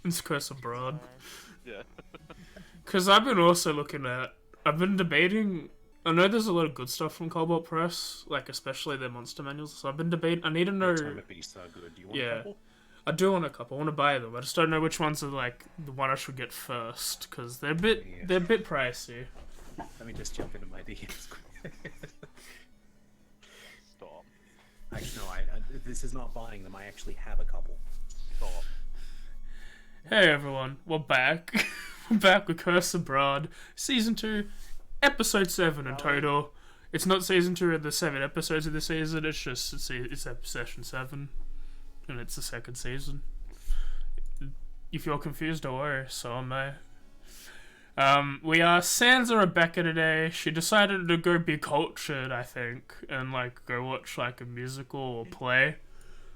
It's Curse of Brahd. Yeah. Because I've been debating. I know there's a lot of good stuff from Cobalt Press, like especially their monster manuals. So I've been debating. I need to know. Time of Beast are good. Do you want a couple? I do want a couple. I want to buy them. I just don't know which ones are like the one I should get first because they're a bit pricey. Let me just jump into my DMs. Stop. Actually, no. This is not buying them. I actually have a couple. Stop. Hey everyone, we're back. We're back with Curse of Brahd, Season 2, Episode 7 in total. It's not Season 2 of the 7 episodes of the season, it's just it's Session 7. And it's the second season. If you're confused, don't worry, so am I. We are Sans Rebecca today. She decided to go be cultured, I think, and like go watch like a musical or play.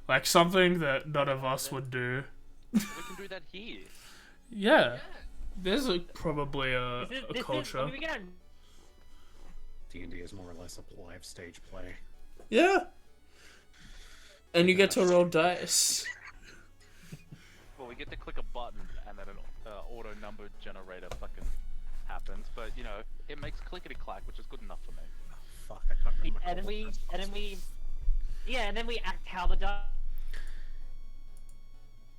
Like something that none of us would do. We can do that here. Yeah. There's probably a culture. D&D is more or less a live stage play. Yeah. And you get to roll dice. Well, we get to click a button and then an auto number generator fucking happens. But you know, it makes clickety clack, which is good enough for me. Oh, fuck, I can't remember. And then we act how the dice.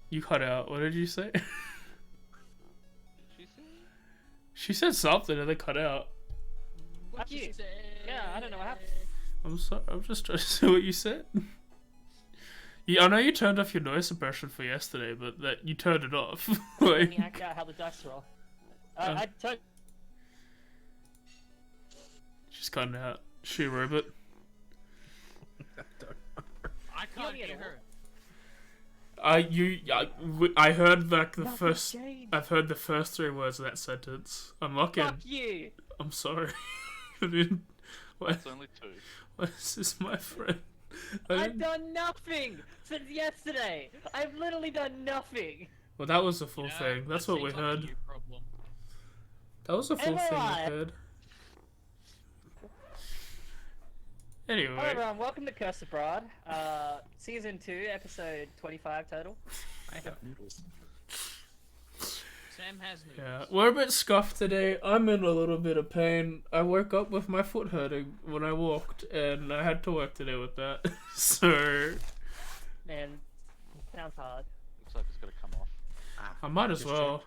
You cut out. What did you say? She said? She said something and then cut out. Fuck you. Yeah, I don't know what happened. I'm sorry. I'm just trying to say what you said. Yeah, I know you turned off your noise suppression for yesterday, but that you turned it off. Let me act out how the dice roll. I took. She's cutting out. She a robot. I can't hear her. I heard like the first. Jane. I've heard the first 3 words of that sentence. I'm looking. Fuck you. I'm sorry. I didn't. Why? It's only 2. Why is this my friend? I've done nothing since yesterday. I've literally done nothing. Well, that was the full thing. That's what we seems like a heard. you problem. That was the full thing we MRI. heard. Anyway. Hello everyone, welcome to Curse of Brahd. Season 2, episode 25 total. I have noodles. Sam has news. Yeah, we're a bit scuffed today. I'm in a little bit of pain. I woke up with my foot hurting when I walked, and I had to work today with that. So Man, sounds hard. Looks like it's gonna come off. I might as Just well.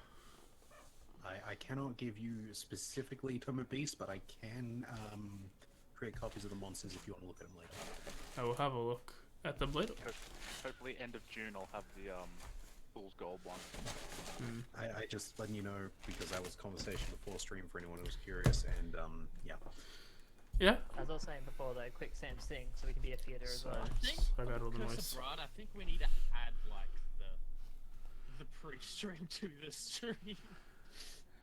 checked. I cannot give you specifically Tome of Beast, but I can create copies of the monsters if you want to look at them later. I will have a look at them later. Hopefully, end of June, I'll have the Fool's Gold one. I just letting you know because that was conversation before stream for anyone who was curious, and yeah. Yeah. As I was saying before though, quick Sam's thing, so we can be a theater as well. I think I got all the Curse noise. of Brahd, I think we need to add like the pre-stream to the stream.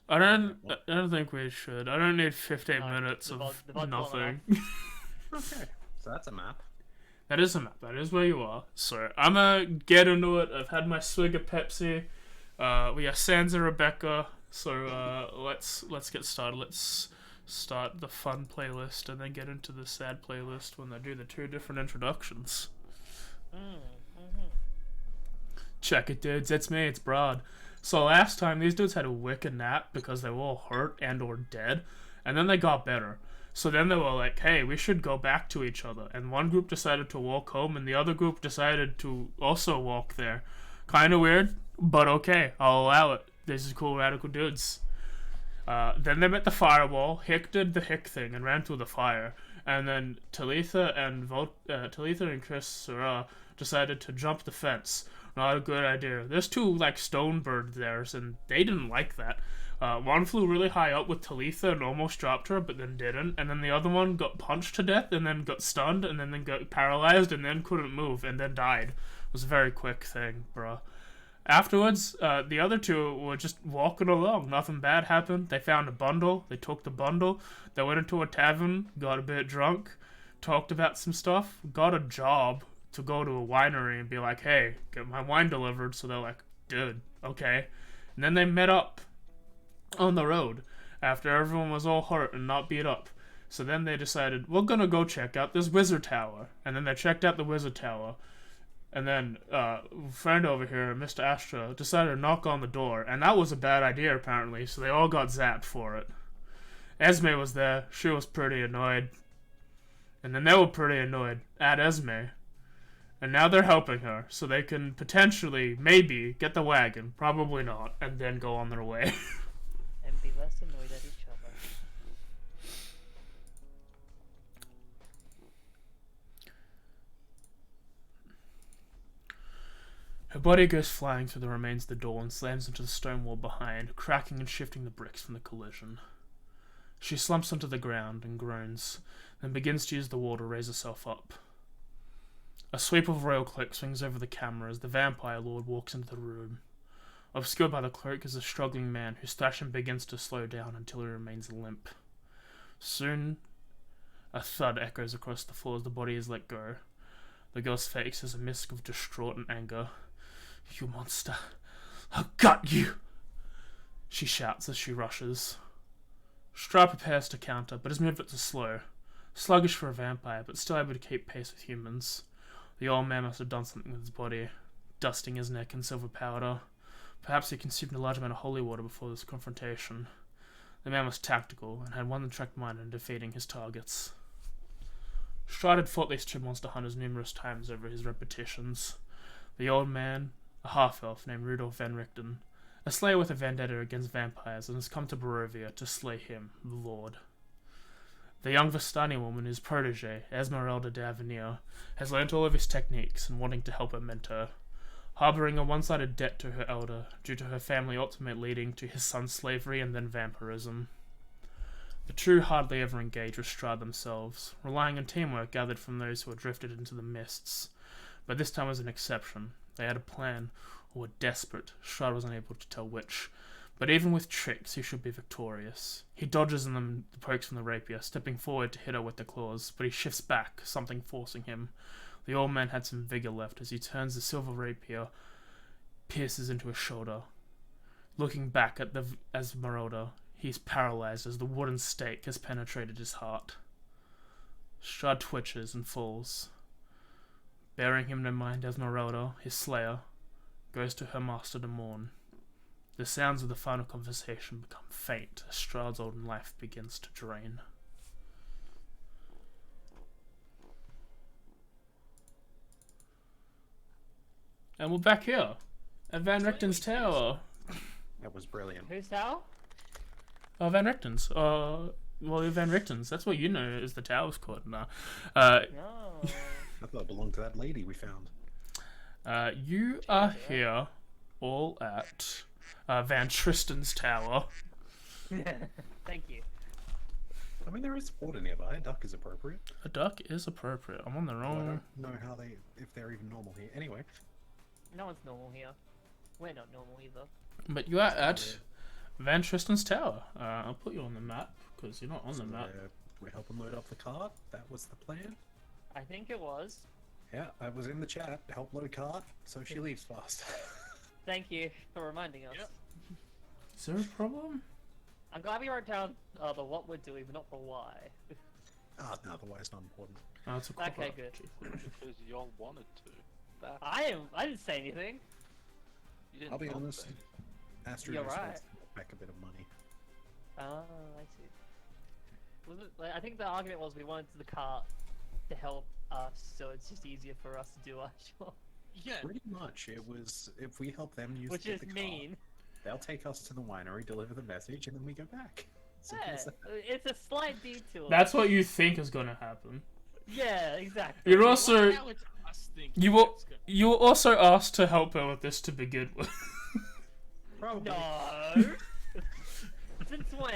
I don't think we should. I don't need 15 No, minutes the of VOD- the VOD's nothing. Okay, so that's a map. That is a map. That is where you are. So I'm gonna get into it. I've had my swig of Pepsi. We are Sans and Rebecca. So let's get started. Let's start the fun playlist and then get into the sad playlist when they do the 2 different introductions. Check it, dudes. It's me. It's Brahd. So last time these dudes had a wicked nap because they were all hurt and or dead, and then they got better. So then they were like, hey, we should go back to each other. And one group decided to walk home, and the other group decided to also walk there. Kind of weird, but okay, I'll allow it. These are cool, radical dudes. Then they met the firewall. Hick did the Hick thing and ran through the fire. And then Talitha and Chris Sarah decided to jump the fence. Not a good idea. There's 2 like stone birds there, and they didn't like that. One flew really high up with Talitha and almost dropped her, but then didn't. And then the other one got punched to death, and then got stunned, and then got paralyzed, and then couldn't move, and then died. It was a very quick thing, bruh. Afterwards, the other 2 were just walking along. Nothing bad happened. They found a bundle. They took the bundle. They went into a tavern, got a bit drunk, talked about some stuff, got a job to go to a winery and be like, hey, get my wine delivered. So they're like, dude, okay. And then they met up on the road after everyone was all hurt and not beat up. So then they decided, we're gonna go check out this wizard tower. And then they checked out the wizard tower. And then friend over here, Mr. Astra, decided to knock on the door, and that was a bad idea apparently, so they all got zapped for it. Esme was there, she was pretty annoyed. And then they were pretty annoyed at Esme. And now they're helping her, so they can potentially, maybe, get the wagon, probably not, and then go on their way. And be less annoyed at each other. Her body goes flying through the remains of the door and slams into the stone wall behind, cracking and shifting the bricks from the collision. She slumps onto the ground and groans, then begins to use the wall to raise herself up. A sweep of royal cloak swings over the camera as the vampire lord walks into the room. Obscured by the cloak is a struggling man whose thrashing begins to slow down until he remains limp. Soon, a thud echoes across the floor as the body is let go. The girl's face is a mist of distraught and anger. "You monster! I'll gut you!" she shouts as she rushes. Strahd prepares to counter, but his movements are slow. Sluggish for a vampire, but still able to keep pace with humans. The old man must have done something with his body, dusting his neck in silver powder. Perhaps he consumed a large amount of holy water before this confrontation. The man was tactical, and had one track mind in defeating his targets. Strahd had fought these two monster hunters numerous times over his repetitions. The old man, a half-elf named Rudolf van Richten, a slayer with a vendetta against vampires, and has come to Barovia to slay him, the Lord. The young Vistani woman, his protege, Esmeralda de Avenir, has learnt all of his techniques and wanting to help her mentor, harbouring a one-sided debt to her elder due to her family ultimately leading to his son's slavery and then vampirism. The two hardly ever engage with Strahd themselves, relying on teamwork gathered from those who had drifted into the mists. But this time was an exception. They had a plan, or were desperate. Strahd was unable to tell which. But even with tricks, he should be victorious. He dodges in the pokes from the rapier, stepping forward to hit her with the claws, but he shifts back, something forcing him. The old man had some vigor left as he turns the silver rapier, pierces into his shoulder. Looking back at the Esmeralda, he is paralyzed as the wooden stake has penetrated his heart. Strahd twitches and falls. Bearing him to mind, Esmeralda, his slayer, goes to her master to mourn. The sounds of the final conversation become faint as Strahd's old life begins to drain. And we're back here at Van Richten's tower. That was brilliant. Who's how? Van Richten's. Well, Van Richten's. That's what you know is the tower's called now. No. I thought it belonged to that lady we found. You are here all at Van Tristan's tower. Thank you. I mean, there is water nearby. A duck is appropriate. A duck is appropriate. I'm on the I wrong... don't know how if they're even normal here. Anyway, No one's normal here. We're not normal either. But you are at Van Tristan's tower. I'll put you on the map, because you're not on the map. we're helping load up the cart. That was the plan. I think it was. Yeah, I was in the chat. Help load cart, so she leaves fast. Thank you for reminding us. Yep. Is there a problem? I'm glad we wrote down the what we're doing, but not the why. Ah, no, the why's not important. Oh, it's a Okay, good. Because y'all wanted to. That, I didn't say anything. you didn't I'll be know honest. that. Astro You're just right. wants to get back a bit of money. Oh, I see. Was it, like, I think the argument was we wanted the cart to help us, so it's just easier for us to do our job. Yeah. Pretty much, it was if we help them use Which the is cart, mean. they'll take us to the winery, deliver the message, and then we go back. Simple Yeah, as that. it's a slight detour. That's what you think is going to happen. Yeah, exactly. You're also... Now it's us thinking You were also asked to help her with this to begin with. Probably. No. Since when?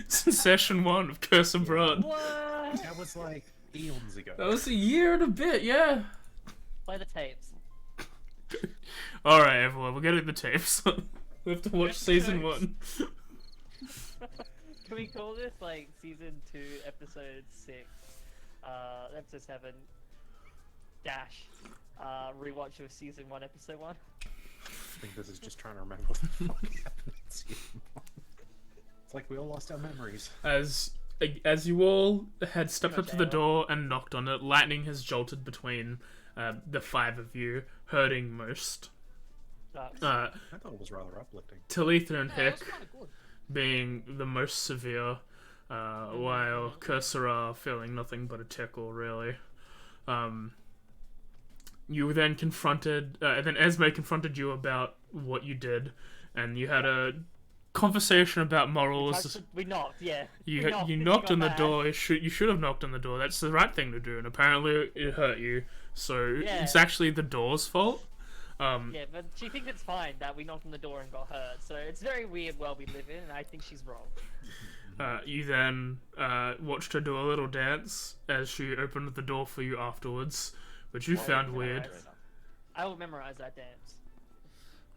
Since session 1 of Curse of Brahd. What? That was like eons ago. That was a year and a bit, yeah. Play the tapes. Alright, everyone, we're getting the tapes. We have to watch season 1. Can we call this like season 2, episode 6, episode 7 dash rewatch of season 1, episode 1? I think this is just trying to remember what the fuck happened in season 1. It's like we all lost our memories. As you all had stepped up to the door and knocked on it, lightning has jolted between the 5 of you hurting most. Sucks. I thought it was rather uplifting. Talitha and Yeah, it was Hick kind of good. being the most severe, while Cursor are feeling nothing but a tickle, really. You then confronted, and then Esme confronted you about what you did, and you had a conversation about morals. We knocked, yeah. You We knocked, you it knocked got on the bad. door. You should have knocked on the door. That's the right thing to do, and apparently it hurt you. So Yeah. it's actually the door's fault. Yeah, but she thinks it's fine that we knocked on the door and got hurt. So it's a very weird world we live in, and I think she's wrong. You then watched her do a little dance as she opened the door for you afterwards, which you found weird. I will memorize that dance.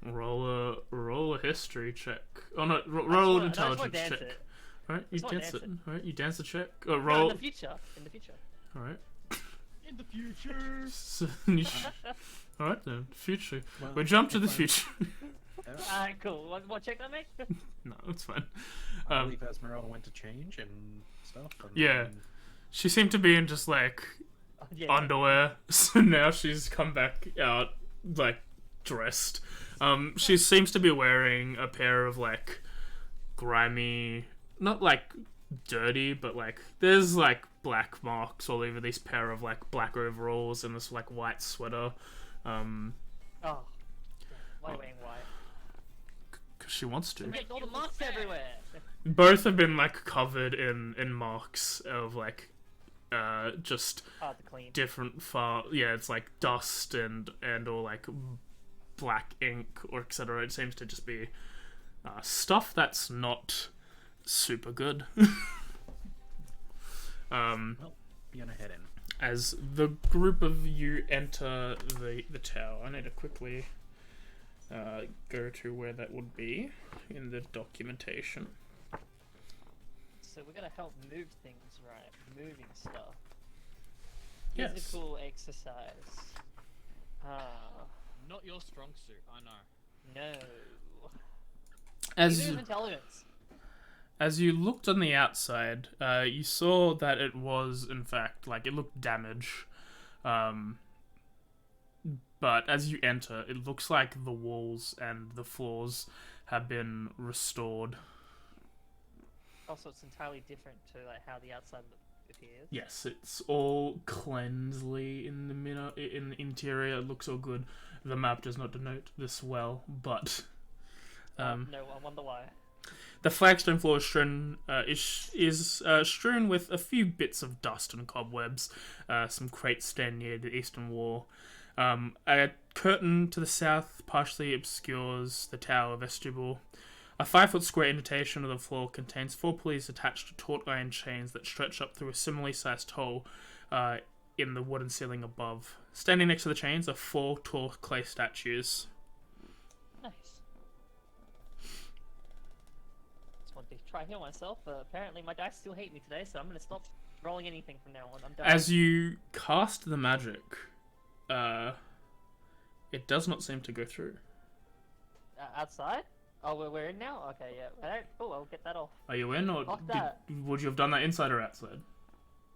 Roll a history check. Oh no, roll an I just wanna intelligence dance check. it. Alright, you just wanna dance dance it. Alright, you dance the check. No, Roll. in the future. In the future. Alright. In the future. So, alright then, future. Well, We jump to the if I'm- future. Alright, cool. What check that make? No, it's fine. I believe Esmeralda went to change and stuff. And Yeah. She seemed to be in just like Yeah. underwear, so now she's come back out like dressed. She seems to be wearing a pair of like grimy, not like dirty, but like there's like black marks all over this pair of like black overalls and this like white sweater. Oh. Why are you wearing white? Cause she wants to. Make all the marks everywhere. Both have been like covered in marks of like just Hard to clean. different it's like dust and or like black ink or etc. It seems to just be stuff that's not super good. Well, be on a head in. As the group of you enter the tower, I need to quickly go to where that would be in the documentation. So we're gonna help move things, right? Moving stuff. Yes. Physical exercise. Not your strong suit, I know. No. As Neither is intelligence. As you looked on the outside, you saw that it was, in fact, like, it looked damaged. But as you enter, it looks like the walls and the floors have been restored. Also, it's entirely different to like how the outside appears. Yes, it's all cleansely in the interior. It looks all good. The map does not denote this well, but... No, I wonder why. The flagstone floor is strewn with a few bits of dust and cobwebs. Some crates stand near the eastern wall. A curtain to the south partially obscures the tower vestibule. A 5-foot square indentation of the floor contains 4 pulleys attached to taut iron chains that stretch up through a similarly sized hole in the wooden ceiling above. Standing next to the chains are 4 tall clay statues. Nice. Just want to try heal myself, but apparently my dice still hate me today, so I'm gonna stop rolling anything from now on. I'm done. As you cast the magic, it does not seem to go through. Outside? Oh, we're in now? Okay, yeah. Alright, cool, I'll get that off. Are you in, or Fuck that. would you have done that inside or outside?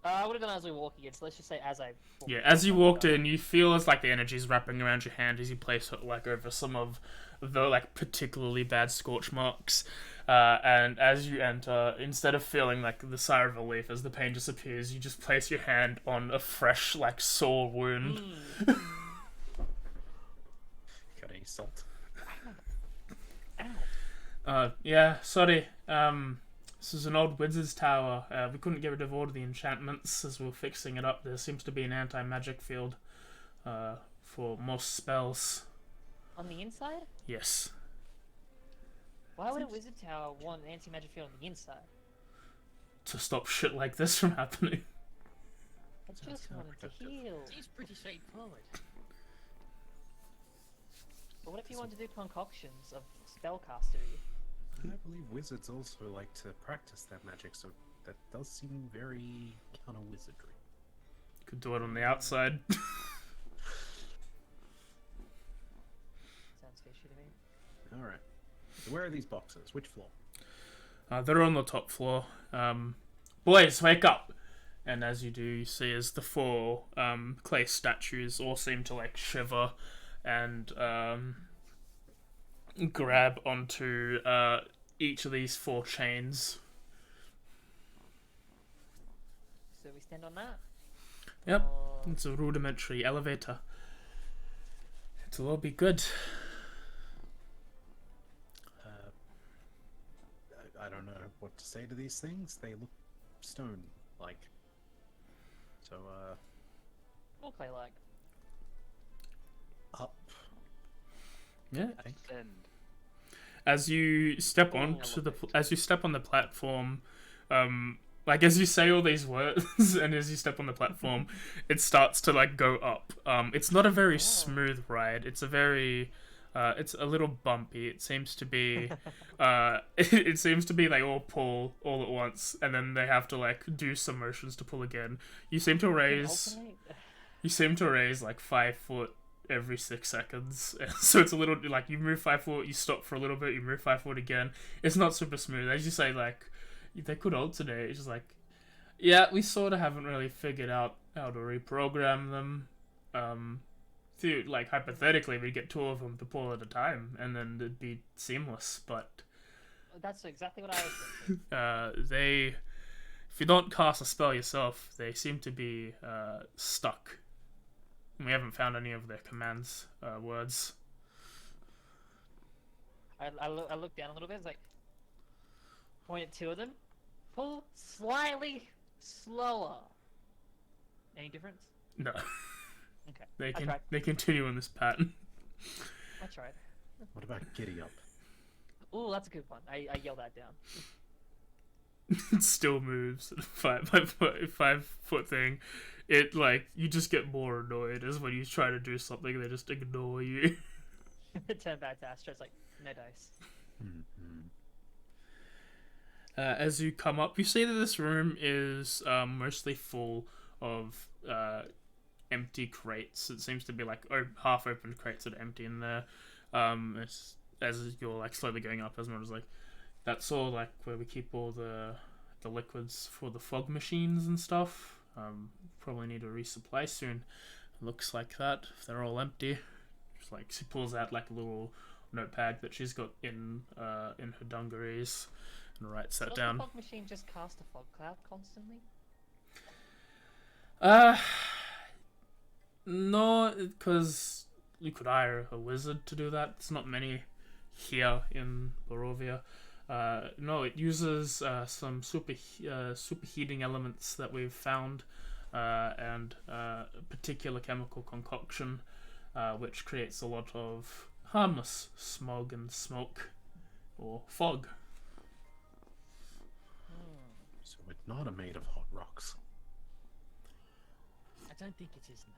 I would have done as we walk in, so let's just say as I walk Yeah, as you walked in, you feel as like the energy is wrapping around your hand as you place it like over some of the like particularly bad scorch marks. And as you enter, instead of feeling like the sigh of relief as the pain disappears, you just place your hand on a fresh like sore wound. Got any salt? Yeah, sorry. This is an old wizard's tower. We couldn't get rid of all of the enchantments as we were fixing it up. There seems to be an anti-magic field for most spells. On the inside? Yes. Why would a wizard tower want an anti-magic field on the inside? To stop shit like this from happening. I just wanted to heal. He's pretty straightforward. But what if you wanted to do concoctions of spellcastery? I believe wizards also like to practice their magic, so that does seem very kind of wizardry. Could do it on the outside. Sounds fishy to me. Alright. So where are these boxes? Which floor? They're on the top floor. Boys, wake up! and as you do, you see as the four clay statues all seem to like shiver and grab onto each of these four chains. So we stand on that? Yep. Or- It's a rudimentary elevator. It'll all be good. I don't know what to say to these things. They look stone-like. So, More clay-like. up. Yeah. I think. End. As you step Oh, onto the elevate. as you step on the platform, like as you say all these words and as you step on the platform, it starts to like go up. It's not a very smooth ride. It's a very it's a little bumpy. It seems to be it seems to be they all pull all at once and then they have to like do some motions to pull again. You seem to raise like 5 foot every 6 seconds. So it's a little like you move 5 foot, you stop for a little bit, you move 5 foot again. It's not super smooth. As you say, like they could alternate. It's just like, yeah, we sort of haven't really figured out how to reprogram them. Like hypothetically, we'd get 2 of them to pull at a time, and then it'd be seamless. But That's exactly what I was thinking. they, if you don't cast a spell yourself, they seem to be stuck. We haven't found any of their commands words. I look down a little bit. It's like, point at 2 of them. Pull slightly slower. Any difference? No, Okay. they I tried. they continue in this pattern. I tried. What about giddy up? Ooh, that's a good one. I yell that down. It still moves at a 5 foot thing. It like you just get more annoyed as when you try to do something they just ignore you. Turn back to Astro. It's like, no dice. Mm-hmm. As you come up, you see that this room is mostly full of empty crates. It seems to be like half open crates that are empty in there. As you're like slowly going up, as is like, that's all like where we keep all the liquids for the fog machines and stuff. Probably need a resupply soon. Looks like that. If they're all empty, just like she pulls out like a little notepad that she's got in her dungarees and writes that Does down. the fog machine just cast a fog cloud constantly? No, because you could hire a wizard to do that. There's not many here in Barovia. No, it uses some superheating elements that we've found and a particular chemical concoction which creates a lot of harmless smog and smoke or fog. So it's not made of hot rocks. I don't think it is now.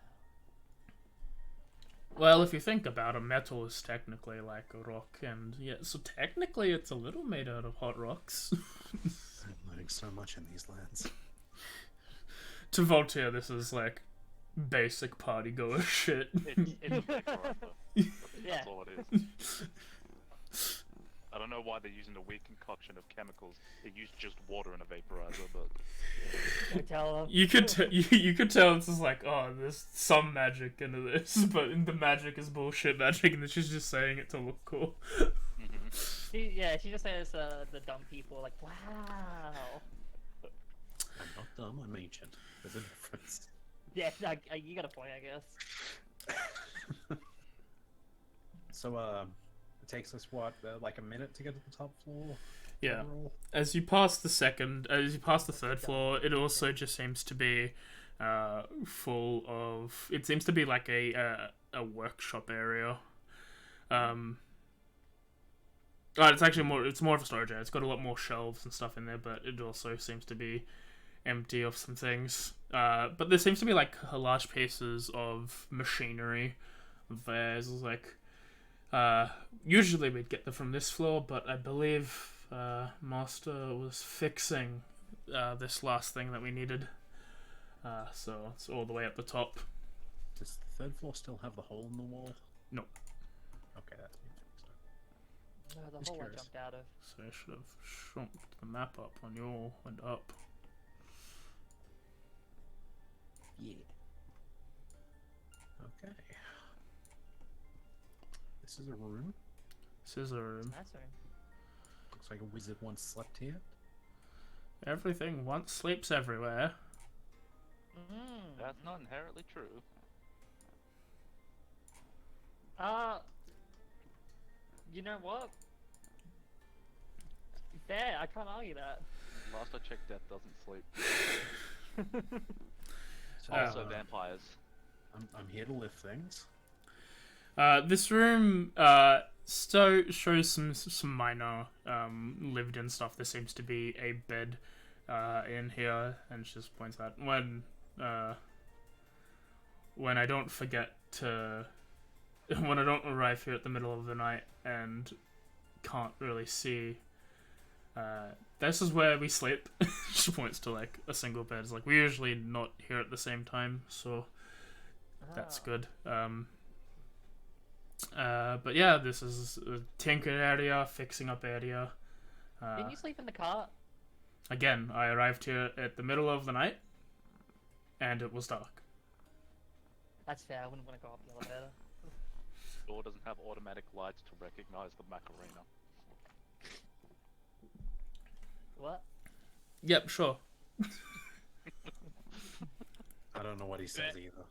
Well, if you think about it, metal is technically like a rock, and yeah, so technically it's a little made out of hot rocks. I'm learning so much in these lands. To Voltaire, this is like basic party goer shit. It's vaporizer. Yeah. That's all it is. I don't know why they're using a weird concoction of chemicals. They use just water in a vaporizer, but Don't tell them. You could tell this is like, oh, there's some magic into this, but the magic is bullshit magic, and then she's just saying it to look cool. She just says the dumb people like, wow. I'm not dumb, I'm ancient. There's a difference. Yeah, you got a point, I guess. So, it takes us, what, like a minute to get to the top floor? Yeah. Overall? As you pass the 3rd floor, it also just seems to be full of. It seems to be like a workshop area. It's actually more. It's more of a storage area. It's got a lot more shelves and stuff in there, but it also seems to be empty of some things. But there seems to be like large pieces of machinery. There's like. Usually we'd get them from this floor, but I believe Master was fixing this last thing that we needed. So it's all the way up the top. Does the 3rd floor still have the hole in the wall? No. Okay, that's been fixed. No, the Just hole I curious. jumped out of. So I should have shrunk the map up when you all went up. Yeah. Okay. This is a room. Scissor room. Nice one. Looks like a wizard once slept here. Everything once sleeps everywhere. That's not inherently true. You know what? Fair, I can't argue that. Last I checked, death doesn't sleep. So, Also vampires. I'm here to lift things. This room shows some minor lived-in stuff. There seems to be a bed in here, and she just points out when I don't forget to when I don't arrive here at the middle of the night and can't really see. This is where we sleep. She points to like a single bed. It's like we're usually not here at the same time, so that's good. But yeah, this is a tinker area, fixing up area. Didn't you sleep in the cart? Again, I arrived here at the middle of the night, and it was dark. That's fair, I wouldn't want to go up the elevator. Door doesn't have automatic lights to recognize the Macarena. What? Yep, sure. I don't know what he says either.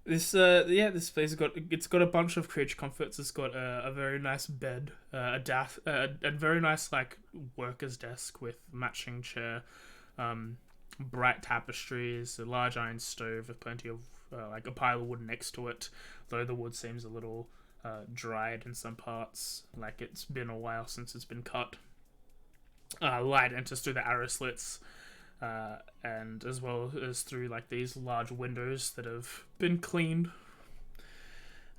This place has got a bunch of creature comforts. It's got a very nice bed, a very nice like worker's desk with matching chair, bright tapestries, a large iron stove with plenty of like a pile of wood next to it, though the wood seems a little dried in some parts, like it's been a while since it's been cut. Light enters through the arrow slits, and as well as through like these large windows that have been cleaned.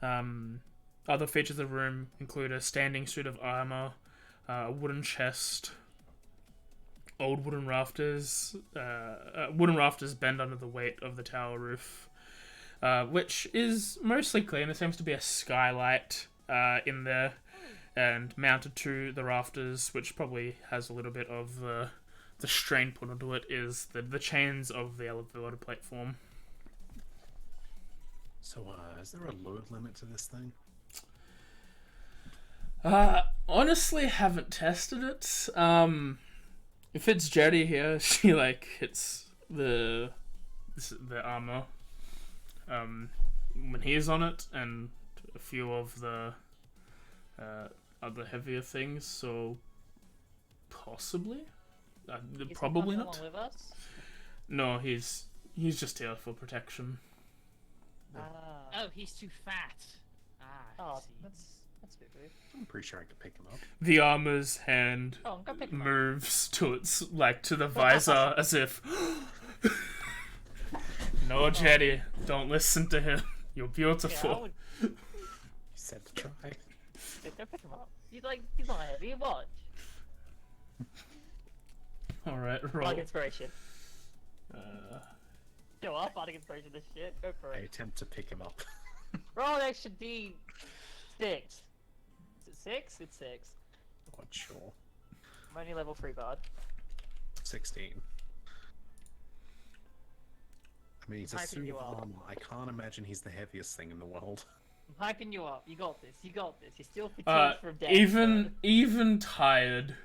Other features of the room include a standing suit of armor, a wooden chest, old wooden rafters. Wooden rafters bend under the weight of the tower roof, which is mostly clean. There seems to be a skylight in there, and mounted to the rafters, which probably has a little bit of the strain put onto it, is the chains of the elevator platform. So, is there a load limit to this thing? Honestly, haven't tested it. If it's Jetty here, she like hits the armor when he's on it, and a few of the other heavier things. So possibly, probably Is he not. coming along with us? No, he's just here for protection. Oh, he's too fat. Ah, I Oh, see. that's a bit weird. I'm pretty sure I could pick him up. The armor's hand Oh, I'm gonna pick him up. moves to the visor as if. No, Jetty, don't listen to him. You're Yeah, beautiful. I would. You said to try. Yeah, go pick him up. He's not heavy. Watch. All right, roll. Bardic inspiration. Uh, Go up, bardic inspiration. This shit. Go for I it. attempt to pick him up. Roll an extra D6. Is it 6? It's 6. Not sure. I'm only level 3 bard. 16. I mean, he's a Hyping suit you of up. armor. I can't imagine he's the heaviest thing in the world. I'm hyping you up. You got this. You got this. You're still fatigued from death. even tired,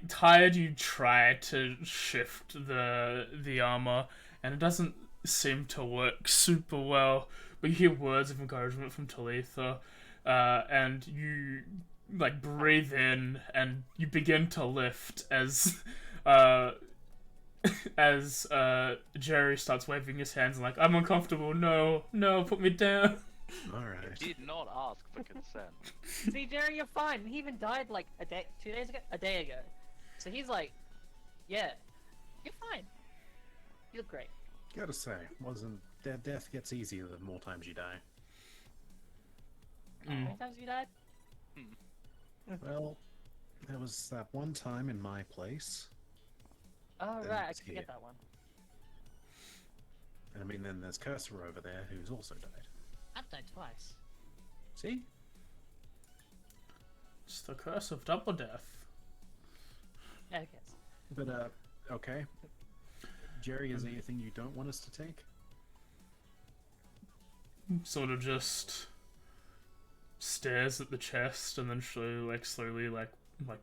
tired, you try to shift the armor, and it doesn't seem to work super well. But you hear words of encouragement from Talitha, and you like breathe in, and you begin to lift as Jerry starts waving his hands like, I'm uncomfortable. No, put me down. Alright. Did not ask for consent. See, Jerry, you're fine. He even died like a day ago. So he's like, yeah, you're fine. You look great. Gotta say, death gets easier the more times you die. How many times have you died? Well, there was that one time in my place. Oh, Then right, I it's can forget here. that one. And I mean, then there's Cursor over there who's also died. I've died twice. See? It's the curse of double death. Yeah, I guess. But, okay. Jerry, is there anything you don't want us to take? Sort of just stares at the chest and then slowly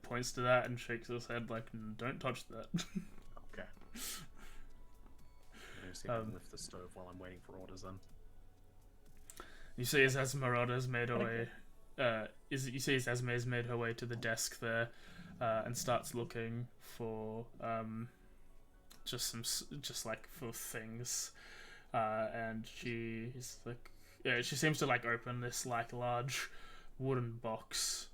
points to that and shakes his head like, don't touch that. Okay. I'm just gonna lift the stove while I'm waiting for orders then. You see as Esmeralda's made her way you see as Esme's made her way to the desk there and starts looking for just for things and she's like she seems to like open this like large wooden box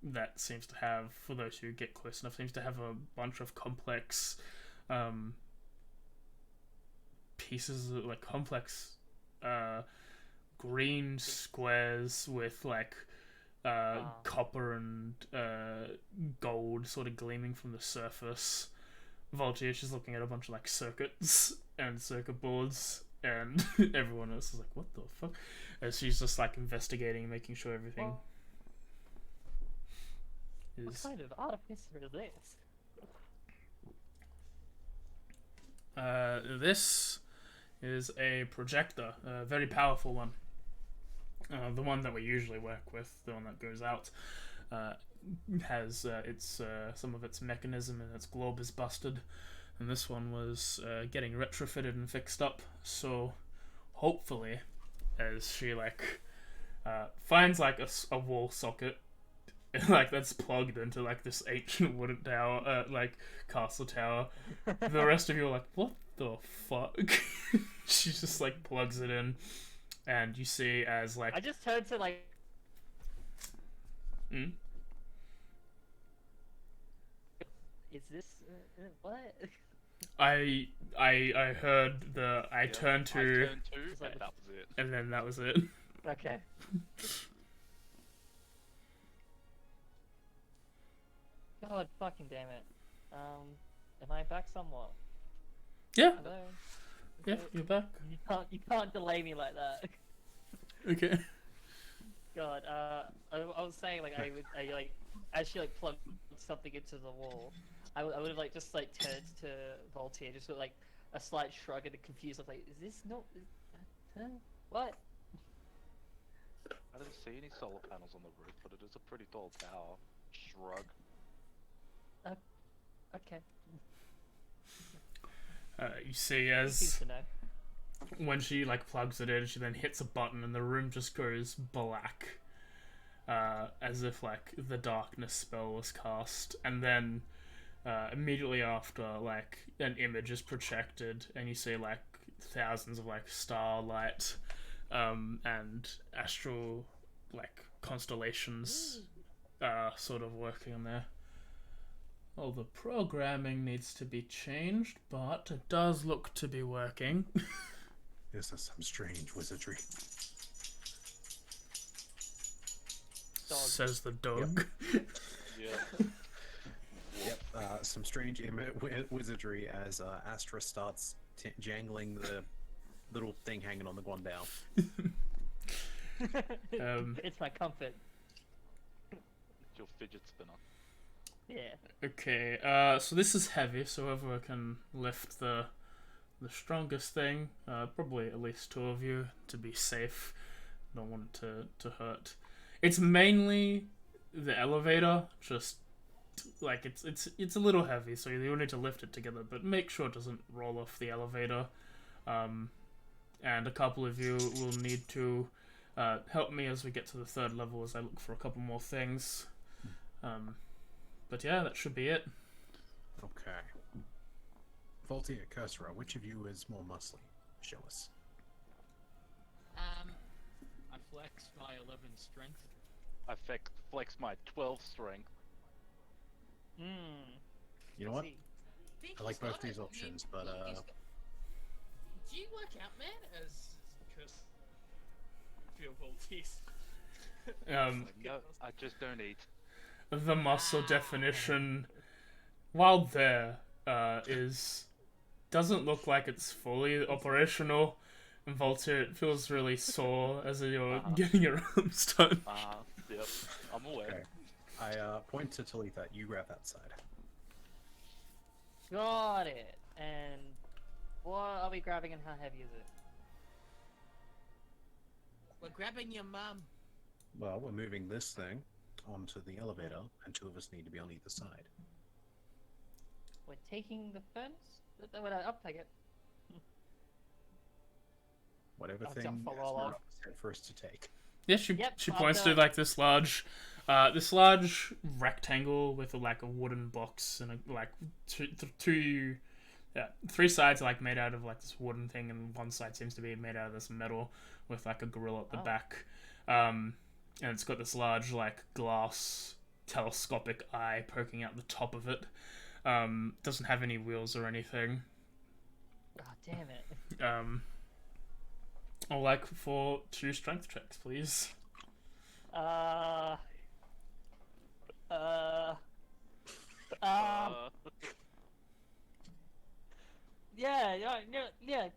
that seems to have, for those who get close enough, seems to have a bunch of complex pieces of like complex green squares with like copper and gold sort of gleaming from the surface. Voltaire is looking at a bunch of like circuits and circuit boards, and everyone else is like, what the fuck? As she's just like investigating, making sure everything What is... kind of artificer is this? This is a projector, a very powerful one. The one that we usually work with, the one that goes out, has some of its mechanism and its globe is busted, and this one was getting retrofitted and fixed up. So hopefully, as she finds like a wall socket like that's plugged into like this ancient wooden tower, like castle tower, the rest of you are like, what the fuck? She just like plugs it in, and you see as like I just turned to like. Is this what? I heard the I turned to, and that was it. and then that was it. Okay. God fucking damn it. Am I back somewhat? Yeah, Hello? yeah, you're back. You can't delay me like that. Okay. God, I was saying like I like as she like plugged something into the wall, I would have like just like turned to Voltaire just with like a slight shrug and a confused look like, is this not what? I didn't see any solar panels on the roof, but it is a pretty tall tower. Shrug. Okay. You see Seems as to know. when she like plugs it in, she then hits a button and the room just goes black, as if like the darkness spell was cast, and then immediately after like an image is projected and you see like thousands of like starlight and astral like constellations sort of working in there. Well, the programming needs to be changed, but it does look to be working. This is some strange wizardry. Dog. Says the dog. Yeah. Yep, some strange wizardry as Astra starts jangling the little thing hanging on the Guandao. It's my comfort. Your fidget spinner. Yeah. Okay, so this is heavy, so whoever can lift the strongest thing, probably at least two of you to be safe. Don't want it to hurt. It's mainly the elevator, just like it's a little heavy, so you'll need to lift it together, but make sure it doesn't roll off the elevator. And a couple of you will need to help me as we get to the third level as I look for a couple more things. But yeah, that should be it. Okay. Voltaire, Kursera, which of you is more muscly? Show us. I flex my 11 strength. I flex my 12 strength. You know what? See. I like both these options, but Do you work out, man? As because feel Voltaire's. No, I just don't eat. The muscle definition, while there, doesn't look like it's fully operational. And Voltaire, it feels really sore as you're getting your arms done. Yep, I'm aware. okay. I point to Talitha. You grab that side. Got it. And what are we grabbing and how heavy is it? We're grabbing your mum. Well, we're moving this thing onto the elevator, and 2 of us need to be on either side. We're taking the furnace? I'll take it. Whatever I'll thing jump for has all more off. up its head for us to take. Yeah, she Yep, she I'll points do to it. like this large rectangle with like a wooden box and like two, yeah, 3 sides like made out of like this wooden thing, and one side seems to be made out of this metal with like a grill at the Oh. back, and it's got this large like glass telescopic eye poking out the top of it. Doesn't have any wheels or anything. God damn it. I'd like for 2 strength checks, please. Yeah,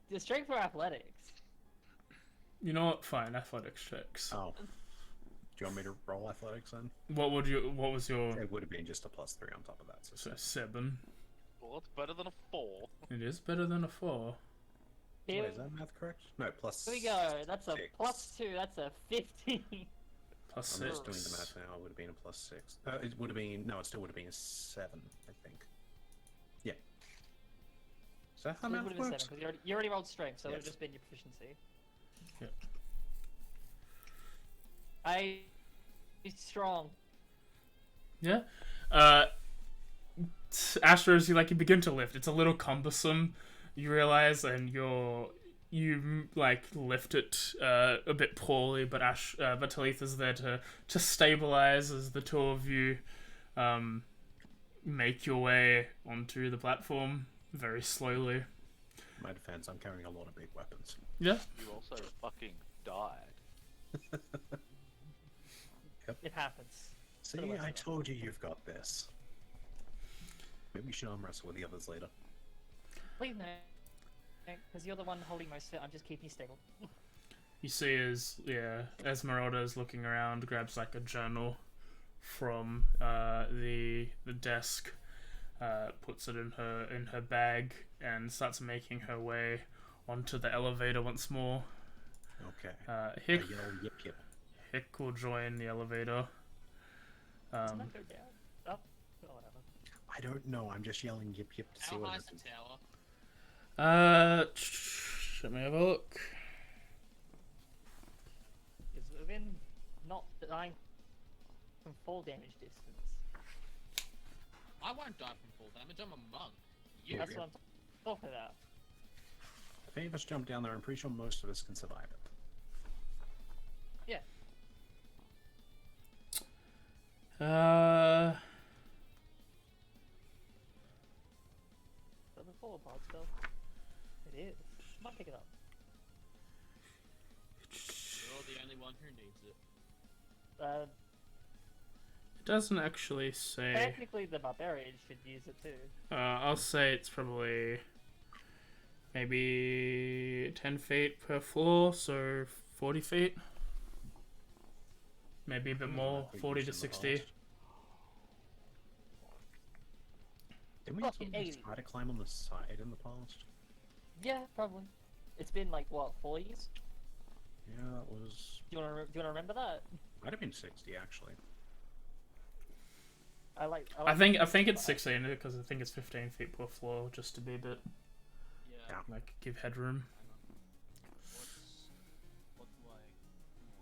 the strength for athletics. You know what? Fine, athletics checks. Oh. Do you want me to roll athletics then? What was your It would have been just a +3 on top of that. So so 7? Well, it's better than a 4. It is better than a 4. Here, Wait, is that math correct? No, plus. here we go. That's a 6. +2. That's a 15. Plus I'm 6. just doing the math now. It would have been a +6. It would have been. No, it still would have been a 7, I think. Yeah. Is that how It would math have been 7 works? because you already rolled strength, so it would have Yes. just been your proficiency. Yep. He's strong. Yeah. Astro, as you begin to lift, it's a little cumbersome. You realize, and you lift it a bit poorly, but Talitha's there to stabilize as the 2 of you make your way onto the platform very slowly. In my defense, I'm carrying a lot of big weapons. Yeah. You also fucking died. It happens. See, Put it I away. told you you've got this. Maybe we should arm wrestle with the others later. Please no. Because you're the one holding most of it. I'm just keeping you stable. You see Esmeralda is looking around, grabs like a journal from the desk, puts it in her bag, and starts making her way onto the elevator once more. Okay. Hick I yell, yip yip. Hick will join the elevator. Doesn't that go down? Up? Oh, whatever. I don't know. I'm just yelling yip yip to see How what high's the happens. tower? Let me have a look. Is within not dying from fall damage distance. I won't die from fall damage. I'm a monk. You. That's what I'm talking about. If any of us jump down there, I'm pretty sure most of us can survive it. Yeah. But the fall apart spell. It is. Might pick it up. You're the only one who needs it. It doesn't actually say. Technically, the barbarian should use it too. I'll say it's probably maybe 10 feet per floor, so 40 feet. Maybe a bit more, We've 40 to used in the 60. past. Didn't we Fucking also 80. try to climb on the side in the past? Yeah, probably. It's been like what, 4 years? Yeah, that was. Do you want to remember that? Might have been 60 actually. I think it's 16 because I think it's 15 feet per floor, just to be a bit Yeah. Yeah. give headroom. What do I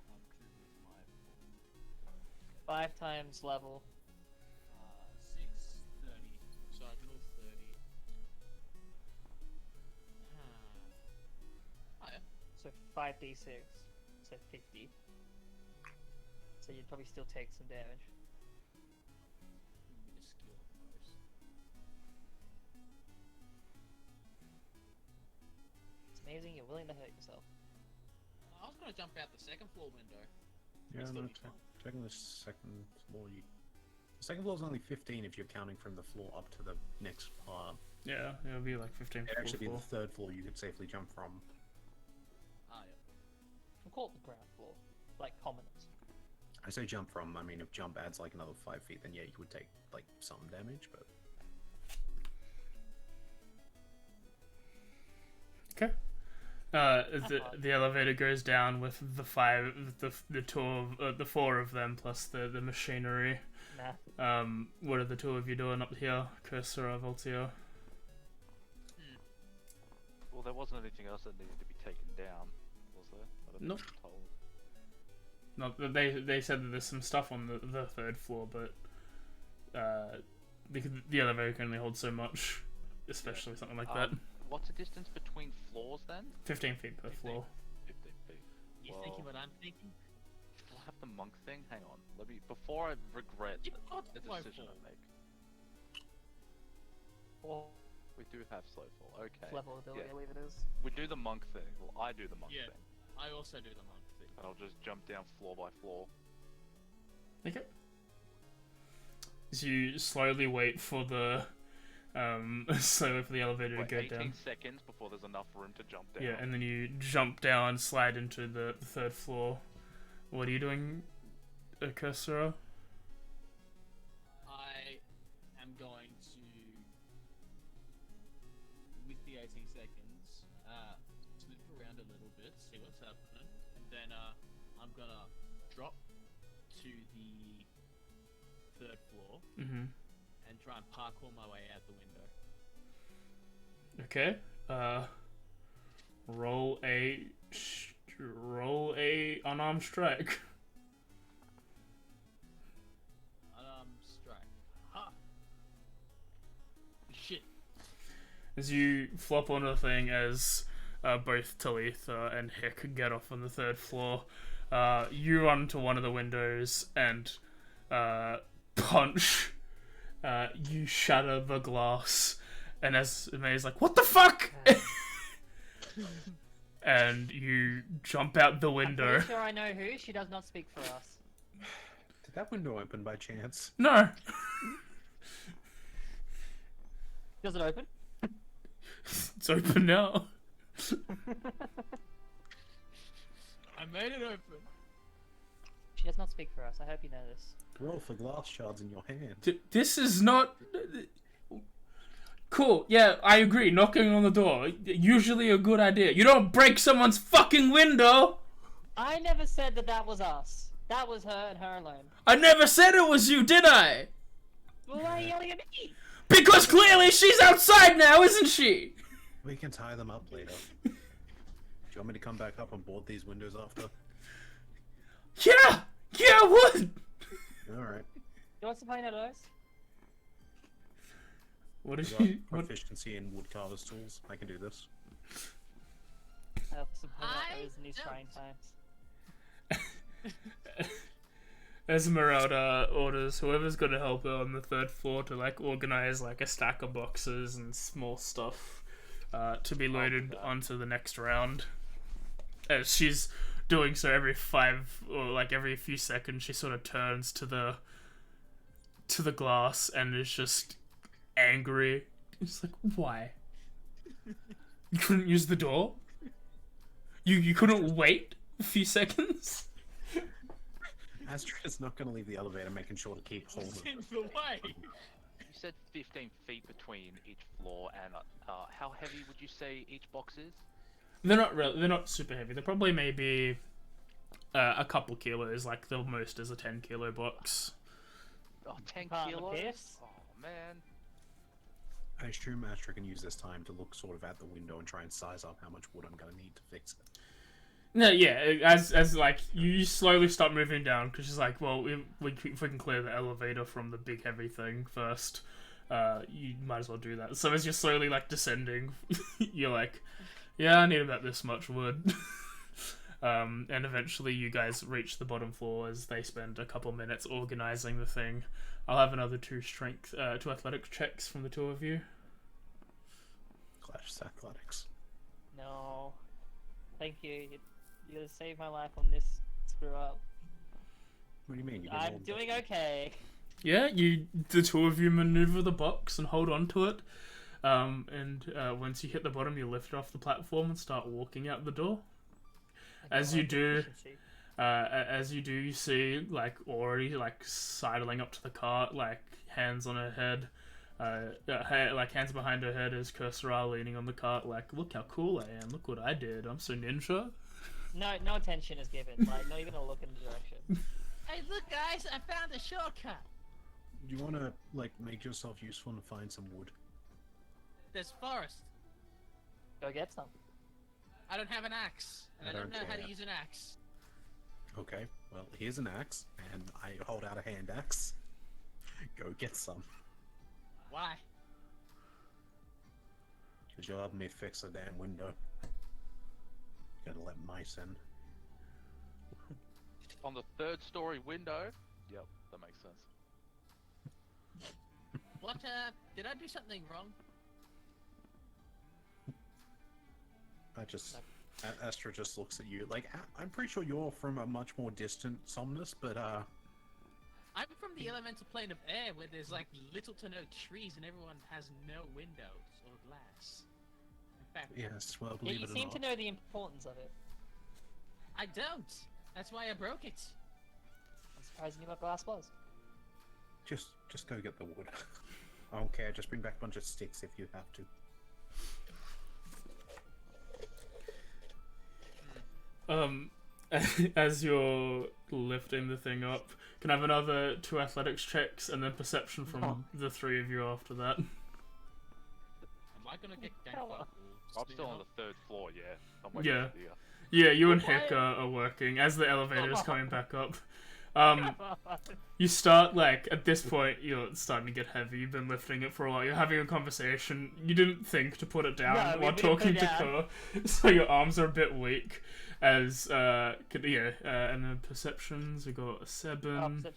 want to do with my 5 times level. 630? So I move 30. Oh yeah. So 5d6. So 50. So you'd probably still take some damage. Give me the skill first. It's amazing you're willing to hurt yourself. I was gonna jump out the second floor window. Yeah, Still no, be fine. taking the second floor. The second floor is only 15 if you're counting from the floor up to the next part. Yeah, it'll be like 15 It'd feet per actually be floor. the third floor you could safely jump from. Ah yeah. We'll call it the ground floor. Like commoners. I say jump from, I mean, if jump adds like another 5 feet, then yeah, you would take like some damage, but Okay. The elevator goes down with the four of them plus the machinery. Nah. What are the two of you doing up here, Cursor or Voltio? Well, there wasn't anything else that needed to be taken down, was there? I don't Nope. think I'm told. No, they said that there's some stuff on the third floor, but because the elevator can only hold so much, especially something like that. What's the distance between floors then? 15 feet per floor. 15 feet. You thinking what I'm thinking? Do I have the monk thing? Hang on. Let me. Before I regret You've got the slow decision fall. I make. Or We do have slow fall. Okay. level ability, yeah. I believe it is. We do the monk thing. Well, I do the monk Yeah. thing. I also do the monk thing. And I'll just jump down floor by floor. Okay. So you slowly wait for the elevator Wait, to go 18 down. seconds before there's enough room to jump down. Yeah, and then you jump down, slide into the third floor. What are you doing, Cursor? I am going to, with the 18 seconds, slip around a little bit, see what's happening, and then I'm gonna drop to the third floor Mm-hmm. and try and parkour my way out the window. Okay. Roll a unarmed strike. Strike. Ha! Shit. As you flop onto the thing, as both Talitha and Hick get off on the third floor, you run to one of the windows and punch. You shatter the glass, and as May's like, "What the fuck?" and you jump out the I'm window. pretty sure I know who. She does not speak for us. Did that window open by chance? No, Does it open? it's open now. I made it open. She does not speak for us. I hope you know this. Roll for glass shards in your hand. This is not cool. Yeah, I agree. Knocking on the door, usually a good idea. You don't break someone's fucking window. I never said that was us. That was her and her alone. I never said it was you, did I? Well, why are you yelling at me? Because clearly she's outside now, isn't she? We can tie them up later. Do you want me to come back up and board these windows after? Yeah, I would. Alright. You want to find out those? What is I've she? got What? proficiency in woodcarver's tools. I can do this. I have to support I those in these don't. trying times. Esmeralda orders whoever's gonna help her on the third floor to like organize like a stack of boxes and small stuff to be loaded onto the next round. As she's doing so every 5 or like every few seconds, she sort of turns to the glass and is just angry. It's like, why? You couldn't use the door? You couldn't wait a few seconds? Astrid is not going to leave the elevator, making sure to keep hold of It's it. in the way. You said 15 feet between each floor, and how heavy would you say each box is? They're not super heavy. They're probably maybe a couple kilos. Like the most is a 10-kilo box. Oh, 10 Part of the kilos? piss? Oh, man. I assume Astrid can use this time to look sort of at the window and try and size up how much wood I'm going to need to fix it. No, yeah. As like you slowly start moving down because she's like, well, if we can clear the elevator from the big heavy thing first, you might as well do that. So as you're slowly like descending, you're like, yeah, I need about this much wood. And eventually you guys reach the bottom floor as they spend a couple minutes organizing the thing. I'll have another two athletics checks from the two of you. Clash athletics. No. Thank you. You gotta save my life on this screw up. What do you mean? You I'm doing okay. Yeah, the two of you maneuver the box and hold on to it. And once you hit the bottom, you lift it off the platform and start walking out the door. As you do, you see like already like sidling up to the cart, like hands on her head, like hands behind her head is Kursara leaning on the cart, like, look how cool I am, look what I did, I'm so ninja. No attention is given. Like, not even a look in the direction. Hey, look, guys! I found a shortcut. Do you want to like make yourself useful and find some wood? There's forest. Go get some. I don't have an axe, and I don't know how to use an axe. Okay, well here's an axe, and I hold out a hand axe. Go get some. Why? Cause you'll have me fix a damn window. Gonna let mice in. On the 3rd story window. Yep, that makes sense. What, did I do something wrong? Astra just looks at you like, I'm pretty sure you're from a much more distant Somnus, but I'm from the elemental plane of air, where there's like little to no trees and everyone has no windows or glass. In fact, yes, well, Yeah, believe you it or seem not. to know the importance of it. I don't. That's why I broke it. I'm surprised you knew what glass was. Just go get the wood. I don't care, just bring back a bunch of sticks if you have to. As you're lifting the thing up, can I have another 2 athletics checks and then perception from the 3 of you after that? Am I gonna get ganked by wolves? I'm Do still you on know? the 3rd floor, yeah. I'm waiting Yeah. for you. Yeah, you and Why- Hick are working as the elevator is coming back up. Oh, You start, like, at this point, you're starting to get heavy. You've been lifting it for a while. You're having a conversation. You didn't think to put it down No, we while didn't put talking it to down. Kerr, so your arms are a bit weak. As, and then perceptions, we got a 7. Opposite.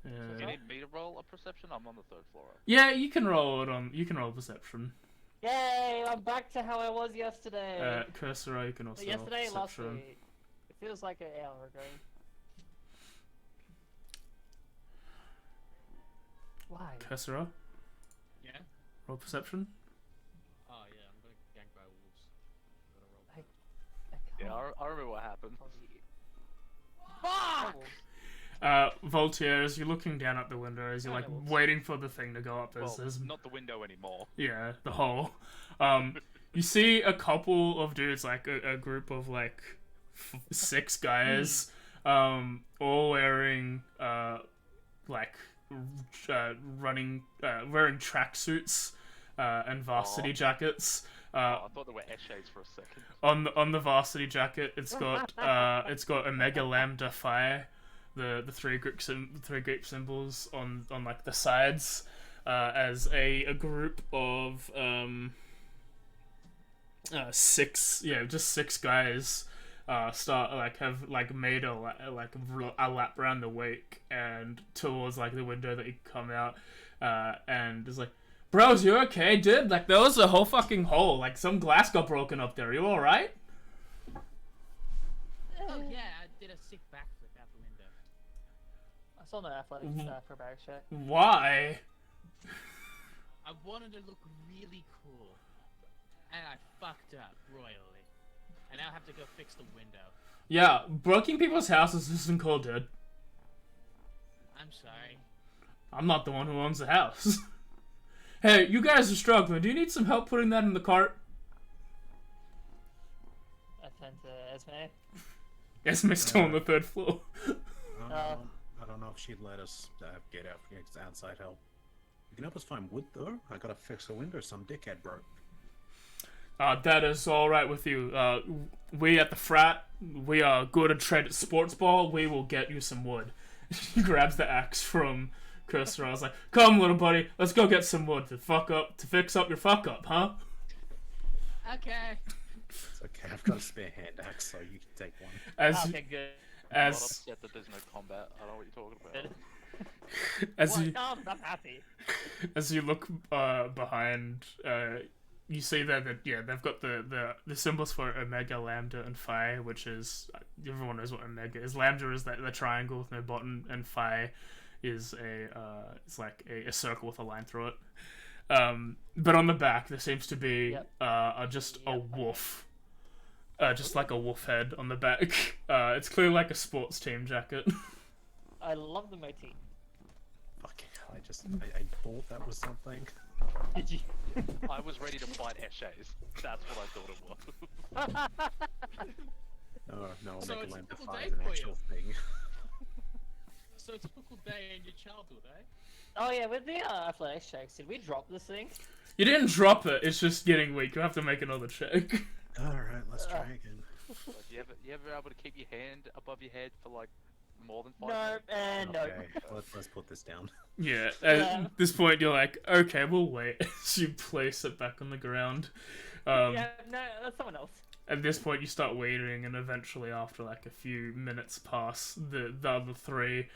Do you Yeah. need me to roll a perception? I'm on the 3rd floor. Yeah, you can roll it on. You can roll perception. Yay! I'm back to how I was yesterday. Cursor, you can also But yesterday, roll last perception. week. It feels like an hour ago. Why? Cursor, Yeah? roll perception. Oh yeah, I'm gonna get ganked by wolves. I'm gonna roll. I Yeah, can't I remember what happened. Fuck! Voltaire, as you're looking down at the window, as you're like Animals. waiting for the thing to go up, Well, there's not the window anymore. yeah, the hole. You see a couple of dudes, like a group of like 6 guys, all wearing like wearing tracksuits and varsity Aw. jackets. I thought they were essays for a second. On the varsity jacket, it's got Omega Lambda Phi, the three Greek symbols on like the sides, as a group of 6 guys have made a lap around the wake and towards like the window that you come out, and it's like, bros, you okay, dude? Like, there was a whole fucking hole. Like, some glass got broken up there. You alright? Oh yeah, I did a sick backflip out the window. I saw no athletics acrobatics check. Why? I wanted to look really cool, and I fucked up royally. And now I have to go fix the window. Yeah, breaking people's houses isn't cool, dude. I'm sorry. I'm not the one who owns the house. Hey, you guys are struggling. Do you need some help putting that in the cart? I turned to Esme. Esme's still on the 3rd floor. I don't know if she'd let us get out against outside help. You can help us find wood, though. I gotta fix a window some dickhead broke. That is alright with you. We at the frat, we are good at trade at sports ball. We will get you some wood. He grabs the axe from Cursor. I was like, come, little buddy, let's go get some wood to fix up your fuck up, huh? Okay. It's okay, I've got a spare hand axe, so you can take one. Okay, good. I'm not As upset that there's no combat. I don't know what you're talking about. I'm happy. as you look behind, you see that they've got the symbols for Omega, Lambda, and Phi, which is, everyone knows what Omega is. Lambda is the triangle with no button, and Phi is it's like a circle with a line through it. But on the back there seems to be just a wolf. Just like a wolf head on the back. It's clearly like a sports team jacket. I love the motif. Fucking I thought that was something. Did you? I was ready to fight Eshays. That's what I thought it was. Oh no, So make it's a a lamp typical defies day an for actual thing. So a typical day in your childhood, eh? Oh yeah, with the athletics checks, did we drop this thing? You didn't drop it. It's just getting weak. You have to make another check. All right, let's try again. Like, you ever able to keep your hand above your head for like more than 5 No, minutes? and no. Okay, let's put this down. Yeah. Yeah. At this point, you're like, okay, we'll wait. So you place it back on the ground. Yeah, no, that's someone else. At this point, you start waiting, and eventually, after like a few minutes pass, the other three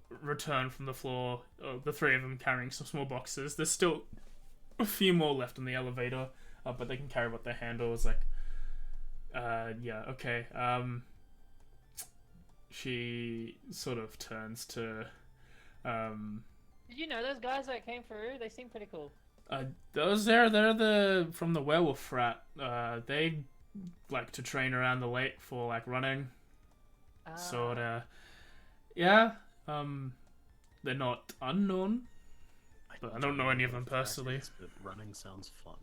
return from the floor. The three of them carrying some small boxes. There's still a few more left in the elevator, but they can carry what they handle. It's like, yeah, okay. She sort of turns to, Did you know those guys that came through? They seem pretty cool. they're the from the werewolf frat. They like to train around the lake for like running. Sorta. Yeah. They're not unknown. But I don't know any of them personally. But running sounds fun.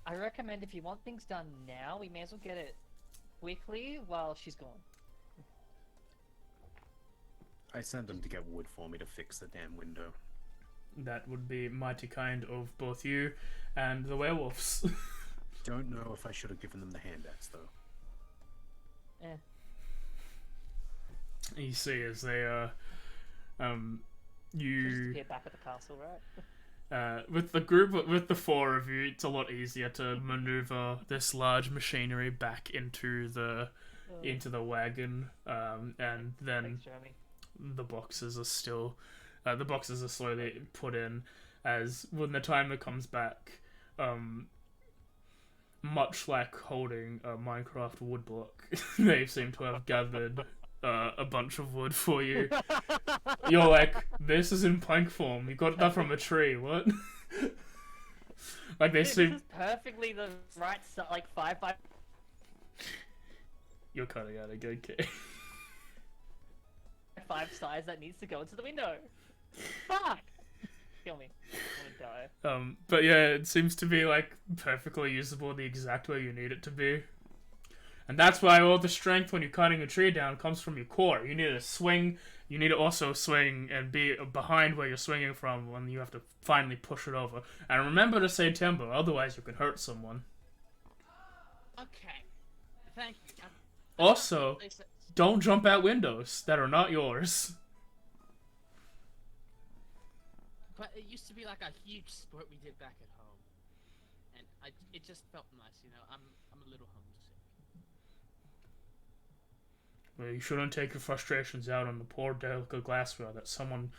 I recommend if you want things done now, we may as well get it quickly while she's gone. I sent them to get wood for me to fix the damn window. That would be mighty kind of both you and the werewolves. Don't know if I should have given them the hand axe though. Eh. You see as they you Just back at the castle, right? with the group with the four of you, it's a lot easier to maneuver this large machinery back into the wagon, and then Thanks, Jeremy. the boxes are still the boxes are slowly put in as when the timer comes back, much like holding a Minecraft woodblock. They seem to have gathered a bunch of wood for you. You're like, this is in plank form. You got that from a tree. What? Like they Dude, seem. this is perfectly the right like 5 You're cutting out again, okay. 5 size that needs to go into the window. Fuck! Kill me. I'm gonna die. But yeah, it seems to be like perfectly usable the exact way you need it to be. And that's why all the strength when you're cutting a tree down comes from your core. You need to swing, you need to also swing and be behind where you're swinging from when you have to finally push it over. And remember to say timber, otherwise you can hurt someone. Okay. Thank you. Also, don't jump out windows that are not yours. But it used to be like a huge sport we did back at home, and it just felt nice, you know. I'm a little homesick. Well, you shouldn't take your frustrations out on the poor delicate glassware that someone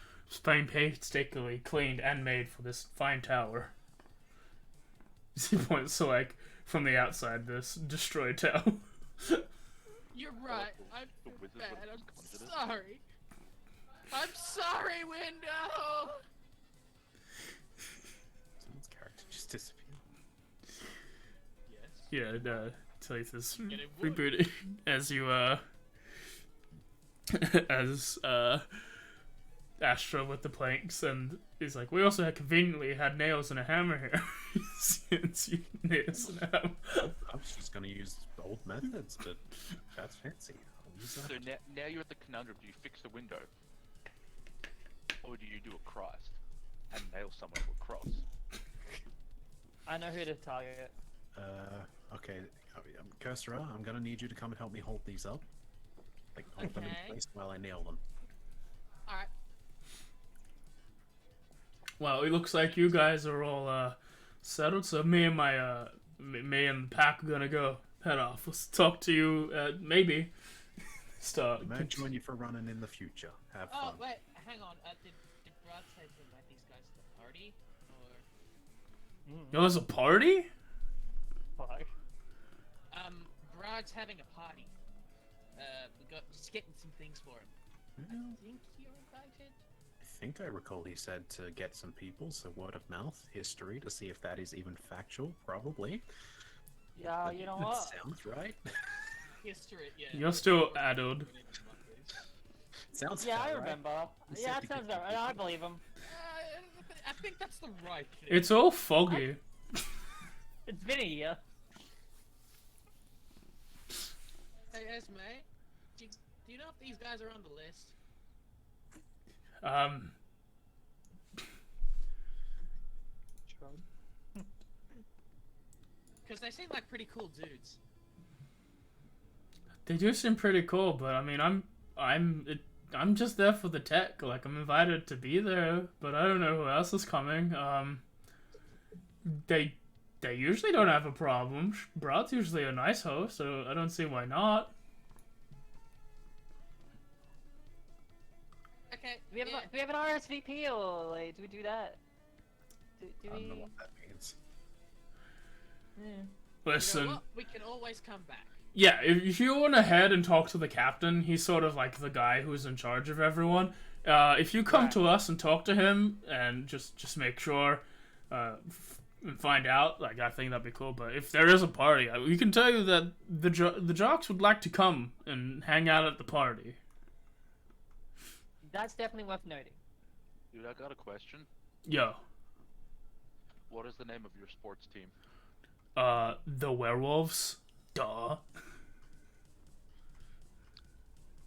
painstakingly cleaned and made for this fine tower. He points to like from the outside this destroyed tower. You're right. I feel bad. I'm sorry. I'm sorry, Window. Someone's character just disappeared. Yes. Yeah, Talith is Getting wood. rebooting as you as Astra with the planks, and he's like, we also conveniently had nails and a hammer here. Since you nails and a hammer. I was just gonna use old methods, but that's fancy. I'll use So that. now you're at the conundrum. Do you fix the window? Or do you do a Christ and nail someone to a cross? I know who to target. Okay, Cursora, I'm gonna need you to come and help me hold these up. Like, hold them Okay. in place while I nail them. Alright. Well, it looks like you guys are all settled, so me and me and the pack are gonna go head off. Let's talk to you maybe start. I might join you for running in the future. Have Oh fun. wait, hang on. Did Brad say to invite these guys to the party, or Yo, there's a party? Fuck. Brad's having a party. We got just getting some things for him. I think you're invited. I think I recall he said to get some people, so word of mouth, history, to see if that is even factual, probably. Yeah, you know That what? sounds right. History, yeah. You're still addled. Sounds Yeah, I about right. remember. He Yeah, said that to sounds get about right. I believe him. I think that's the right thing. It's all foggy. It's been a year. Hey, Esme, do you know if these guys are on the list? Because they seem like pretty cool dudes. They do seem pretty cool, but I mean, I'm just there for the tech. Like, I'm invited to be there, but I don't know who else is coming. They usually don't have a problem. Brad's usually a nice host, so I don't see why not. Okay. Do we have an RSVP or like do we do that? Do I don't know we? what that means. Yeah. You Listen, know what? We can always come back. yeah, if you want to head and talk to the captain, he's sort of like the guy who's in charge of everyone. If you come Right. to us and talk to him and just make sure, and find out, like, I think that'd be cool. But if there is a party, we can tell you that the jocks would like to come and hang out at the party. That's definitely worth noting. Dude, I got a question. Yo, What is the name of your sports team? the werewolves. Duh.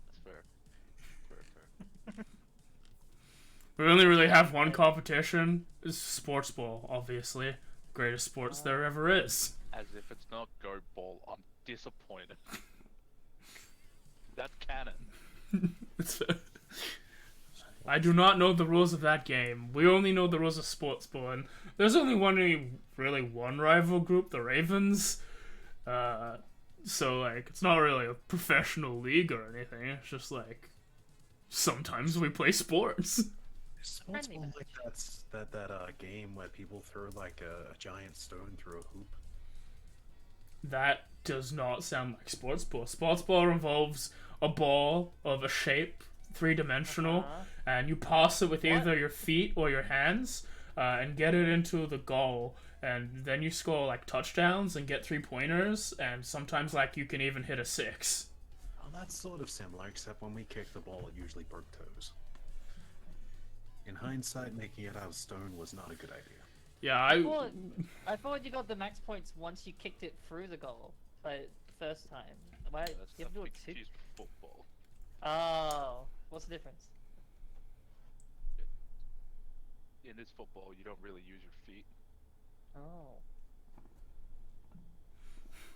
That's fair. Fair. We only really have one competition. It's sports ball, obviously. Greatest sports there ever is. As if it's not Go Ball, I'm disappointed. That's canon. It's, I do not know the rules of that game. We only know the rules of sports ball, and there's only really one rival group, the Ravens. So like, it's not really a professional league or anything. It's just like, sometimes we play sports. Sports Friendly ball match. like that game where people throw like a giant stone through a hoop. That does not sound like sports ball. Sports ball involves a ball of a shape, three-dimensional, and you pass it with either your feet or your hands, and get it into the goal, and then you score like touchdowns and get 3-pointers, and sometimes like you can even hit a 6. Oh, that's sort of similar, except when we kick the ball, it usually broke toes. In hindsight, making it out of stone was not a good idea. Yeah, I thought you got the max points once you kicked it through the goal, like first time. Why That's you have to do it two? confused with football. Oh, what's the difference? In this football, you don't really use your feet. Oh,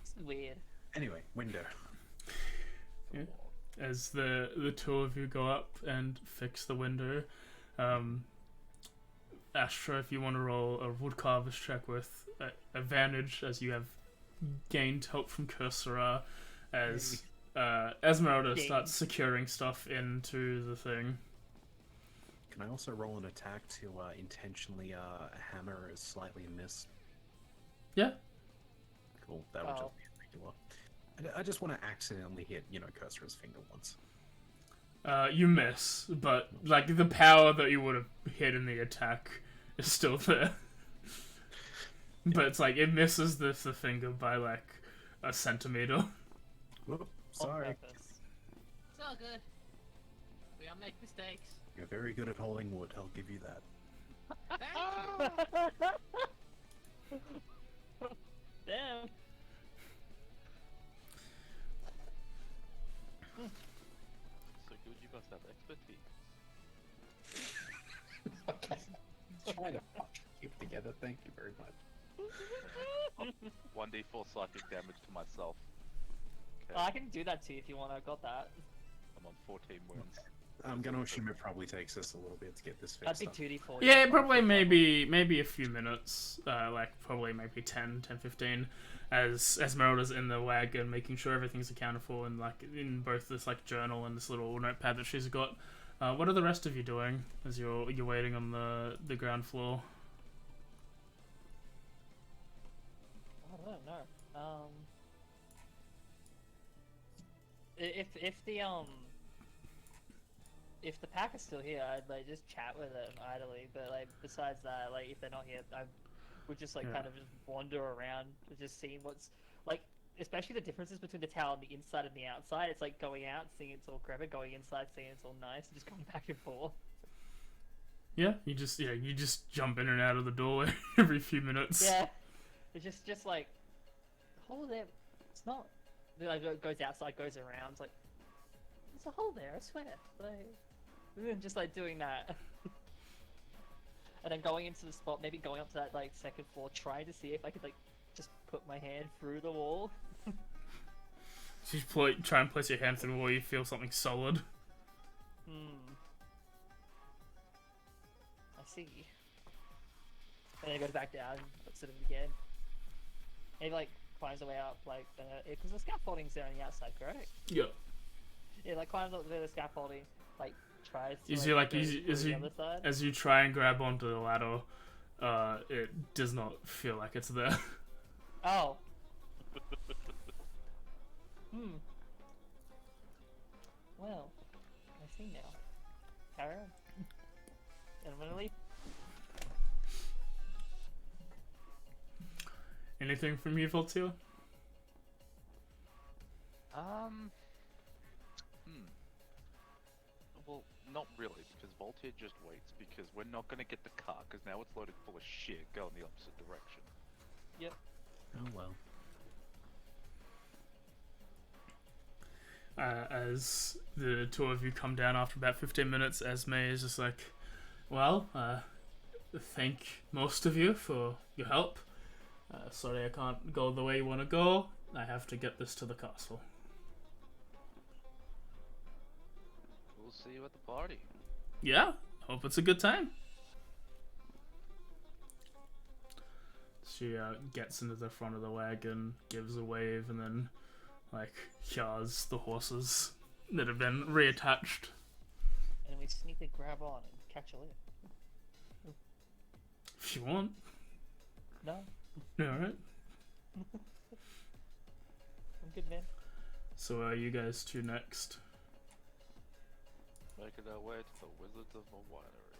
this is weird. Anyway, window. as the two of you go up and fix the window, Astra, if you want to roll a woodcarver's check with advantage, as you have gained help from Cursora, as Esmeralda Ding. starts securing stuff into the thing. Can I also roll an attack to intentionally hammer a slightly miss? Yeah. Cool. That would Oh. just be regular. I just want to accidentally hit, Cursor's finger once. You miss, but like the power that you would have hit in the attack is still there. But it's like it misses the finger by like a centimeter. Whoop, On sorry. purpose. It's all good. We all make mistakes. You're very good at holding wood, I'll give you that. Thank you. Damn. So good, you guys have expertise. Trying to keep it together, thank you very much. 1d4 psychic damage to myself. Okay, Oh, I can do that too if you want. I got that. I'm on 14 wounds. I'm gonna assume it probably takes us a little bit to get this That'd fixed be up. 2d4. Yeah, probably maybe a few minutes, like probably maybe 10, 15, as Esmeralda's in the wagon making sure everything's accounted for, and like in both this like journal and this little notepad that she's got. What are the rest of you doing as you're waiting on the ground floor? I don't know. If the pack is still here, I'd like just chat with them idly. But like besides that, like if they're not here, I would just like Yeah. kind of just wander around, just seeing what's like. Especially the differences between the tower on the inside and the outside. It's like going out, seeing it's all crepit, going inside, seeing it's all nice, and just going back and forth. Yeah, you just jump in and out of the doorway every few minutes. Yeah. It's just like, the hole there. It's not. Like it goes outside, goes around. It's like there's a hole there. I swear. Like, just like doing that. And then going into the spot, maybe going up to that like second floor, trying to see if I could like just put my hand through the wall. So you try and place your hand through the wall, you feel something solid. I see. And then it goes back down, looks at him again. And he like climbs the way up, like because the scaffolding's there on the outside, correct? Yeah. Yeah, like climbs up the scaffolding, like tries to. You see, go through the other side. as you try and grab onto the ladder, it does not feel like it's there. Oh. Well, I see now. Carry on. And I'm gonna leave. Anything from you, Voltaire? Well, not really, because Voltaire just waits, because we're not gonna get the car, because now it's loaded full of shit, go in the opposite direction. Yep. Oh well. As the two of you come down after about 15 minutes, Esme is just like, well, thank most of you for your help. Sorry I can't go the way you want to go. I have to get this to the castle. We'll see you at the party. Yeah, hope it's a good time. She gets into the front of the wagon, gives a wave, and then like yars the horses that have been reattached. And we sneakily grab on and catch a lift. If you want. No, Alright. I'm good, man. So you guys two next. Making our way to the Wizards of the Winery.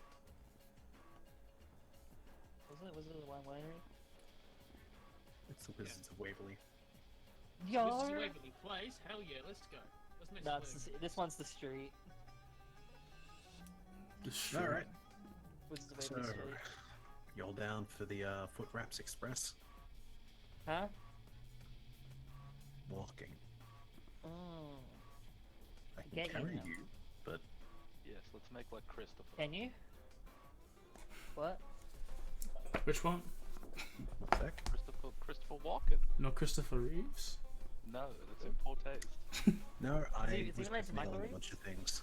Was it the wine winery? It's the Wizards of Waverly. This is Waverly Place. Hell yeah, let's go. Let's make No, some moves. this one's the street. All right. Wizards of So, Waverly Street. you're down for the Foot Wraps Express. Huh? Walking. Oh. I can Get you carry now. you, but Yes, let's make like Christopher. Can you? What? Which one? one sec. Christopher Walken. No, Christopher Reeves? No, that's in poor taste. No, I he was related to Michael mailing a Reeves? bunch of things.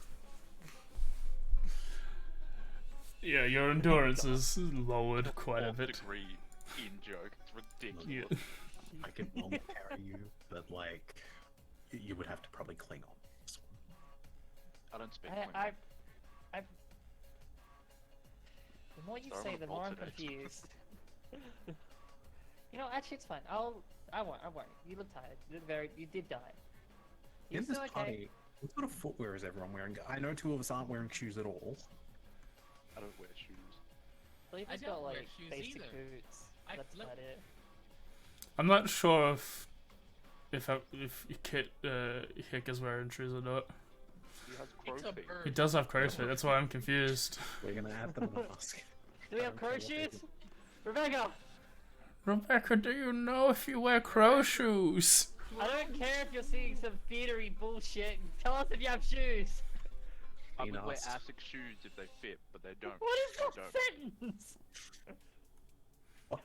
Yeah, your endurance is lowered quite a Fourth bit. degree in joke. It's ridiculous. Yeah. I could normal carry you, but like, you would have to probably cling on. This one. I don't speak. I The more you Sorry, I'm say, on a the roll more I'm today. confused. You know, actually, it's fine. I won't. You look tired. You did die. You In this still okay? party, what sort of footwear is everyone wearing? I know two of us aren't wearing shoes at all. I don't wear shoes. Leave I has don't got wear like shoes basic either. boots. I- That's look- about it. I'm not sure if Hick is wearing shoes or not. He has crow It's a feet. He bird. does have crow's feet, that's why I'm confused. We're gonna add them in the basket. Do we have crow shoes? Rebecca! Rebecca, do you know if you wear crow shoes? I don't care if you're seeing some theatery bullshit. Tell us if you have shoes. I would wear Asked. ASIC shoes if they fit, but they don't. What is They that don't. sentence? What?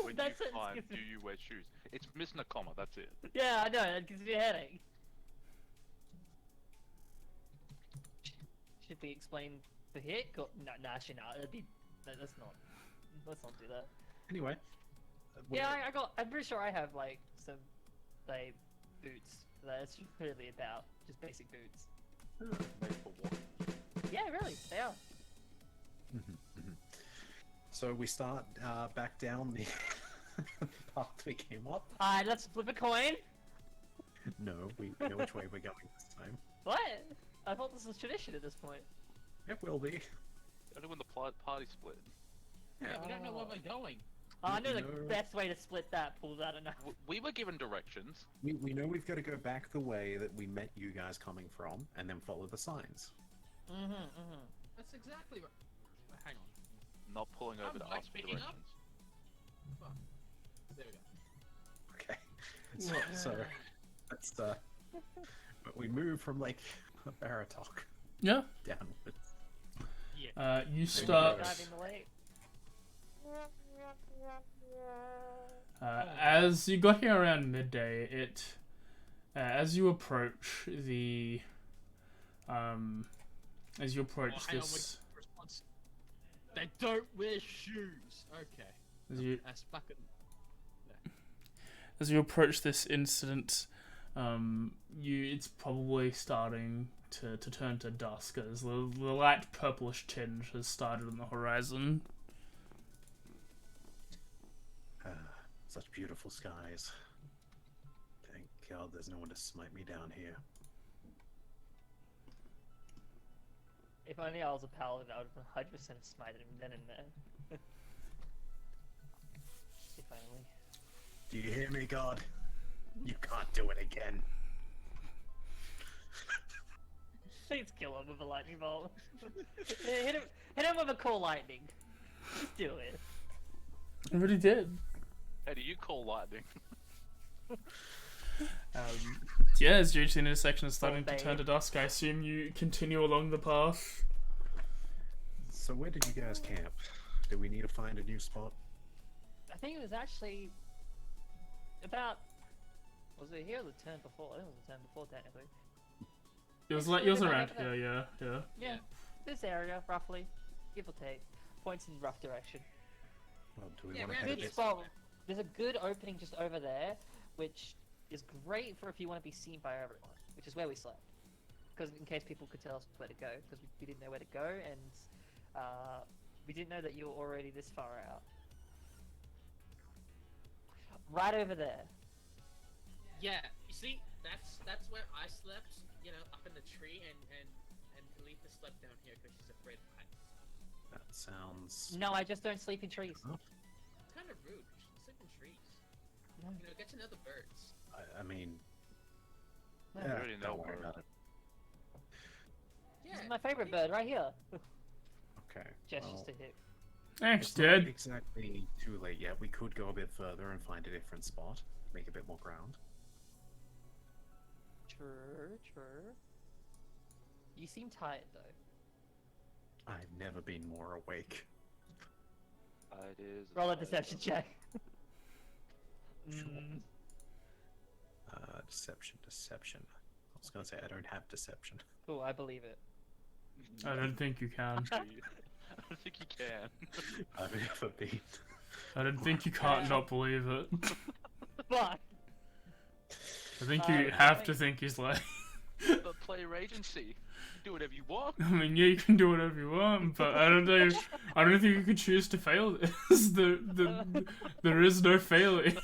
When That you sentence climb, gives do me- you wear shoes? It's missing a comma, that's it. Yeah, I know. That gives me a headache. Should we explain the hick? Or... No, actually, no. Let's not. Let's not do that. Anyway. Yeah, I got. I'm pretty sure I have like some, like, boots. That's really about just basic boots. Made for walking. Yeah, really, they are. So we start back down the path we came up. Alright, let's flip a coin. No, we know which way we're going this time. What? I thought this was tradition at this point. It will be. Only when the party split. Yeah. We don't know where we're going. Oh, I know the No. best way to split that pulls out enough. We were given directions. We know we've got to go back the way that we met you guys coming from, and then follow the signs. Mm-hmm. That's That's exactly right. Hang on. Not pulling over I'm to like ask for picking up. directions. Fuck. There we go. Okay. So that's but we move from like Baratok Yeah. downwards. Yeah. You start. Diving the lake. As you got here around midday, as you approach the, as you approach Oh, hang on, this, response. They don't wear shoes. Okay. That's fucking. as you approach this incident, it's probably starting to turn to dusk as the light purplish tinge has started on the horizon. Such beautiful skies. Thank God there's no one to smite me down here. If only I was a paladin, I would have 100% smited him then and there. If only. Do you hear me, God? You can't do it again. Please kill him with a lightning bolt. hit him with a cool lightning. Just do it. I already did. Hey, do you call lightning? Yeah, as you reach the intersection is starting to babe. turn to dusk, I assume you continue along the path. So where did you guys camp? Do we need to find a new spot? I think it was actually about. Was it here or the turn before? I think it was the turn before, technically. It was It's around over there. here, yeah. Yeah, this area, roughly. Give or take. Points in rough direction. Well, do we Yeah, want to we're head a Good bit? spot. There's a good opening just over there, which is great for if you want to be seen by everyone, which is where we slept. Because in case people could tell us where to go, because we didn't know where to go, and we didn't know that you were already this far out. Right over there. Yeah, you see, that's where I slept. You know, up in the tree, and Talitha slept down here because she's afraid of heights. That sounds. No, I just don't sleep in trees. It's kind of rude. You should sleep in trees. No. You know, get to know the birds. I mean. No. Yeah, already know don't worry bird. about it. Yeah. This is my favorite bird, right here. Okay. Gestures well, to hit. Thanks, it's not dude. exactly too late yet. We could go a bit further and find a different spot, make a bit more ground. True. You seem tired though. I've never been more awake. It is. Roll a deception check. Sure. Mm, Deception. I was gonna say I don't have deception. oh, I believe it. I don't think you can. I don't think you can. I've never been. I don't think you can't not believe it. Fuck. I think you have to think he's like. But player agency. Do whatever you want. I mean, yeah, you can do whatever you want, but I don't know. I don't think you can choose to fail this. There is no failing.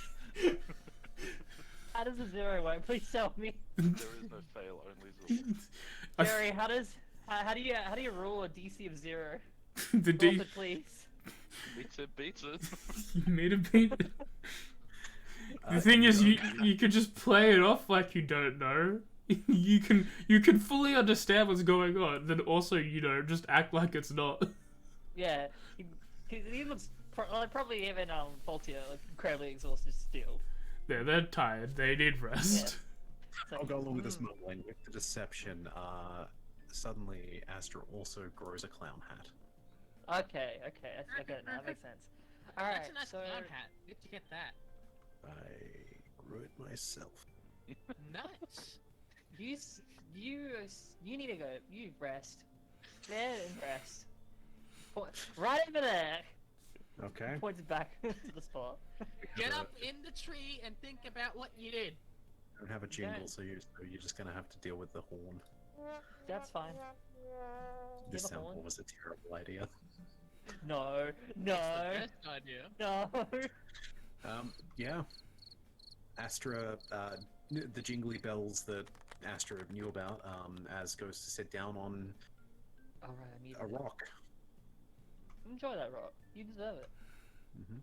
How does a zero work? Please tell me. There is no fail, only zero. Jerry, how do you rule a DC of 0? The Roll D. it, please. Beats it. You made a beat. The thing is, you could just play it off like you don't know. You can fully understand what's going on, then also just act like it's not. Yeah, he looks probably even faultier, like incredibly exhausted still. Yeah, they're tired. They need rest. So, I'll go along with this mumbling. With the deception, suddenly Astra also grows a clown hat. Okay, I get it now. That makes sense. All right, That's a nice so clown hat. Where'd you get that? I grew it myself. Nice. You need to go. You rest. There and rest. Right over there. Okay. Points back to the spot. Get up in the tree and think about what you did. I don't have a jingle, Okay. so you're just gonna have to deal with the horn. That's fine. This Give a sample horn. was a terrible idea. No. Best idea. No. Yeah. Astra, the jingly bells that Astra knew about, as goes to sit down on Alright, I need a rock. Enjoy that rock. You deserve it. Mm-hmm.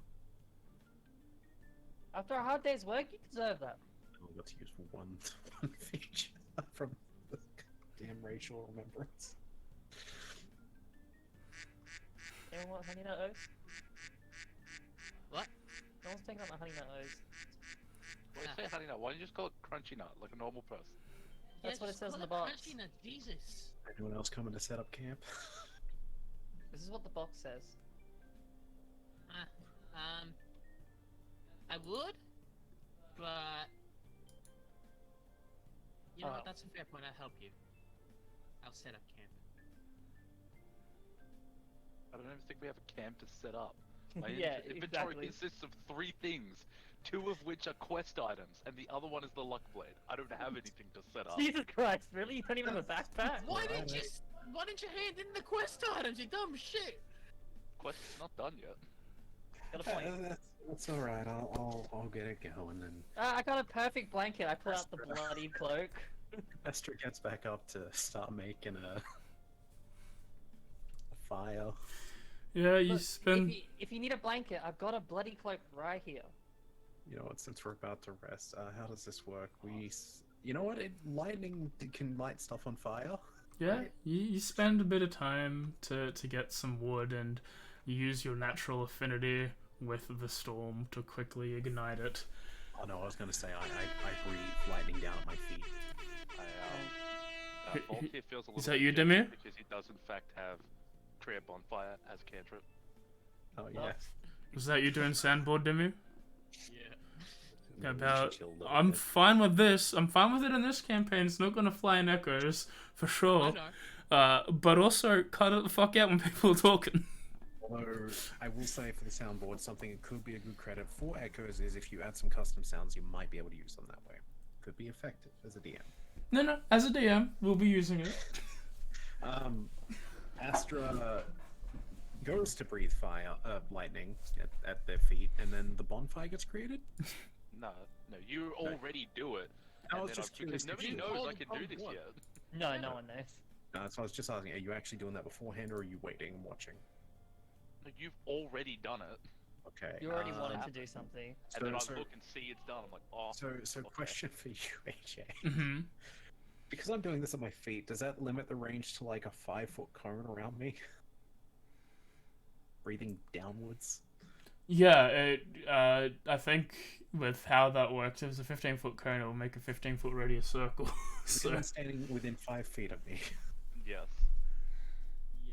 After a hard day's work, you deserve that. I got to use one feature from the damn racial remembrance. anyone want honey nut oats? What? No one's taking up my honey nut oats. Why do you say honey nut? Why don't you just call it crunchy nut, like a normal person? That's what it just says call in the box. Crunchy nut, Jesus. Anyone else coming to set up camp? This is what the box says. I would, but you know Oh. what? That's a fair point. I'll help you. I'll set up camp. I don't even think we have a camp to set up. My Yeah, inventory exactly. consists of 3 things, 2 of which are quest items, and the other one is the luck blade. I don't have anything to set up. Jesus Christ, really? You don't even have a backpack? Why didn't you hand in the quest items, you dumb shit? Quest is not done yet. Got a point. That's all right. I'll get it going. And I got a perfect blanket. I put out the bloody cloak. Esther gets back up to start making a fire. Yeah, you Look, spend. if you need a blanket, I've got a bloody cloak right here. You know what? Since we're about to rest, how does this work? You know what? Lightning can light stuff on fire. Yeah, you spend a bit of time to get some wood, and you use your natural affinity with the storm to quickly ignite it. Oh no, I was gonna say I breathe lightning down at my feet. Voltaire feels a little Is that bit you, guilty Demir? because he does in fact have create bonfire as a cantrip. Oh yeah. Was that you doing sandboard, Demu? Yeah. About. Chill a little I'm bit. fine with this. I'm fine with it in this campaign. It's not gonna fly in echoes for I sure. know. But also cut it the fuck out when people are talking. Although I will say for the soundboard, something that could be a good credit for echoes is if you add some custom sounds, you might be able to use them that way. Could be effective as a DM. No. As a DM, we'll be using it. Astra goes to breathe fire, lightning at their feet, and then the bonfire gets created. No, you already do it. I and was then just curious. because nobody did you- knows I hold- can hold do this what? yet. No, no one knows. So I was just asking, are you actually doing that beforehand, or are you waiting and watching? No, you've already done it. Okay. You already wanted to do something. And then I So- look and see it's done. I'm like, oh. So okay. question for you, AJ. Mm-hmm. Because I'm doing this at my feet, does that limit the range to like a 5-foot cone around me? Breathing downwards? Yeah, I think with how that works, if it's a 15-foot cone, it will make a 15-foot radius circle. So So I'm standing within 5 feet of me. Yes.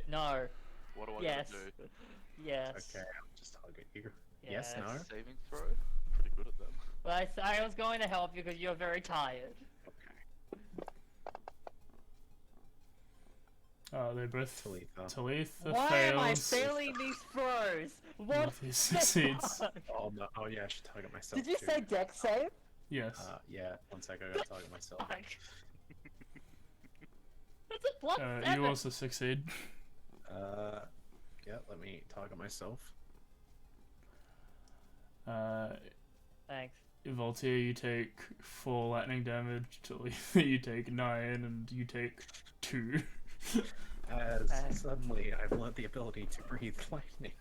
No. What do I Yes. gotta do? Yes. Okay, I'll just target you. Yes, no? Saving throw? Pretty good at them. Well, I was going to help you because you're very tired. they both. Talitha. Talitha Why fails. am I failing these throws? What? He the succeeds. fuck? Oh no! Oh yeah, I should target myself. Did you too. say deck save? Yes. Yeah. 1 sec, I gotta target myself. Fuck. That's a plus You 7. also succeed. Yeah. Let me target myself. Thanks. Voltaire, you take 4 lightning damage. Talitha, you take 9, and you take 2. As suddenly I've learned the ability to breathe lightning.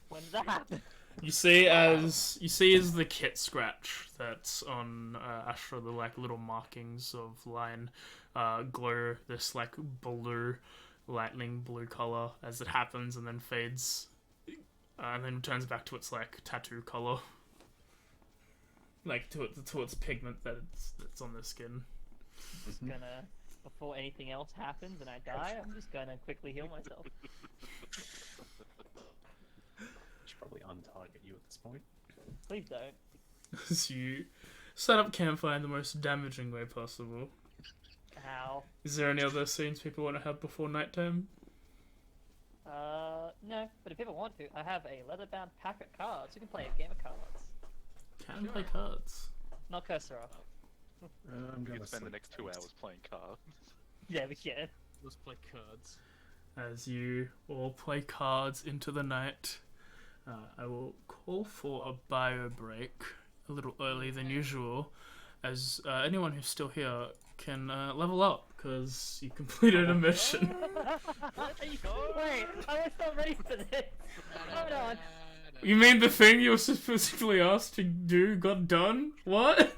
When did that happen? You see as the kit scratch that's on Astra, the like little markings of line glow this like blue lightning blue color as it happens, and then fades, and then returns back to its like tattoo color, like to its pigment that's on the skin. Just gonna, before anything else happens and I die, I'm just gonna quickly heal myself. Should probably untarget you at this point. Please don't. So you set up campfire in the most damaging way possible. How? Is there any other scenes people want to have before nighttime? No, but if people want to, I have a leather-bound pack of cards. You can play a game of cards. Can play cards. Not cursor off. I'm You gonna can spend the slip next 2 things. hours playing cards. Yeah, we can. Let's play cards. As you all play cards into the night, I will call for a bio break a little early than usual, as anyone who's still here can level up because you completed a mission. Wait, I was not ready for this. Hold on. You mean the thing you were specifically asked to do got done? What?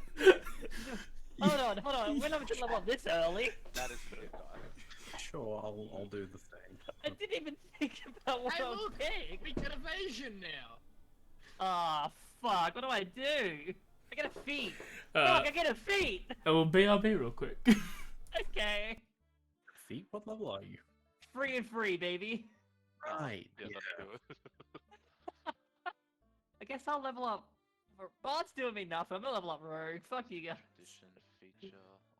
Hold on. We're not gonna level up this early. That is pretty nice. Sure, I'll do the thing. I didn't even think about what Hey, I was look! picking. We get evasion now! Ah, fuck. What do I do? I get a feat. Uh, Fuck, I get a feat. Well, BRB real quick. Okay. Feet? What level are you? 3 and 3, baby. Right. Yeah, Yeah. that's good. I guess I'll level up. Bard's doing me nothing. I'm gonna level up Rogue. Fuck you guys. Addition feature.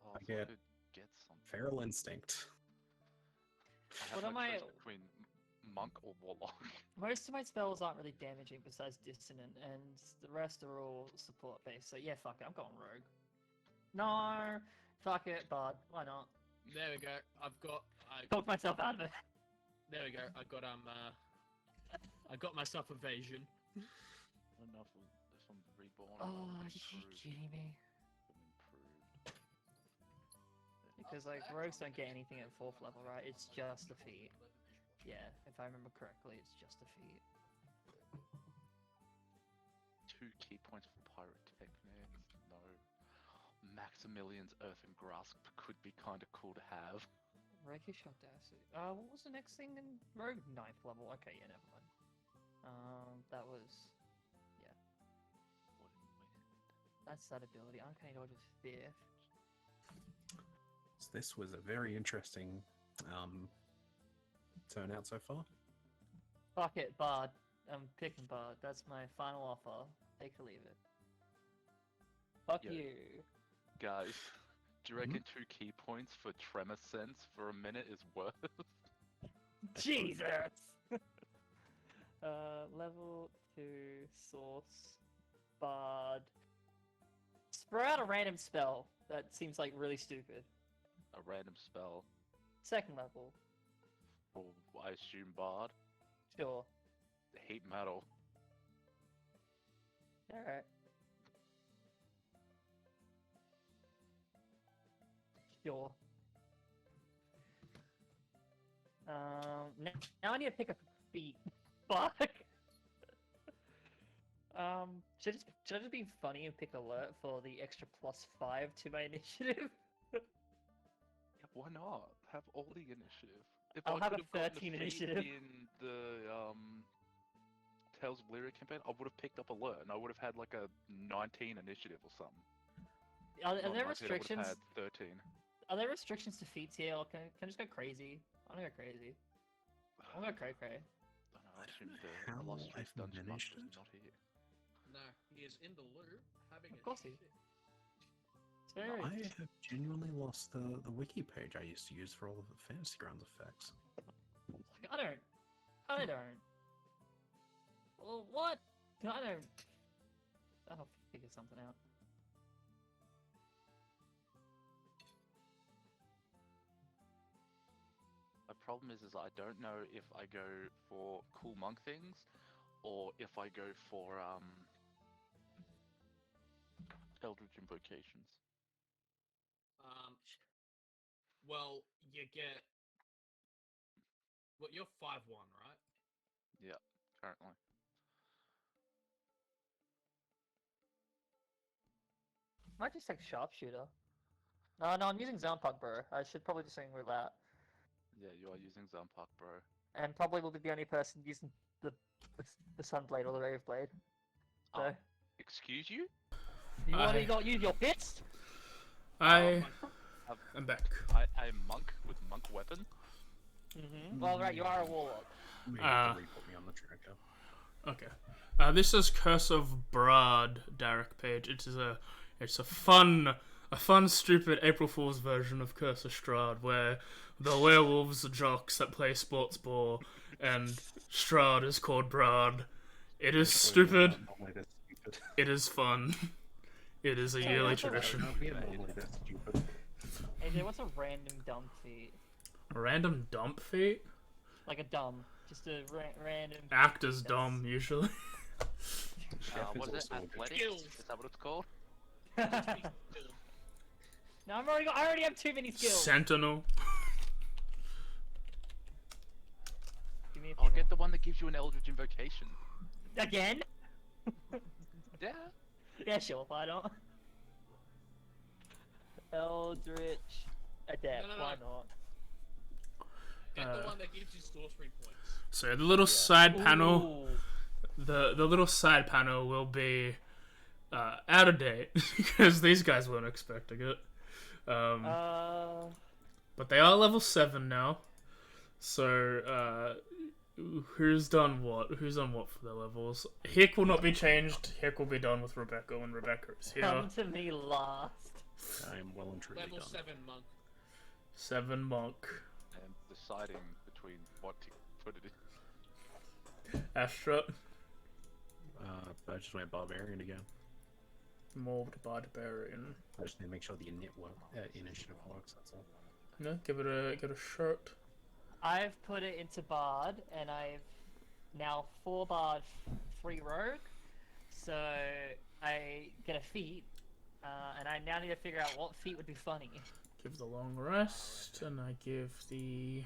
Oh, I so get could get something. Feral instinct. I have What no am I- choice between monk or warlock. Most of my spells aren't really damaging besides Dissonant, and the rest are all support based. So yeah, fuck it. I'm going Rogue. No. Fuck it, Bard. Why not? There we go. I Talked myself out of it. there we go. I got myself evasion. I don't know if I'm reborn. Oh, or you improved. kidding me? Improved. Because like rogues don't get anything at 4th level, right? It's just a feat. Yeah, if I remember correctly, it's just a feat. 2 key points for pyrotechnics. No. Maximilian's earthen grasp could be kind of cool to have. Rakish Audacity. What was the next thing in Rogue? 9th level. Okay, yeah, never mind. That was... Yeah. That's that ability. Uncanny Dodge is 5th. So this was a very interesting turnout so far. Fuck it, Bard. I'm picking Bard. That's my final offer. Take or leave it. Fuck Yeah. you. Guys, do you reckon 2 key points for tremor sense for a minute is worth? Jesus! Level 2, source, Bard. Spread out a random spell. That seems like really stupid. A random spell. 2nd level. Or I assume bard. Sure. Heat metal. Alright. Sure. Now I need to pick a feat. Fuck. Should I just be funny and pick alert for the extra +5 to my initiative? Yeah, why not? Have all the initiative. If I'll I have a could gotten 13 feat initiative. in the Tales of Lyria campaign, I would have picked up alert and I would have had like a 19 initiative or something. Are Not there 19, I would restrictions? have had 13. Are there restrictions to feats here? Or can I just go crazy? I'm gonna go crazy. I'm gonna go cray cray. I don't know, I I don't assume know the how illustrious I've dungeon managed master is it. not here. No, he is in the loop having Of a course he shit. It's very. I have genuinely lost the wiki page I used to use for all of the Fantasy Grounds effects. I don't. Well, what? I don't. I'll figure something out. My problem is I don't know if I go for cool monk things or if I go for Eldritch Invocations. Well, you get. What, you're 5-1, right? Yeah, currently. Might just take sharpshooter. No, I'm using Zampug, bro. I should probably just sing with that. Yeah, you are using Zampak, bro. And probably will be the only person using the Sunblade or the Rave Blade. So, Oh. Excuse you? you want to use your fists? I'm back. I am monk with monk weapon. Well, right, you are a warlock. Maybe re-put me on the tracker. Okay. This is Curse of Brahd, Derek Page. It's a fun, stupid April Fool's version of Curse of Strahd, where the werewolves are jocks that play sports ball, and Strahd is called Brahd. It is stupid. Normally that's stupid. It is fun. It is a yearly that's alright. tradition. Yeah, normally that's stupid. AJ, what's a random dumb feat? A random dump feat? Like a dumb. Just a random. Actors dumb, usually. Chef is Was it also a good athletics? Skills. Is that what it's called? No, I already have too many skills. Sentinel. Give me a I'll few get the one that gives you an Eldritch Invocation. more. Again? Yeah. Yeah, sure, why not? Eldritch Adept, No. why not? Get the one that gives you sorcery points. So the little side panel, Ooh. the little side panel will be out of date because these guys weren't expecting it. But they are level 7 now. So who's done what? Who's done what for their levels? Hick will not be changed. Hick will be done with Rebecca when Rebecca is here. Come to me last. I am well and truly Level done. 7 monk. 7 monk. And deciding between what to put it in. Astra. I just went barbarian again. Mold barbarian. I just need to make sure the initiative works. That's all. No, give it a shot. I've put it into Bard, and I've now 4 Bard, 3 Rogue. So I get a feat, and I now need to figure out what feat would be funny. Give the long rest, and I give the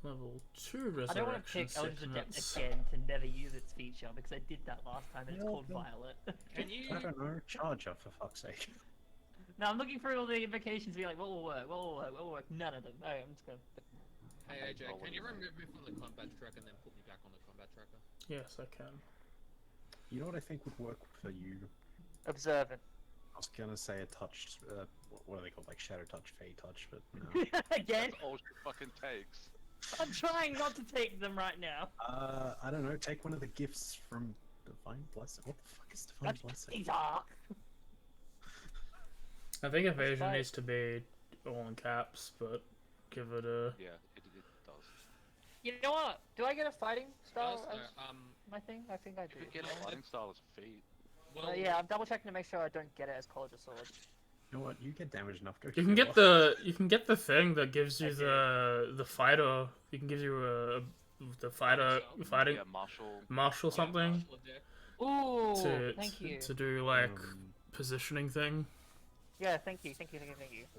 level 2 resurrection I don't want to pick Eldritch Adept sickness. again to never use its feature, because I did that last time, and it's called Violet. Can you? I don't know. Charger, for fuck's sake. Now I'm looking through all the invocations to be like, what will work, what will work, what will work? None of them. Okay, I'm just gonna... Hey AJ, can you remove me from the combat track and then put me back on the combat tracker? Yes, I can. You know what I think would work for you? Observant. I was gonna say a touch, what are they called, like Shadow Touch, Fey Touch, but no. Again? That's all she fucking takes. I'm trying not to take them right now. I don't know, take one of the gifts from Divine Blessing. What the fuck is Divine Blessing? These are... I think evasion fine. needs to be all in caps, but give it a... Yeah, it does. You know what? Do I get a fighting style Does, as um, my thing? I think I do. You could get a fighting style as a feat. well, Yeah, I'm double checking to make sure I don't get it as College of Swords. You know what, you get damage enough, go You can heal get up. the thing that gives you the fighter. You can give you the fighting Yeah, marshal something Ooh, to thank you. to do like Um, positioning thing. Yeah, thank you.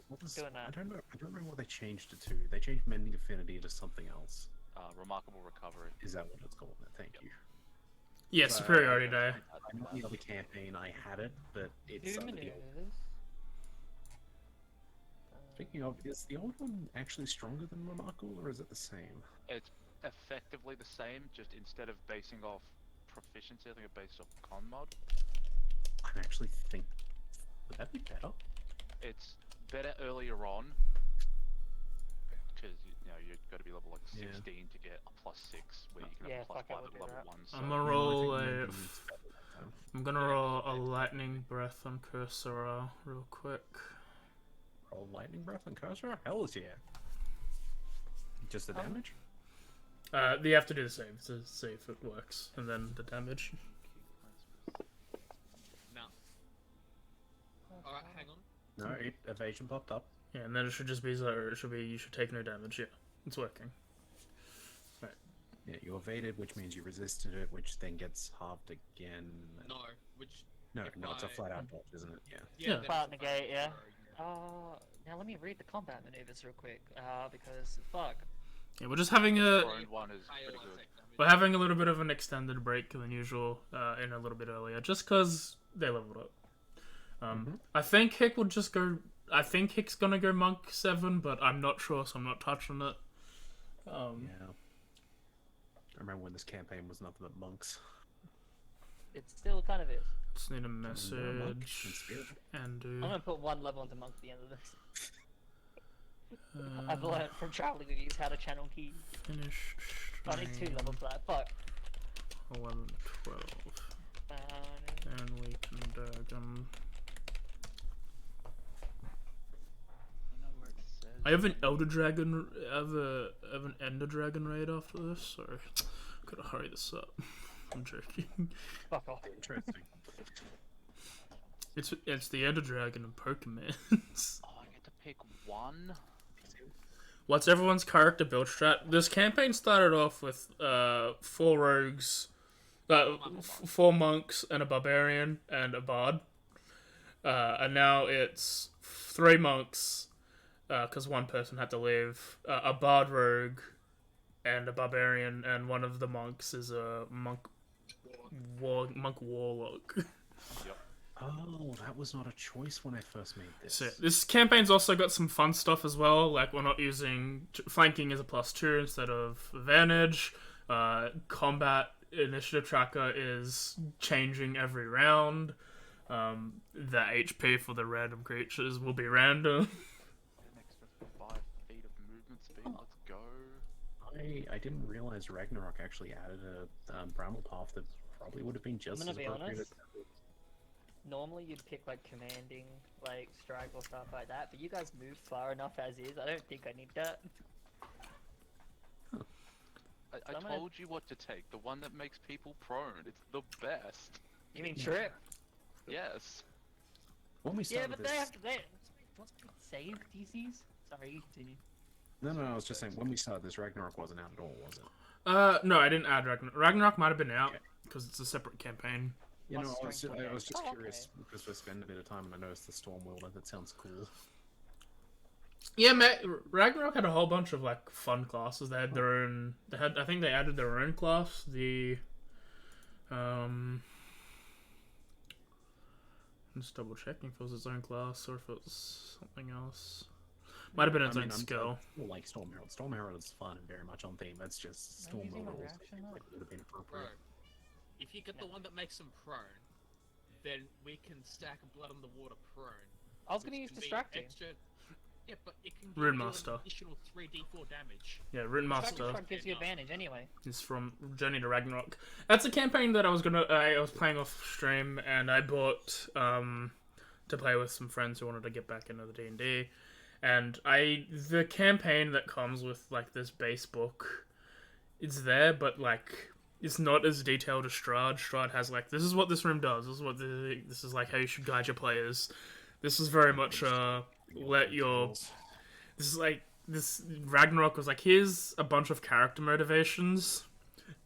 What was, Doing that. I don't remember what they changed it to. They changed Mending Affinity to something else. remarkable recovery. Is that what it's called? Thank you. Yeah, But, superiority die. I know the other campaign I had it, but it's Two under the maneuvers. old. Speaking of, is the old one actually stronger than Remarkable, or is it the same? It's effectively the same, just instead of basing off proficiency, I think it's based off con mod. I actually think would that be better? It's better earlier on, because you know you've got to be level like 16 Yeah. to get a +6, where you can Yeah, have a fuck, I +5 would at do level that. 1. So I'm gonna Yeah, roll I think a. Mending is better that time. I'm gonna roll a lightning breath on Cursor real quick. Roll Lightning Breath and Cursor? Hell yeah. Just the damage? You have to do the save to see if it works, and then the damage. No. Alright, hang on. No, evasion popped up. Yeah, and then it should just be so. It should be you should take no damage. Yeah, it's working. Yeah, you evaded, which means you resisted it, which then gets halved again. No, which... No, if no, it's a I- flat out dodge, isn't it? Yeah. Yeah. then Flat it's negate, yeah. zero, Now let me read the combat maneuvers real quick, because fuck. Yeah, we're just having a. Thrown one is I pretty always good. take damage. We're having a little bit of an extended break than usual, and a little bit earlier, just because they leveled up. I think Hick will just go. I think Hick's gonna go Monk 7, but I'm not sure, so I'm not touching it. Yeah. I remember when this campaign was nothing but monks. It still kind of is. Just need a Monk message in spirit. and do. I'm gonna put 1 level into Monk at the end of this. I've Uh, learned from traveling with you how to channel keys. finish. I need 2 string levels for that. Fuck. 11, 12, and we can Durgan. I know where it says. I have an Elder Dragon. I have an Ender Dragon raid after this, so gotta hurry this up. I'm joking. Fuck off. Interesting. It's the Ender Dragon and Pokemon. Oh, I get to pick one. What's everyone's character build strat? This campaign started off with 4 rogues, 4 monks and a barbarian and a bard, and now it's 3 monks, because one person had to leave, a bard rogue, and a barbarian, and one of the monks is a monk warlock. Yep. Oh, that was not a choice when I first made this. So this campaign's also got some fun stuff as well, like we're not using flanking as a +2 instead of advantage. Combat initiative tracker is changing every round. The HP for the random creatures will be random. An extra 5 feet of movement speed. Let's go. I didn't realize Ragnarok actually added a bramble path that probably would have been just gonna as be appropriate. honest. Normally you'd pick like commanding, like strike or stuff like that, but you guys move far enough as is. I don't think I need that. I I'm gonna- told you what to take. The one that makes people prone. It's the best. You mean trip? Yes. When we Yeah, started but this, they have to. What's it save DCs? Sorry, continue. no, I was just saying when we started this, Ragnarok wasn't out at all, was it? No, I didn't add Ragnarok. Ragnarok might have been out because it's a separate campaign. You know, Oh, I was strength just, I one was just day. Oh, curious because we're spending a bit of time and I noticed the Storm Wielder. That sounds cool. Yeah, Ragnarok had a whole bunch of like fun classes. They had their own. I think they added their own class. I'm just double checking if it was its own class or if it was something else. Might have been its own skill. Like Storm Herald. Storm Herald is fun and very much on theme. That's just Storm using my Wielder reaction like, would have been Bro, appropriate. if you get the one that makes them prone, then we can stack Blood on the Water prone. I was gonna which use can be distracting. Extra... Yeah, but it can Rune give you Master. an additional 3d4 damage. Yeah, Rune Distracting Master strike gives you advantage anyway. is from Journey to Ragnarok. That's a campaign that I was playing off stream, and I bought to play with some friends who wanted to get back into the D&D. And the campaign that comes with like this base book, it's there, but like it's not as detailed as Strahd. Strahd has like, this is what this room does. This is what this is like how you should guide your players. This is very much this is like this Ragnarok was like, here's a bunch of character motivations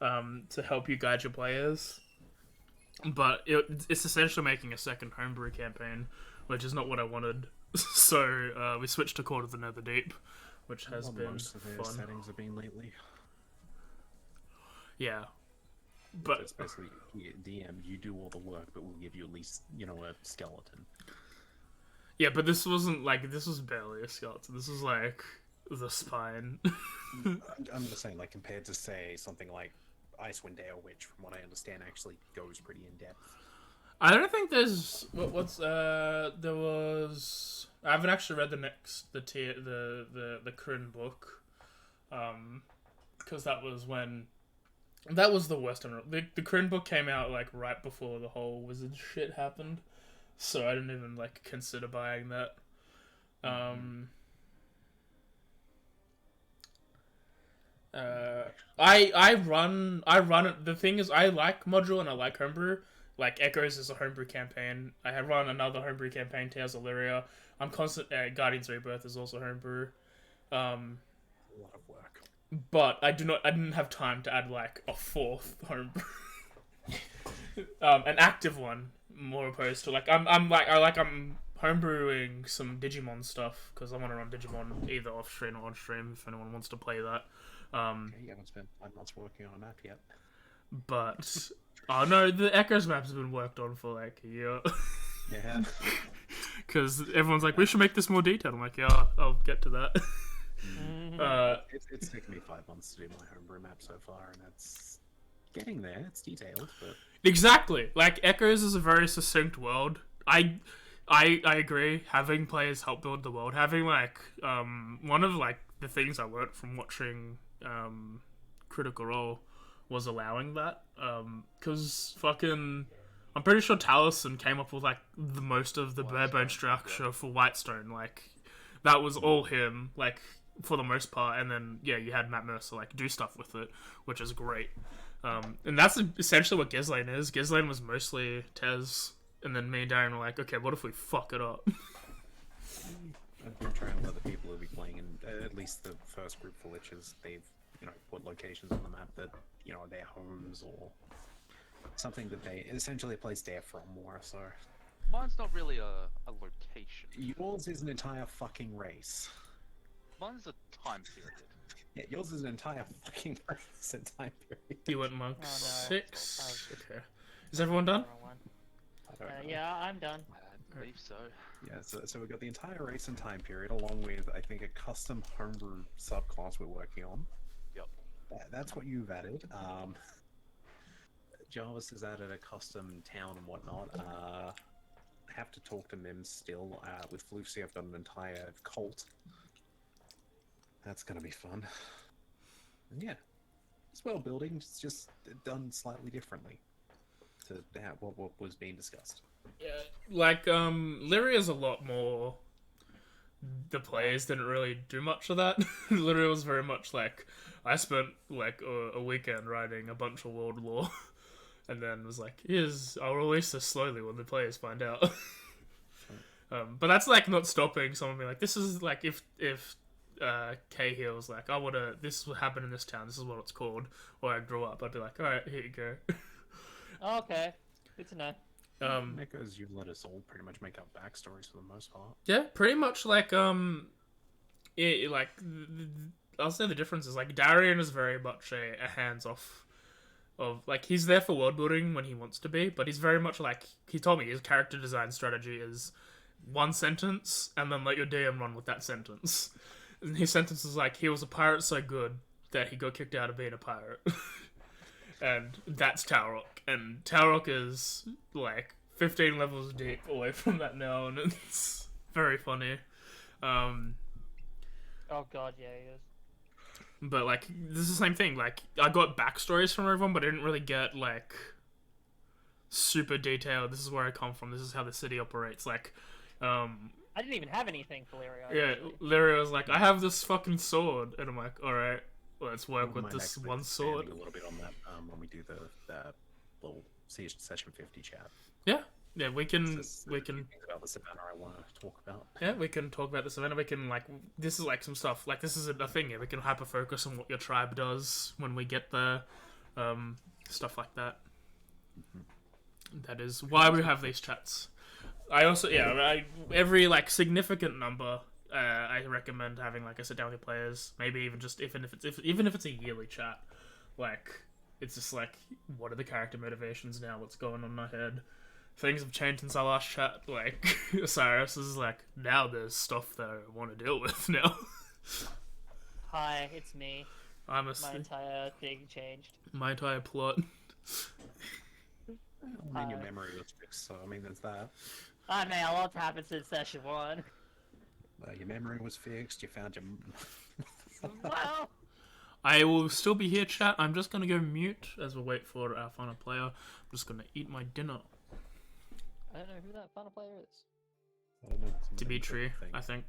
to help you guide your players. But it's essentially making a second homebrew campaign, which is not what I wanted. So we switched to Court of the Netherdeep, which has been Most of their fun. settings have been lately. Yeah, but It's basically DM. You do all the work, but we'll give you at least a skeleton. yeah, but this wasn't like, this was barely a skeleton. This was like the spine. I'm just saying, like compared to say something like Icewind Dale, which, from what I understand, actually goes pretty in depth. I don't think there's there was. I haven't actually read the Kryn book, because that was the Western. The Kryn book came out like right before the whole wizard shit happened, so I didn't even like consider buying that. I run it. The thing is, I like module and I like homebrew. Like Echoes is a homebrew campaign. I have run another homebrew campaign, Tales of Lyria. I'm constant. Guardians Rebirth is also homebrew. A lot of work. But I didn't have time to add like a fourth homebrew, an active one, more opposed to like I'm homebrewing some Digimon stuff because I want to run Digimon either off stream or on stream if anyone wants to play that. Okay, you haven't spent 5 months working on a map yet. But oh no, the Echoes map has been worked on for like a year. Yeah. Because everyone's like, we should make this more detailed. I'm like, yeah, I'll get to that. It's taken me 5 months to do my homebrew map so far, and it's getting there. It's detailed, but Exactly. Like Echoes is a very succinct world. I agree. Having players help build the world. Having like one of like the things I learned from watching Critical Role was allowing that. Because fucking I'm pretty sure Taliesin came up with like the most of the bare bone structure for Whitestone. Like that was all him, like for the most part. And then yeah, you had Matt Mercer like do stuff with it, which is great. And that's essentially what Ghislaine is. Ghislaine was mostly Tez, and then me and Darren were like, okay, what if we fuck it up? I've been trying to let the people who be playing in at least the first group for Liches, they've put locations on the map that are their homes or something that they essentially a place they're from more. So Mine's not really a location. yours is an entire fucking race. Mine's a time period. Yeah, yours is an entire fucking race and time period. You went monk Oh, no. 6. Okay. Is everyone done? Wrong one. I don't know. Yeah, I'm done. I believe so. Yeah, so we've got the entire race and time period, along with I think a custom homebrew subclass we're working on. Yep. that's what you've added. Jarvis has added a custom town and whatnot. I have to talk to Mims still. With Lucy, I've got an entire cult. That's gonna be fun. And yeah, it's world building. It's just done slightly differently to what was being discussed. Yeah, like Lyria's a lot more. The players didn't really do much of that. Lyria was very much like I spent like a weekend writing a bunch of world lore, and then was like, I'll release this slowly when the players find out. But that's like not stopping someone being like, this is like if Kay here was like, this would happen in this town, this is what it's called, or I grew up, I'd be like, alright, here you go. Okay, good to know. Because you let us all pretty much make up backstories for the most part. Yeah, pretty much like I'll say the difference is like Darian is very much a hands off of like he's there for world building when he wants to be, but he's very much like he told me his character design strategy is one sentence and then let your DM run with that sentence. And his sentence is like he was a pirate so good that he got kicked out of being a pirate. And that's Talrock. And Talrock is like 15 levels deep away from that now, and it's very funny. Oh god, yeah, he is. But like, this is the same thing. Like, I got backstories from everyone, but I didn't really get like super detailed. This is where I come from. This is how the city operates. Like, I didn't even have anything for Lyria. yeah, actually. Lyria was like, I have this fucking sword, and I'm like, all right. Let's work with Might this actually one expand sword. a little bit on that when we do the little session 50 chat. Yeah, we can There's a few things about the savannah I want to talk about. Yeah, we can talk about this event. We can like this is like some stuff. Like this is a thing. Yeah, we can hyper focus on what your tribe does when we get there, stuff like that. That is why we have these chats. I also every like significant number. I recommend having like a sit down with your players. Maybe even just even if it's a yearly chat, like it's just like what are the character motivations now? What's going on in my head? Things have changed since our last chat. Like Cyrus is like now there's stuff that I want to deal with now. Hi, it's me. My entire thing changed. My entire plot. I mean, your memory was fixed, so I mean, there's that. I mean, a lot's happened since session 1. Your memory was fixed. You found your. Well, I will still be here, chat. I'm just gonna go mute as we wait for our final player. I'm just gonna eat my dinner. I don't know who that final player is. I don't know, some Dimitri, thing. I think.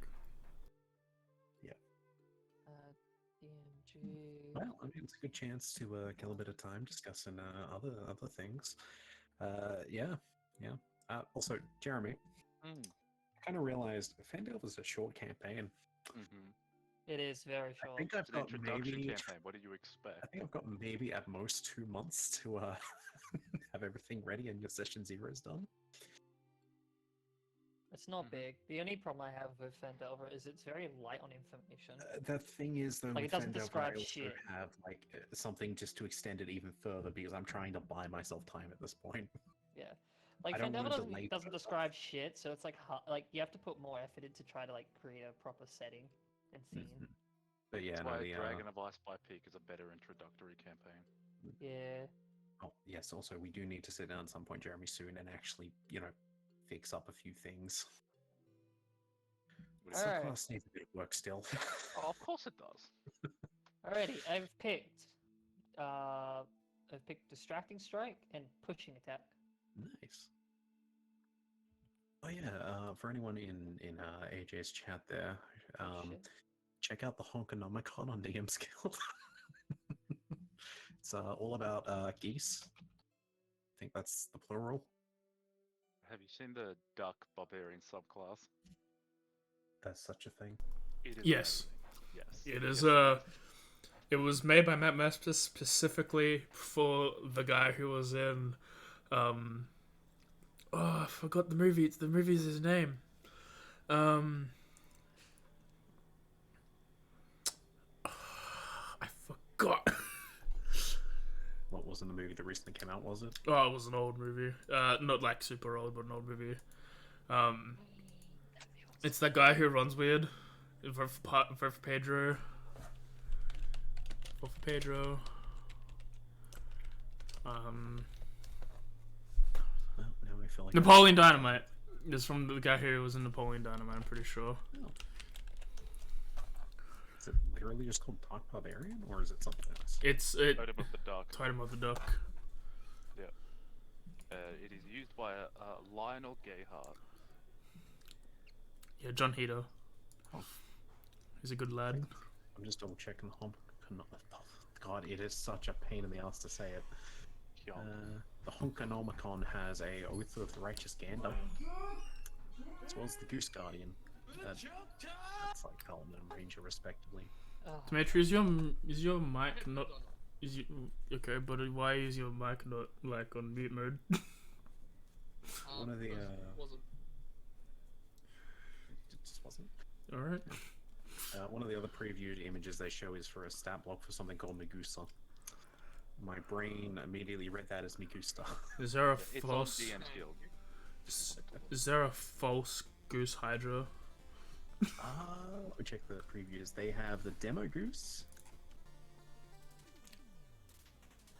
DMG. Well, I mean, it's a good chance to kill a bit of time discussing other things. Yeah. Also, Jeremy, I kind of realized Fendel was a short campaign. It is very I short. think I've It's an got introduction maybe. campaign. What do you expect? I think I've got maybe at most 2 months to have everything ready and your session 0 is done. It's not big. The only problem I have with Fendelver is it's very light on information. The thing is, though, Like, with it doesn't Fendelver, describe I also shit. have like something just to extend it even further because I'm trying to buy myself time at this point. Yeah. Like, I don't Fendelver wanna delay doesn't further. describe shit, so it's like, like, you have to put more effort in to try to, like, create a proper setting and scene. But yeah, That's no, why the Dragon of Ice by Peak is a better introductory campaign. Yeah. oh yes, also we do need to sit down at some point, Jeremy, soon and actually, fix up a few things. What The do you- Alright. subclass needs a bit of work still. Oh, of course it does. Alrighty, I've picked Distracting Strike and Pushing Attack. Nice. Oh yeah, for anyone in AJ's chat there, Shit. check out the Honkonomicon on DM Skill. It's all about geese. I think that's the plural. Have you seen the Duck Barbarian subclass? That's such a thing. It is Yes. amazing. Yes. It is Yes, it was made by Matt Master specifically for the guy who was in I forgot the movie. The movie's his name. I forgot. What was in the movie that recently came out, was it? Oh, it was an old movie. Not like super old, but an old movie. It's that guy who runs weird. For Pedro. for Pedro. Well, now I feel like Napoleon Dynamite. This from the guy here who was in Napoleon Dynamite, I'm pretty sure. Is it literally just called Dark Barbarian, or is it something else? It Totem of the Dark. Totem of the Duck. Yeah. It is used by Lionel Gayheart. Yeah, John Hito. He's a good lad. I'm just double checking the home. God, it is such a pain in the ass to say it. The Honkonomicon has a Oath of the Righteous Gander, as well as the Goose Guardian. That's like Paladin and Ranger, respectively. Dimitri, is your mic not? Is you okay? But why is your mic not like on mute mode? One of the wasn't. it just wasn't. All right. One of the other previewed images they show is for a stat block for something called Megusa. My brain immediately read that as Megusta. Is there a It's on false? DM's Guild. Is there a false Goose Hydra? Let me check the previews. They have the Demo Goose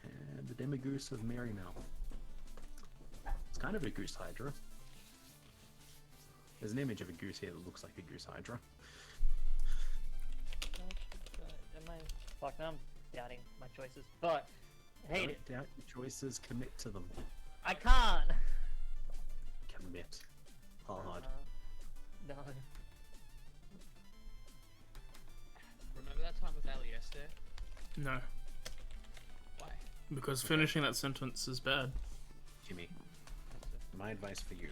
and the Demo Goose of Marymouth. It's kind of a Goose Hydra. There's an image of a goose here that looks like a Goose Hydra. Fuck, now I'm doubting my choices, but I hate it. Don't doubt your choices, commit to them. I can't. Commit. Hard. No. Remember that time with Aliester? No, Why? because finishing that sentence is bad. Jimmy, my advice for you.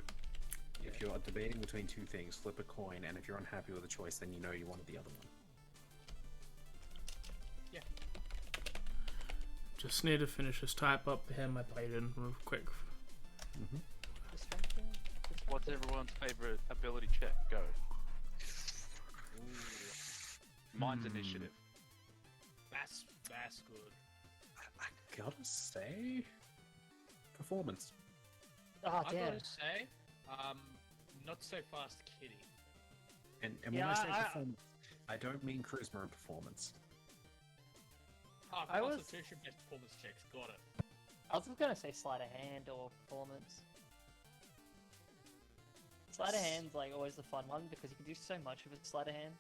If you're debating between two things, flip a coin, and if you're unhappy with a choice, then you know you wanted the other one. Yeah. Just need to finish this type up here, my Biden, real quick. Distracting? What's everyone's favorite ability check? Go. Mine's initiative. That's good. I gotta say, performance. Oh, I damn. gotta say, not so fast, kitty. And Yeah, when I say I- performance, I don't mean charisma and performance. Oh, I was- Constitution-based performance checks. Got it. I was just gonna say sleight of hand or performance. Sleight of hand's like always the fun one because you can do so much with a sleight of hand.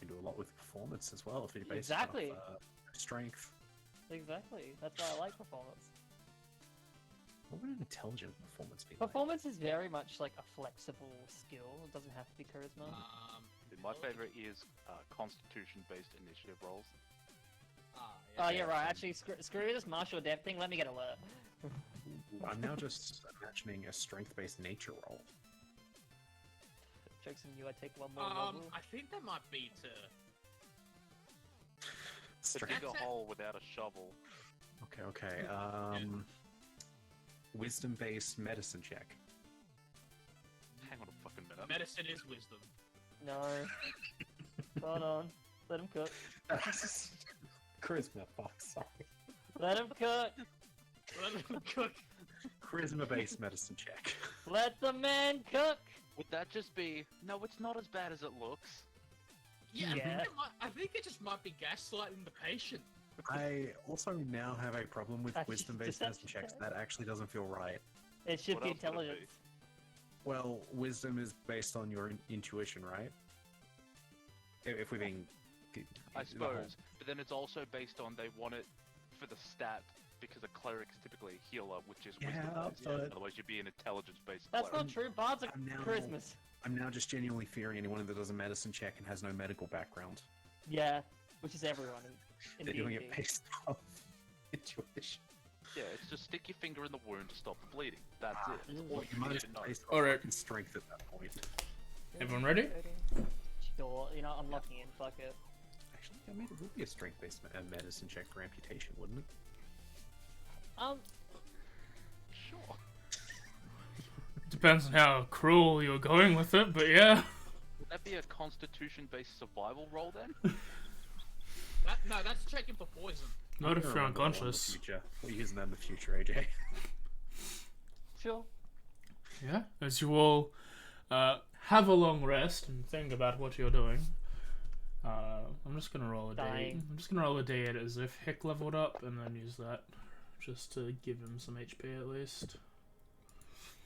You can do a lot with performance as well if you're based Exactly. off strength. Exactly. That's why I like performance. What would an intelligent performance be like? Performance is very much like a flexible skill. It doesn't have to be charisma. My favorite is Constitution-based initiative rolls. Oh, yeah, right. Actually, screw this martial adept thing. Let me get alert. I'm now just imagining a strength-based nature roll. Jokes on you. I take one more level. I think that might be to. To Strength. dig a hole without a shovel. Okay. Wisdom-based medicine check. Hang on a fucking minute. Medicine is wisdom. No. Hold on. Let him cook. Charisma, fuck, sorry. Let him cook. Let them cook. Charisma-based medicine check. Let the man cook. Would that just be... No, it's not as bad as it looks. Yeah, Yeah. I think it just might be gaslighting the patient. I also now have a problem with That's wisdom-based medicine deception checks. check. That actually doesn't feel right. It should What be else would it be? intelligence. Well, wisdom is based on your intuition, right? If we're being... I suppose. But then it's also based on they want it for the stat because a cleric's typically a healer, which is Yeah, wisdom-based. but- Otherwise you'd be an intelligence-based That's cleric. not true. Bards are I'm now- charismas. I'm now just genuinely fearing anyone that does a medicine check and has no medical background. Yeah, which is everyone in They're doing D&D. it based off intuition. Yeah, it's just stick your finger in the wound to stop the bleeding. That's it. That's all Well, you you might need as to well know. based off Alright. fucking strength at that point. Everyone ready? Sure, you know, I'm locking in. Fuck it. Actually, I mean, it would be a strength-based medicine check for amputation, wouldn't it? Sure. Depends on how cruel you're going with it, but yeah. Would that be a constitution-based survival roll then? No, that's checking for poison. Not if We're you're gonna remember that one in the unconscious. future. We're using that in the future, AJ. Sure. Yeah, as you all have a long rest and think about what you're doing. I'm just gonna roll a d8. Dying. I'm just gonna roll a d8 as if Hick leveled up, and then use that just to give him some HP at least.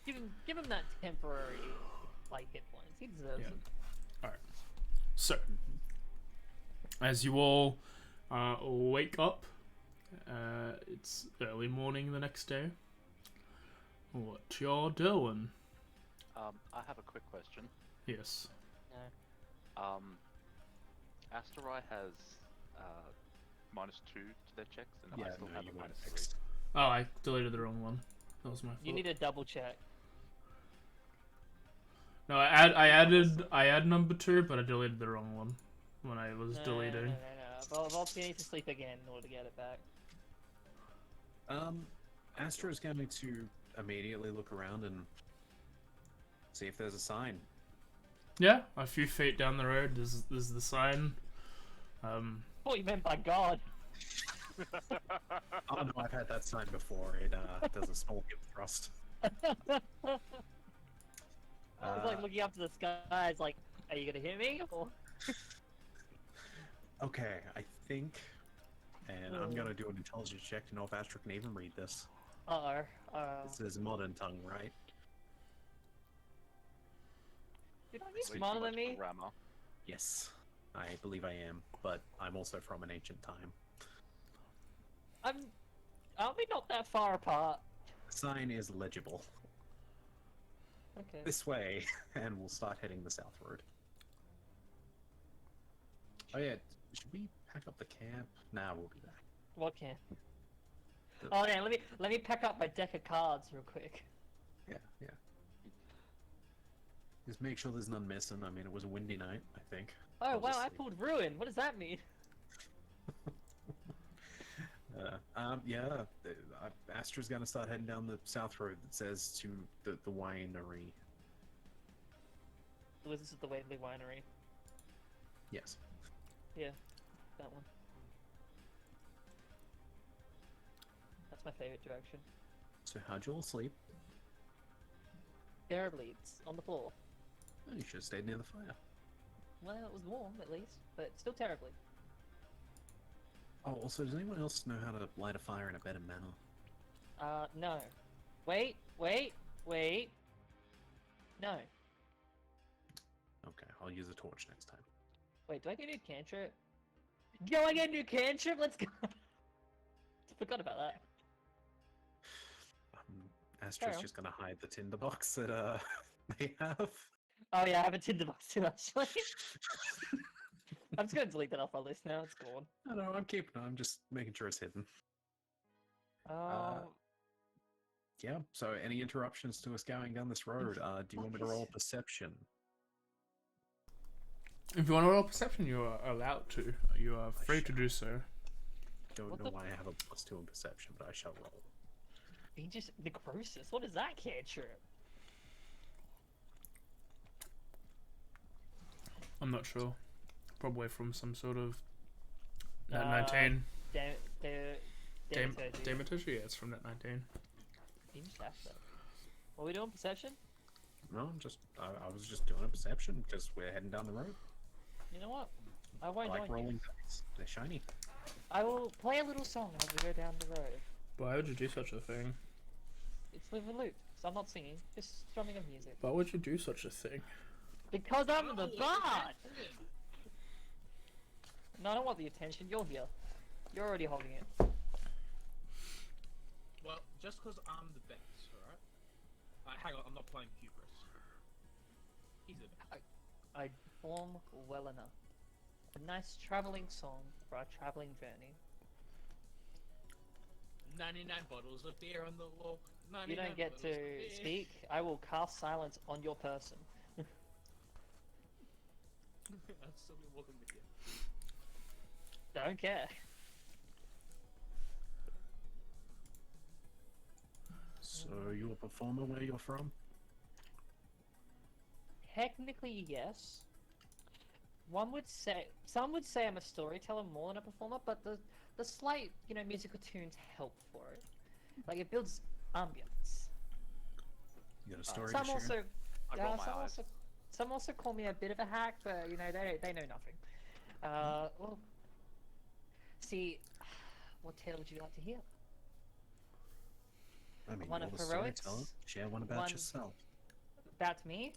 Give him that temporary, like, hit points. He deserves Yeah. it. Alright. So, as you all wake up, it's early morning the next day. What y'all doing? I have a quick question. Yes. Asteroid has -2 to their checks, and I Yeah, still no, have you a weren't -3. fixed. Oh, I deleted the wrong one. That was my fault. You need to double check. No, I added number 2, but I deleted the wrong one when I was deleting. No. Volty needs to sleep again in order to get it back. Astro's going to immediately look around and see if there's a sign. Yeah, a few feet down the road, there's the sign. What you meant by God? Oh no, I've had that sign before. It does a small hip thrust. I was like looking up to the skies, like, are you gonna hit me? Or... Okay, I think, and I'm gonna do an intelligence check to know if Astro can even read this. This is modern tongue, right? Dude, are you Way too smarter than much me? grammar. Yes, I believe I am, but I'm also from an ancient time. Aren't we not that far apart? The sign is legible. Okay. This way, and we'll start heading the south road. Oh yeah, should we pack up the camp? Nah, we'll be back. What can? Oh yeah, let me pack up my deck of cards real quick. Yeah. Just make sure there's none missing. I mean, it was a windy night, I think. Oh I'll wow, just I sleep. pulled Ruin. What does that mean? Yeah. Astra's gonna start heading down the south road that says to the winery. This is the Waverly Winery. Yes. Yeah, that one. That's my favorite direction. So how'd you all sleep? There are bleeds on the floor. Oh, you should have stayed near the fire. Well, it was warm at least, but still terribly. Oh, also, does anyone else know how to light a fire in a better manner? No. Wait. No. Okay, I'll use a torch next time. Wait, do I get a new cantrip? Yo, I get a new cantrip? Let's go! Forgot about that. Astra's Carry on. just gonna hide the tinderbox that they have. Oh yeah, I have a tinderbox too, actually. I'm just gonna delete that off my list now, it's gone. No, I'm keeping it. I'm just making sure it's hidden. Yeah, so any interruptions to us going down this road? Do you want me to roll perception? If you want to roll perception, you are allowed to. You are free to do so. Don't What know the- why I have a +2 in perception, but I shall roll. Just necrosis. What is that cantrip? I'm not sure. Probably from some sort of Uh, Net 19. Damn. Damatage? Yeah, it's from Net 19. You just asked that. What are we doing? Perception? No, I was just doing a perception because we're heading down the road. You know what? I I won't like join you. rolling dice. They're shiny. I will play a little song as we go down the road. Why would you do such a thing? It's with a loop, so I'm not singing, just strumming of music. Why would you do such a thing? Because I'm the Oh, bard! attention. No, I don't want the attention, you're here. You're already holding it. Well, just because I'm the best, alright? Hang on, I'm not playing Hubris. He's the best. I perform well enough. A nice travelling song for our travelling journey. 99 bottles of beer on the walk. You don't get to speak, I will cast silence on your person. I'm still be walking with you. Don't care. So you're a performer where you're from? Technically, yes. Some would say I'm a storyteller more than a performer, but the slight, musical tunes help for it. Like, it builds ambience. You got a story Some to share? also, I roll my eyes. some also call me a bit of a hack, but they know nothing. Well, see, what tale would you like to hear? I mean, One you're of the heroics? storyteller. Share one about One- yourself. About me?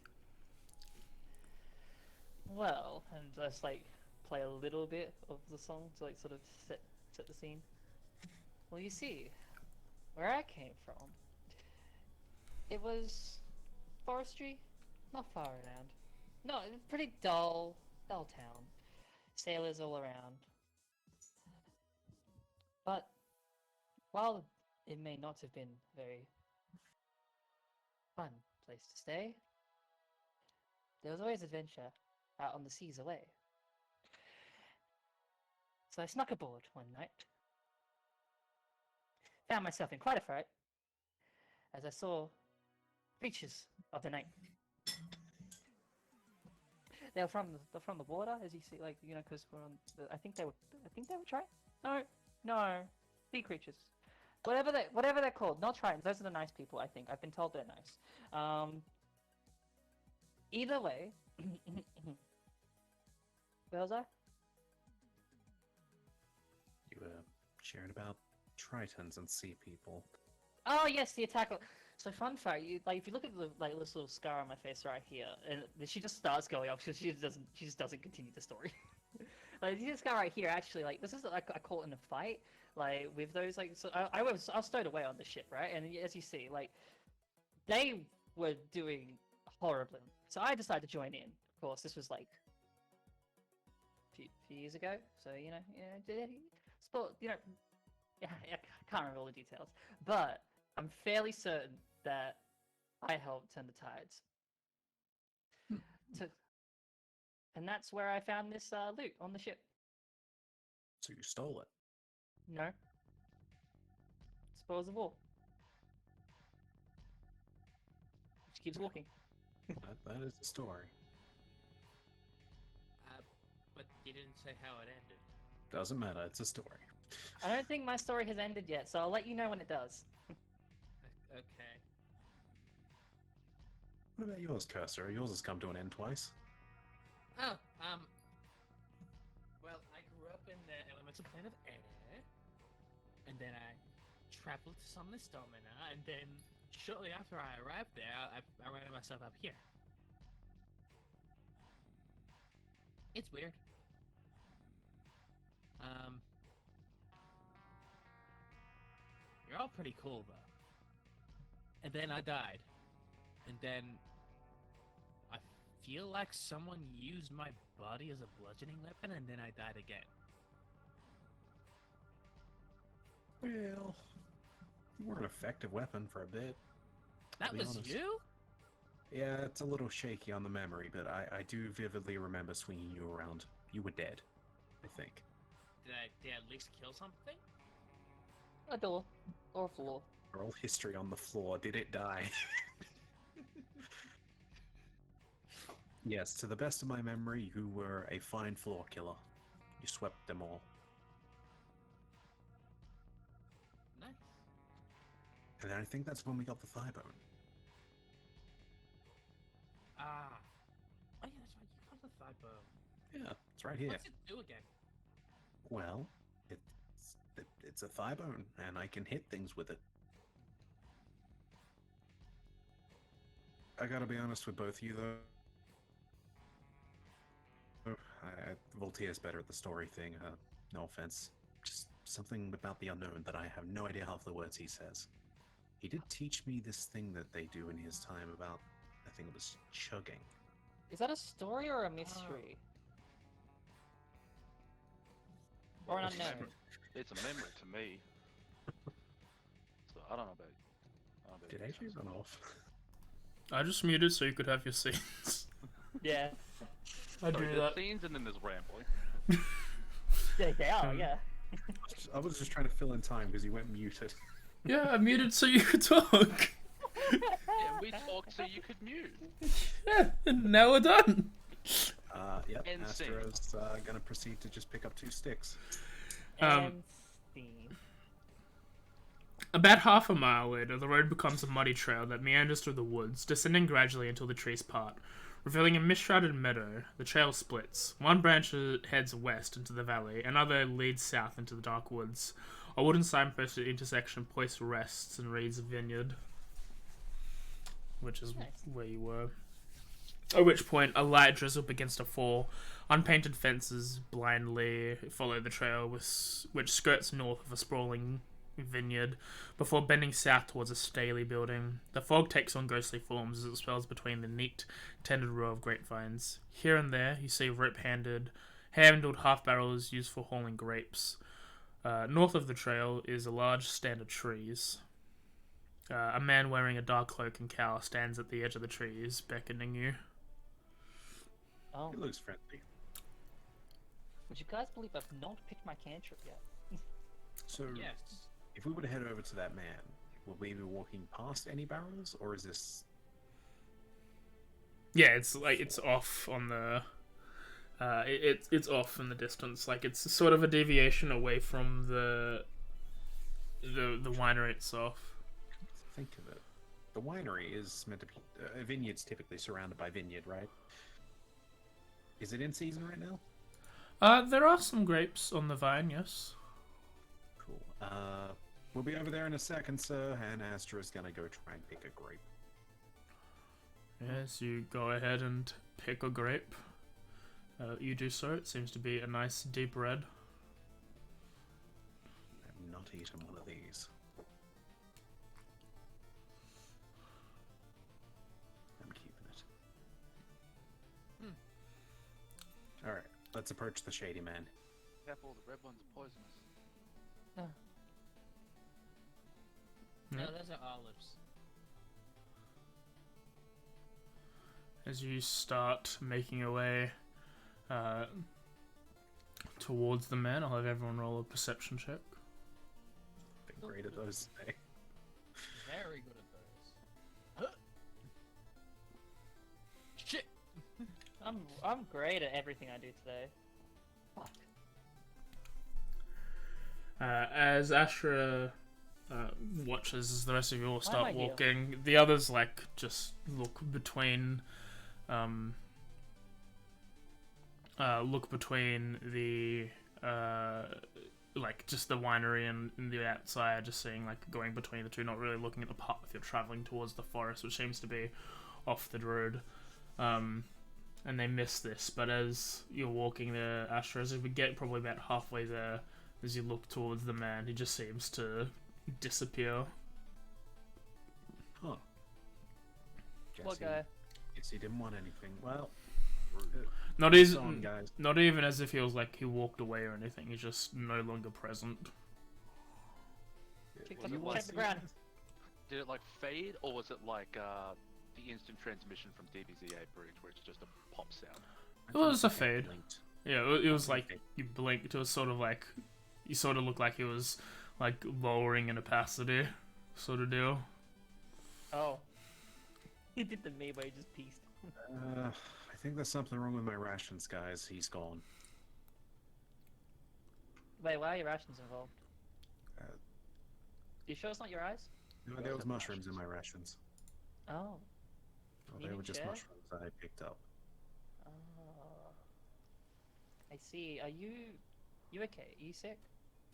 Well, and just like play a little bit of the song to like sort of set the scene. Well, you see, where I came from, it was forestry, not far around. No, it was pretty dull town. Sailors all around. But while it may not have been a very fun place to stay, there was always adventure out on the seas away. So I snuck aboard one night, found myself in quite a fright as I saw creatures of the night. They were from the water, as you see, like because we're on. I think they were trying. No, sea creatures. Whatever they're called, not tritons. Those are the nice people. I think I've been told they're nice. Either way, where was I? You were sharing about tritons and sea people. Oh yes, the attack. So fun fact, if you look at the this little scar on my face right here, and she just starts going up because she just doesn't continue the story. Like this scar right here, actually, like this is like I caught in a fight, like with those so I was stowed away on the ship, right? And as you see, like they were doing horribly, so I decided to join in. Of course, this was like a few years ago, so sport, yeah, I can't remember all the details, but I'm fairly certain that I helped turn the tides. And that's where I found this loot on the ship. So you stole it. No. Spoils of war. She keeps walking. That is the story. But you didn't say how it ended. Doesn't matter, it's a story. I don't think my story has ended yet, so I'll let you know when it does. Okay. What about yours, Cursor? Yours has come to an end twice. Oh, well, I grew up in the elemental plane of air, and then I traveled to Summoners Domina, and then shortly after I arrived there, I ran myself up here. It's weird. You're all pretty cool, though. And then I died. And then I feel like someone used my body as a bludgeoning weapon, and then I died again. Well, you were an effective weapon for a bit. That be was honest. you? Yeah, it's a little shaky on the memory, but I do vividly remember swinging you around. You were dead, I think. Did I at least kill something? A door. Or a floor. Roll history on the floor. Did it die? Yes, to the best of my memory, you were a fine floor killer. You swept them all. Nice. And then I think that's when we got the thigh bone. Ah. Oh yeah, that's right. You got the thigh bone. Yeah, it's right here. What's it do again? Well, it's a thigh bone, and I can hit things with it. I gotta be honest with both of you, though. Voltaire's better at the story thing. No offense. Just something about the unknown that I have no idea half the words he says. He did teach me this thing that they do in his time about, I think it was chugging. Is that a story or a mystery? Or an unknown? It's a memory to me. So I don't know about. Did AJ run off? I just muted so you could have your scenes. Yeah. I Sorry, do there's that. scenes and then there's rambling. Yeah, they are, yeah. I was just trying to fill in time because you went muted. Yeah, I muted so you could talk. Yeah, we talked so you could mute. Yeah, and now we're done. Yep, End scene. Astro's gonna proceed to just pick up 2 sticks. And Steam. About half a mile later, the road becomes a muddy trail that meanders through the woods, descending gradually until the trees part, Revealing a mist-shrouded meadow, the trail splits. One branch heads west into the valley, another leads south into the dark woods. A wooden signpost at the intersection posts rests and reads Vineyard, which is Nice. where you were. At which point, a light drizzle begins to fall. Unpainted fences blindly follow the trail, which skirts north of a sprawling vineyard, before bending south towards a stately building. The fog takes on ghostly forms as it swells between the neat, tended row of grapevines. Here and there, you see rope-handled half-barrels used for hauling grapes. North of the trail is a large stand of trees. A man wearing a dark cloak and cowl stands at the edge of the trees, beckoning you. Oh, It looks friendly. would you guys believe I've not picked my cantrip yet? So, Yes. if we were to head over to that man, will we be walking past any barrels, or is this... Yeah, it's off on the. It's off in the distance. Like it's sort of a deviation away from the winery itself. Think of it. The winery is meant to be... a vineyard's typically surrounded by vineyard, right? Is it in season right now? There are some grapes on the vine, yes. Cool. We'll be over there in a second, sir, and Astra's gonna go try and pick a grape. Yes, you go ahead and pick a grape. You do so. It seems to be a nice deep red. I've not eaten one of these. I'm keeping it. Alright, let's approach the shady man. Careful, the red one's poisonous. No, Yeah. those are olives. As you start making your way towards the man, I'll have everyone roll a perception check. Been great at those today. Very good at those. Shit! I'm great at everything I do today. Fuck. As Astra watches as the rest of you all am start I here? walking, the others just look between the just the winery and the outside, just seeing going between the two, not really looking at the path you're traveling towards the forest, which seems to be off the road. And they miss this, but as you're walking there, Astra, as we get probably about halfway there, as you look towards the man, he just seems to disappear. Huh. What guy? Guess he didn't want anything. Well, Not it's on, even, guys. not even as if he was he walked away or anything. He's just no longer present. Check Was the- it check like- the ground. Did it fade, or was it like the instant transmission from DBZA Bridge, where it's just a pop sound? It was a I think I fade. blinked. Yeah, it was you blinked. It was sort of you sort of looked like he was lowering in opacity, sort of deal. Oh. He did the me where he just pieced. I think there's something wrong with my rations, guys. He's gone. Wait, why are your rations involved? Uh, You sure it's not your eyes? No, there was mushrooms in my rations. Oh. Oh, You they were didn't just share? mushrooms that I picked up. Oh. I see. Are you okay? Are you sick?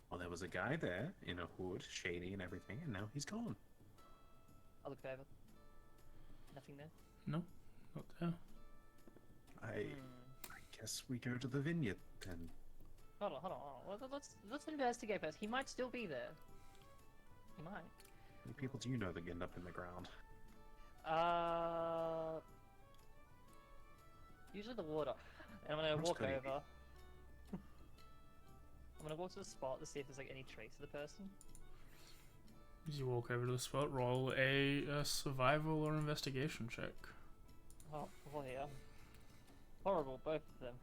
Well, there was a guy there in a hood, shady and everything, and now he's gone. I'll look over. Nothing there. No, not there. I guess we go to the vineyard then. Hold on. Well, let's investigate first. He might still be there. He might. How many people do you know that end up in the ground? Usually the water. And I'm gonna What's walk good over. idea? I'm gonna walk to the spot to see if there's any trace of the person. As you walk over to the spot, roll a survival or investigation check. Oh boy, horrible, both of them.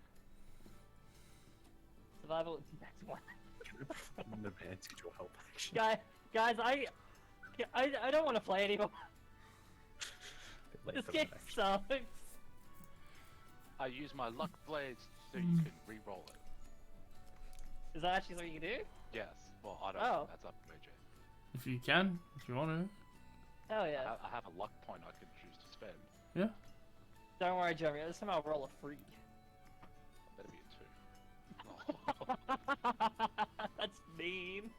Survival. That's one. In the bed, get your help action. Guys, I don't want to play anymore. Bit late This for game that, actually. sucks. I use my luck blades so you can re-roll it. Is that actually something you can do? Yes. Well, I don't Oh. know. That's up to AJ. If you can, if you want to. Hell yeah. I have a luck point I can choose to spend. Yeah. Don't worry, Jeremy. This time I'll roll a 3. Better be a 2. That's mean.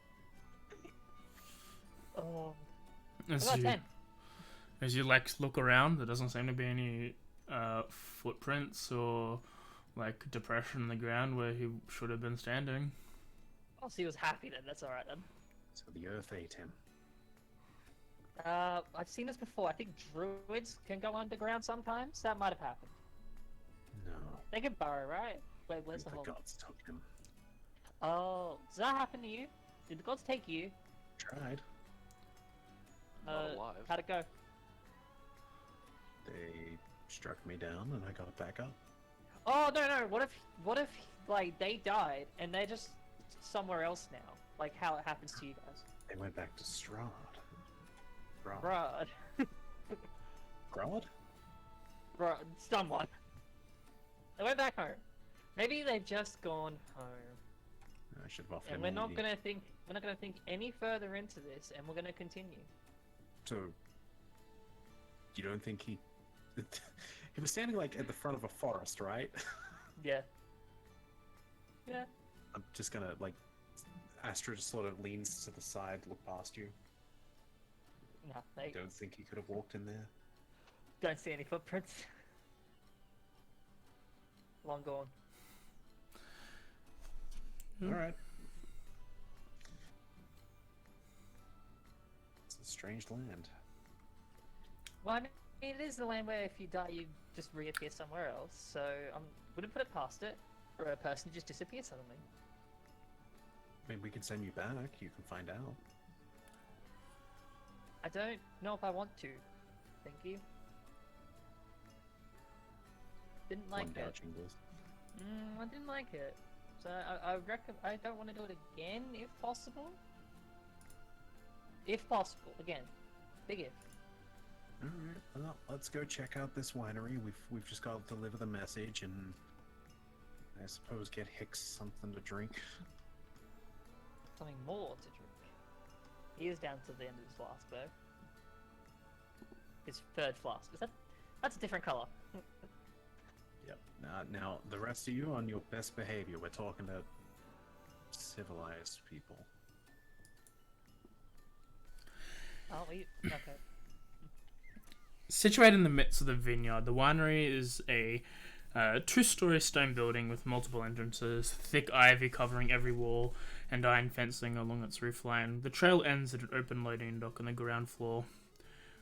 Oh. As What about you, 10? as you like look around, there doesn't seem to be any footprints or like depression in the ground where he should have been standing. Oh, so he was happy then. That's alright then. So the earth ate him. I've seen this before. I think druids can go underground sometimes. That might have happened. No, They can burrow, right? Wait, where's the the hole? gods took him. Oh, does that happen to you? Did the gods take you? Tried. Not alive. How'd it go? They struck me down, and I got back up. Oh no! What if like they died and they're just somewhere else now? Like how it happens to you guys? They went back to Strahd. Brad. Grod? Bro, someone. They went back home. Maybe they've just gone home. I should have offered And him we're a not lady. gonna think any further into this, and we're gonna continue. So, you don't think he... he was standing, like, at the front of a forest, right? Yeah. Yeah. I'm just gonna, like... Astra just sort of leans to the side, look past you. No, they Don't think he could have walked in there. don't see any footprints. Long gone. Alright. It's a strange land. Well, I mean, it is the land where if you die, you just reappear somewhere else. So I wouldn't put it past it for a person to just disappear suddenly. I mean, we can send you back, you can find out. I don't know if I want to. Thank you. Didn't like One it. doubt jingles. I didn't like it. So I reckon I don't want to do it again if possible. If possible, again, big if. Alright, well, let's go check out this winery. We've just got to deliver the message and I suppose get Hicks something to drink. Something more to drink. He is down to the end of his flask though. His third flask. That's a different colour. Yep. Now, the rest of you on your best behavior. We're talking to civilized people. Oh, okay. Situated in the midst of the vineyard, the winery is a two-story stone building with multiple entrances, thick ivy covering every wall, and iron fencing along its roofline. The trail ends at an open loading dock on the ground floor.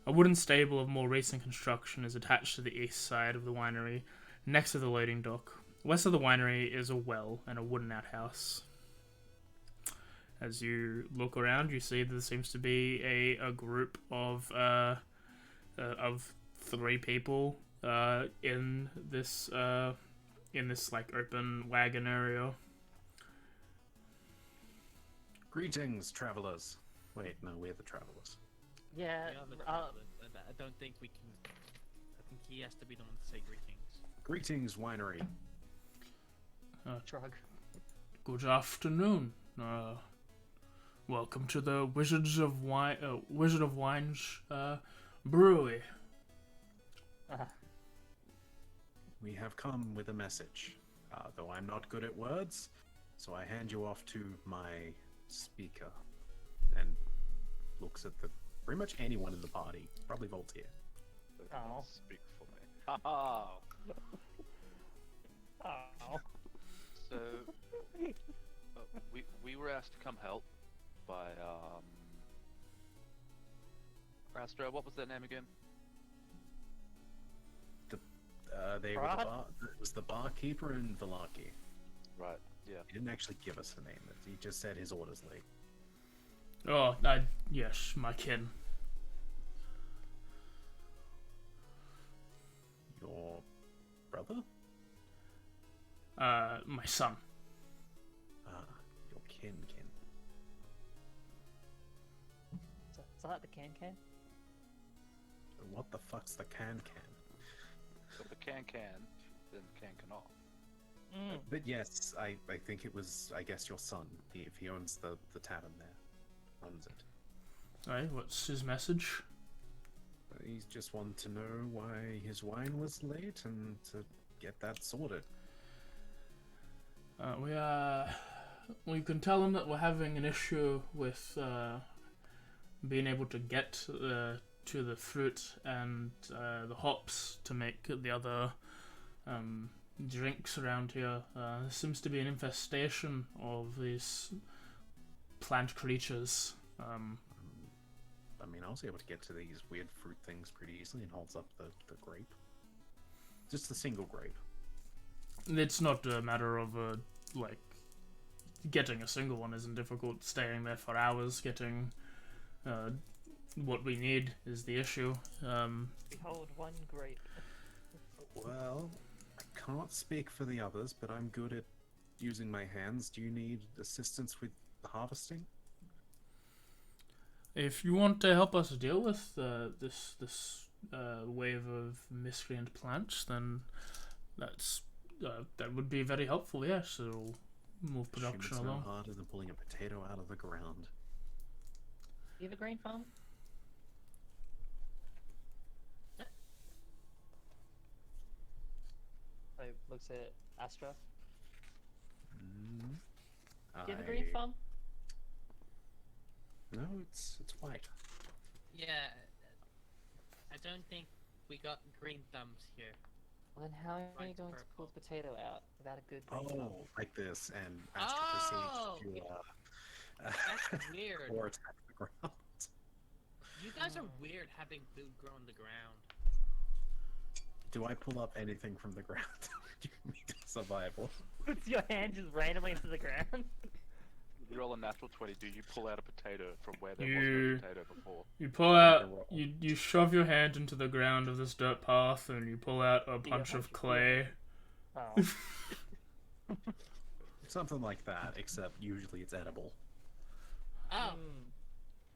A wooden stable of more recent construction is attached to the east side of the winery, next to the loading dock. West of the winery is a well and a wooden outhouse. As you look around, you see there seems to be a group of 3 people in this like open wagon area. Greetings, travelers. Wait, no, we're the travelers. Yeah. We are the travelers, and I don't think we can. I think he has to be the one to say greetings. Greetings, winery. Drug. Good afternoon. Welcome to the Wizard of Wine's brewery. We have come with a message. Though I'm not good at words, so I hand you off to my speaker. And looks at pretty much anyone in the party. Probably Voltaire. Oh. Speak for me. Haha. Oh. So, we were asked to come help by Astra. What was their name again? They were Brahd? it was the barkeeper and Velaki. Right. Yeah. He didn't actually give us the name. He just said his orders late. Oh, yes, my kin. Your brother? My son. Your kin. Is that the can? What the fuck's the can? So if the can, then can cannot. But yes, I think it was, I guess, your son. If he owns the tavern there. Owns it. Alright, what's his message? He just wanted to know why his wine was late and to get that sorted. We can tell him that we're having an issue with being able to get to the fruit and the hops to make the other drinks around here. There seems to be an infestation of these plant creatures. I mean, I was able to get to these weird fruit things pretty easily and holds up the grape. Just a single grape. It's not a matter of like getting a single one isn't difficult. Staying there for hours, getting what we need is the issue. Behold, one grape. Well, I can't speak for the others, but I'm good at using my hands. Do you need assistance with harvesting? If you want to help us deal with this wave of miscreant plants, then that would be very helpful. Yes, it'll move production Assume it's along. no harder than pulling a potato out of the ground. You have a grain farm? I looks at Astra. Mm, Do you have a grain farm? No, it's white. Yeah, I don't think we got green thumbs here. Well, then how are you Mine's going to pull purple. a potato out without a good grain farm? Oh, like this, and Astra Oh! proceeds That's to weird. or attack the ground. You guys are weird having food grow on the ground. Do I pull up anything from the ground? You need survival. Puts your hand just randomly into the ground. You roll a natural 20, do you pull out a potato from where there was You- no potato before? You pull out, you shove your hand into the ground of this dirt path, and you pull out a bunch of clay. Oh. Something like that, except usually it's edible. Oh, Hmm.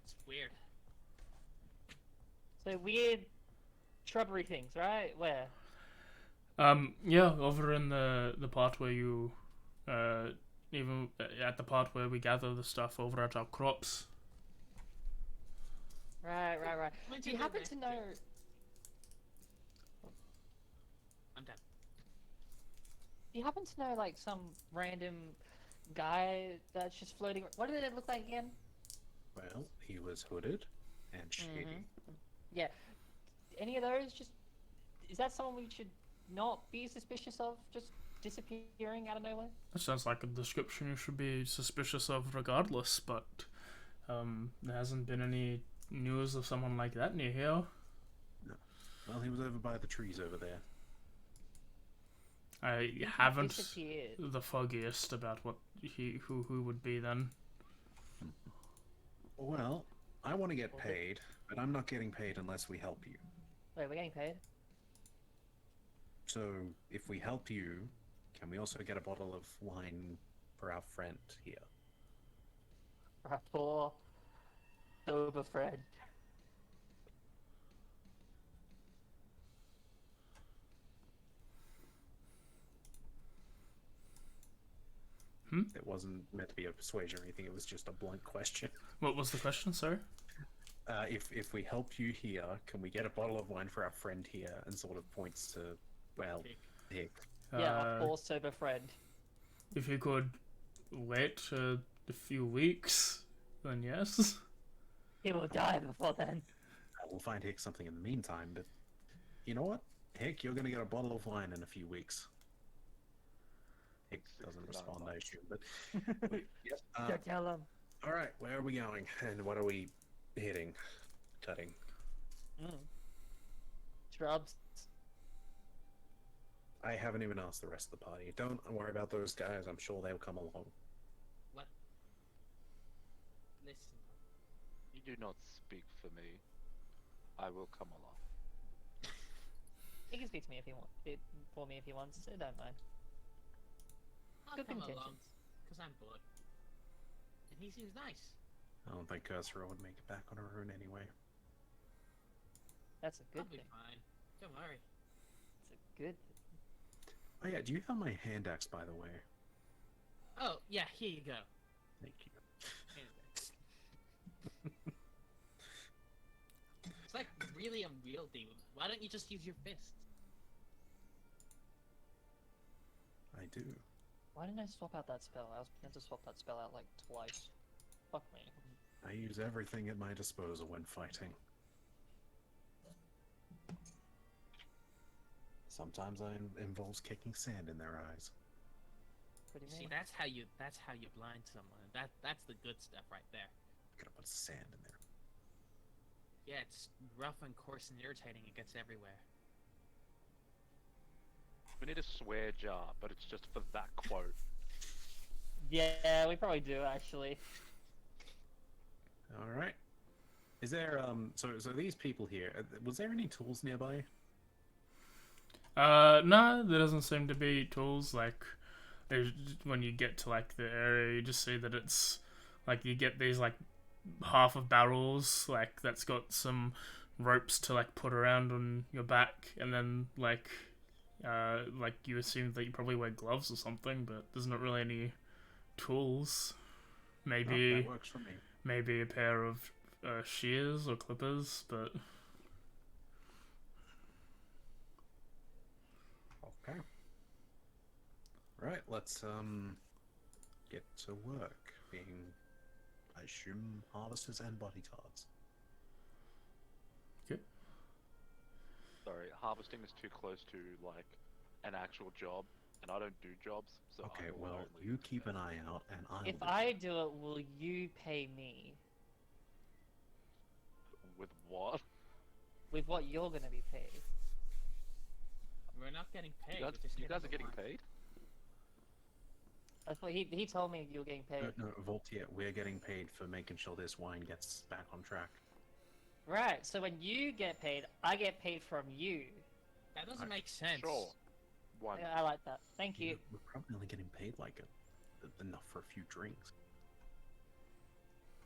it's weird. So weird shrubbery things, right? Where? Yeah, over in the part where you, even at the part where we gather the stuff over at our crops. Right. When's Do you your happen next to know? trip? I'm done. Do you happen to know like some random guy that's just floating? What did it look like again? Well, he was hooded and shady. Yeah. Any of those? Just is that someone we should not be suspicious of? Just disappearing out of nowhere? That sounds like a description you should be suspicious of regardless, but there hasn't been any news of someone like that near here. Well, he was over by the trees over there. I He haven't disappeared. the foggiest about what who would be then. Well, I want to get paid, but I'm not getting paid unless we help you. Wait, we're getting paid? So, if we help you, can we also get a bottle of wine for our friend here? Our poor sober friend. It wasn't meant to be a persuasion or anything, it was just a blunt question. What was the question, sir? If we help you here, can we get a bottle of wine for our friend here? And sort of points to, well, Hick. Yeah, our poor sober friend. If you could wait a few weeks, then yes. He will die before then. We'll find Hick something in the meantime, but you know what? Hick, you're gonna get a bottle of wine in a few weeks. Hick doesn't respond, I assume, but... yes, Don't tell him. alright, where are we going? And what are we hitting? Cutting? Shrubs. I haven't even asked the rest of the party. Don't worry about those guys, I'm sure they'll come along. What? Listen. You do not speak for me. I will come along. He can speak to me if he wants. For me if he wants. I don't mind. I'll Good come along, intentions. because I'm bored. And he seems nice. I don't think Ursula would make it back on her own anyway. That's a I'll good be thing. fine. Don't worry. It's a good thing. Oh yeah, do you have my hand axe, by the way? Oh, yeah, here you go. Thank you. Here you go. It's like really unwieldy. Why don't you just use your fists? I do. Why didn't I swap out that spell? I was meant to swap that spell out like twice. Fuck me. I use everything at my disposal when fighting. Sometimes it involves kicking sand in their eyes. Pretty See, mean. that's how you blind someone. That's the good stuff right there. Gotta put sand in there. Yeah, it's rough and coarse and irritating. It gets everywhere. We need a swear jar, but it's just for that quote. Yeah, we probably do actually. All right. Is there so these people here? Was there any tools nearby? No, there doesn't seem to be tools. Like, when you get to like the area, you just see that it's like you get these like half of barrels, like that's got some ropes to like put around on your back, and then like you assume that you probably wear gloves or something, but there's not really any tools. Oh, Maybe that works for me. maybe a pair of shears or clippers, but Okay. Right, let's get to work. Being, I assume, harvesters and bodyguards. okay. Sorry, harvesting is too close to like an actual job, and I don't do jobs. So Okay, I will well, only you do keep that. an eye out, and If I do it, will you pay me With what? with what you're gonna be paid? We're not getting paid. You guys, we're just you guys getting are getting the paid? That's what he told me you were getting paid. No, Voltier, we're getting paid for making sure this wine gets back on track. Right. So when you get paid, I get paid from you. That doesn't make sense. Sure. Why not? Yeah, I like that. Thank you. We're probably only getting paid like enough for a few drinks.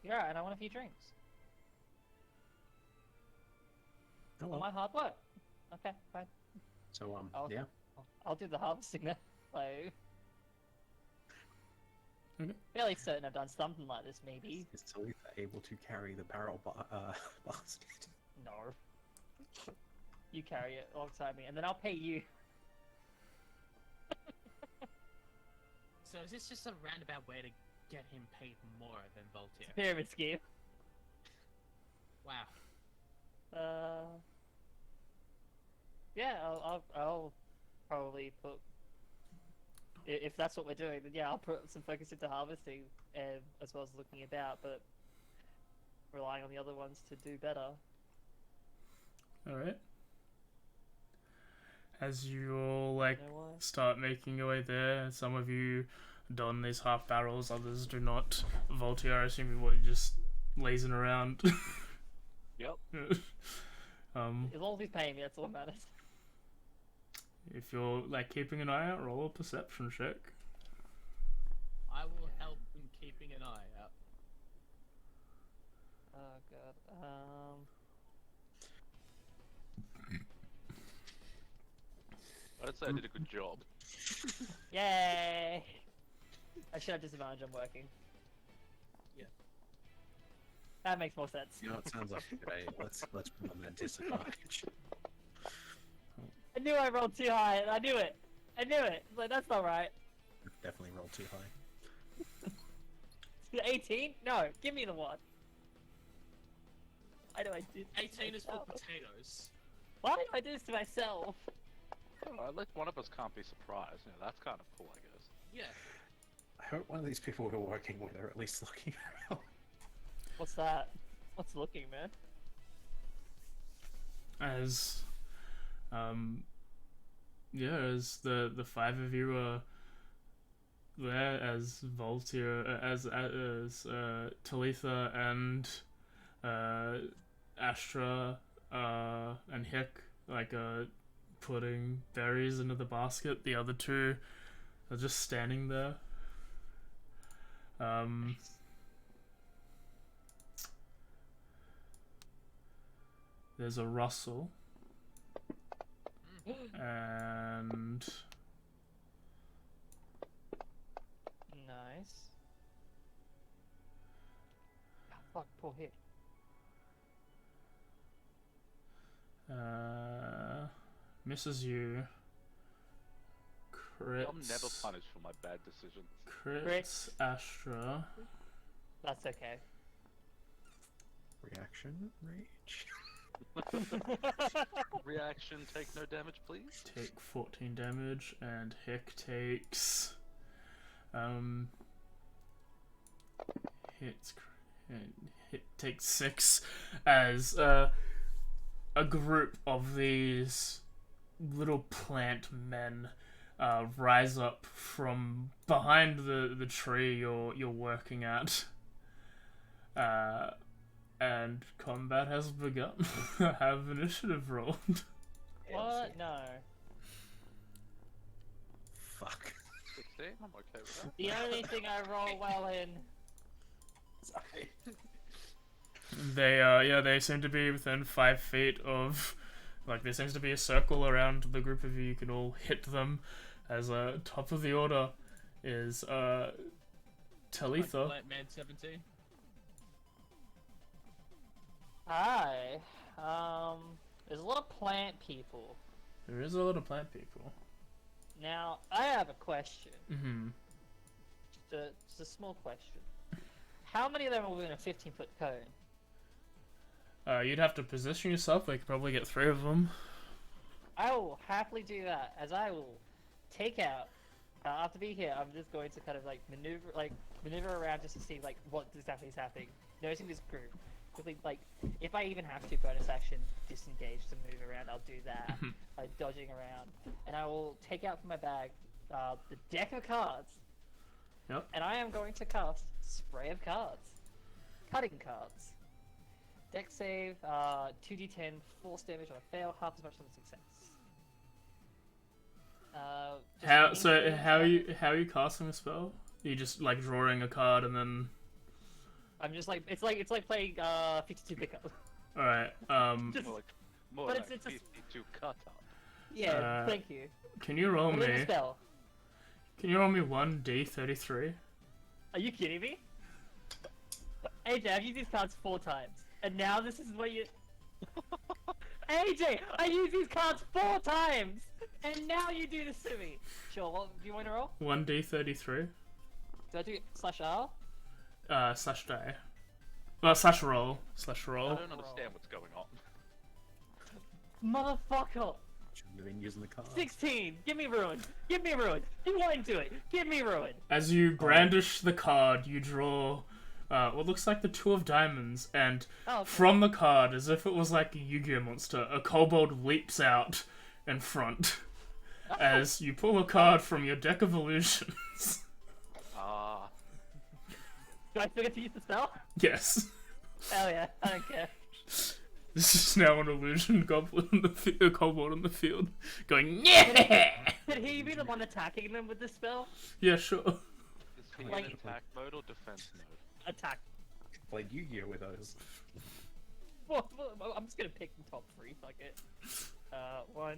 You're right, and I want a few drinks. Oh For well. my hard work. Okay, fine. So I'll- yeah. I'll do the harvesting then. Like, Okay. fairly certain I've done something like this, maybe. Is Talitha able to carry the barrel basket? No. You carry it alongside me, and then I'll pay you. So is this just a roundabout way to get him paid more than Voltaire? Pyramid scheme. Wow. Yeah, I'll probably put. If that's what we're doing, then yeah, I'll put some focus into harvesting, as well as looking about, but relying on the other ones to do better. All right. As you all like You know what? start making your way there, some of you don these half barrels, others do not. Voltaire, I assume you're just lazing around. Yep. As long as he's paying me, that's all that matters. If you're like keeping an eye out, roll a perception check. I will help in keeping an eye out. Oh god. I'd say I did a good job. Yay! I should have disadvantage on working. Yeah. That makes more sense. You know, it sounds like okay. Let's put on that disadvantage. I knew I rolled too high, and I knew it. I knew it. Like, that's not right. Definitely rolled too high. 18? No, give me the one. Why do I do this to 18 is for myself? potatoes. Why do I do this to myself? At least one of us can't be surprised. You know, that's kind of cool, I guess. Yeah. I hope one of these people we're working with are at least looking around. What's that? What's looking, man? As as the five of you are there, as Voltaire, as Talitha and Astra and Hick putting berries into the basket. The other two are just standing there. There's a rustle, and Nice. Ah, fuck, poor hit. Misses you. Crits. I'm never punished for my bad decisions. Crits Astra. That's okay. Reaction rage. Reaction, take no damage, please. Take 14 damage, and Hick takes hit takes 6 as a group of these little plant men rise up from behind the tree you're working at. And combat has begun. Have initiative rolled. What? No. Fuck. 16, I'm okay with that. The only thing I roll well in. Sorry. They seem to be within 5 feet of, like, there seems to be a circle around the group of you. You can all hit them. As top of the order is Talitha. Plant Man 17. Hi. There's a lot of plant people. There is a lot of plant people. Now, I have a question. Mm-hmm. Just a small question. How many of them are within a 15-foot cone? You'd have to position yourself. We could probably get 3 of them. I will happily do that, as I will take out. After being here, I'm just going to kind of like maneuver around just to see like what exactly is happening. Noticing this group. Quickly, like, if I even have to bonus action disengage to move around, I'll do that. Like dodging around, and I will take out from my bag the deck of cards. Yep. And I am going to cast Spray of Cards. Cutting cards. Deck save, 2d10 force damage on a fail, half as much on a success. How are you casting a spell? Are you just like drawing a card and then? I'm just like it's like playing 52 pickup. All right. Just, More but like it's a 52 cut up. yeah. Thank you. Can you roll What is the me? spell? Can you roll me 1d33? Are you kidding me? AJ, I've used these cards 4 times, and now this is what you. AJ, I used these cards 4 times, and now you do this to me. Sure. What do you want to roll? 1d33. Do I do /R? Slash die. Well, slash roll. I don't understand what's going on. Motherfucker! Shouldn't have been using the card. 16! Give me ruin! Give me ruin! You want into it! Give me ruin! As you brandish the card, you draw what looks like the 2 of diamonds, and Oh, okay. from the card, as if it was like a Yu-Gi-Oh monster, a kobold leaps out in front. As you pull a card from your deck of illusions. Ah. Do I still get to use the spell? Yes. Hell yeah, I don't care. This is now an illusion goblin in the kobold in the field, going yeah. Could he be the one attacking them with this spell? Yeah, sure. Is he Like- in attack mode or defense mode? Attack. Played Yu-Gi-Oh with those. Well, I'm just gonna pick the top 3, fuck it. 1,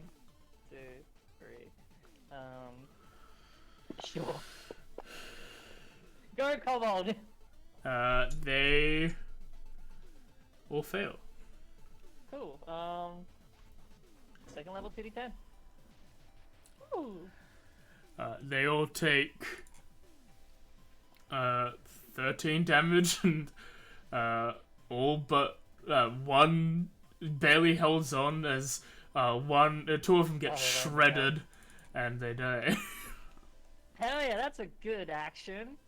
2, 3. Sure. Go, Kobold! They will fail. Cool. Second level 2d10. Ooh. They all take 13 damage, and all but one barely holds on as 2 of them get shredded, and they die. Hell yeah, that's a good action.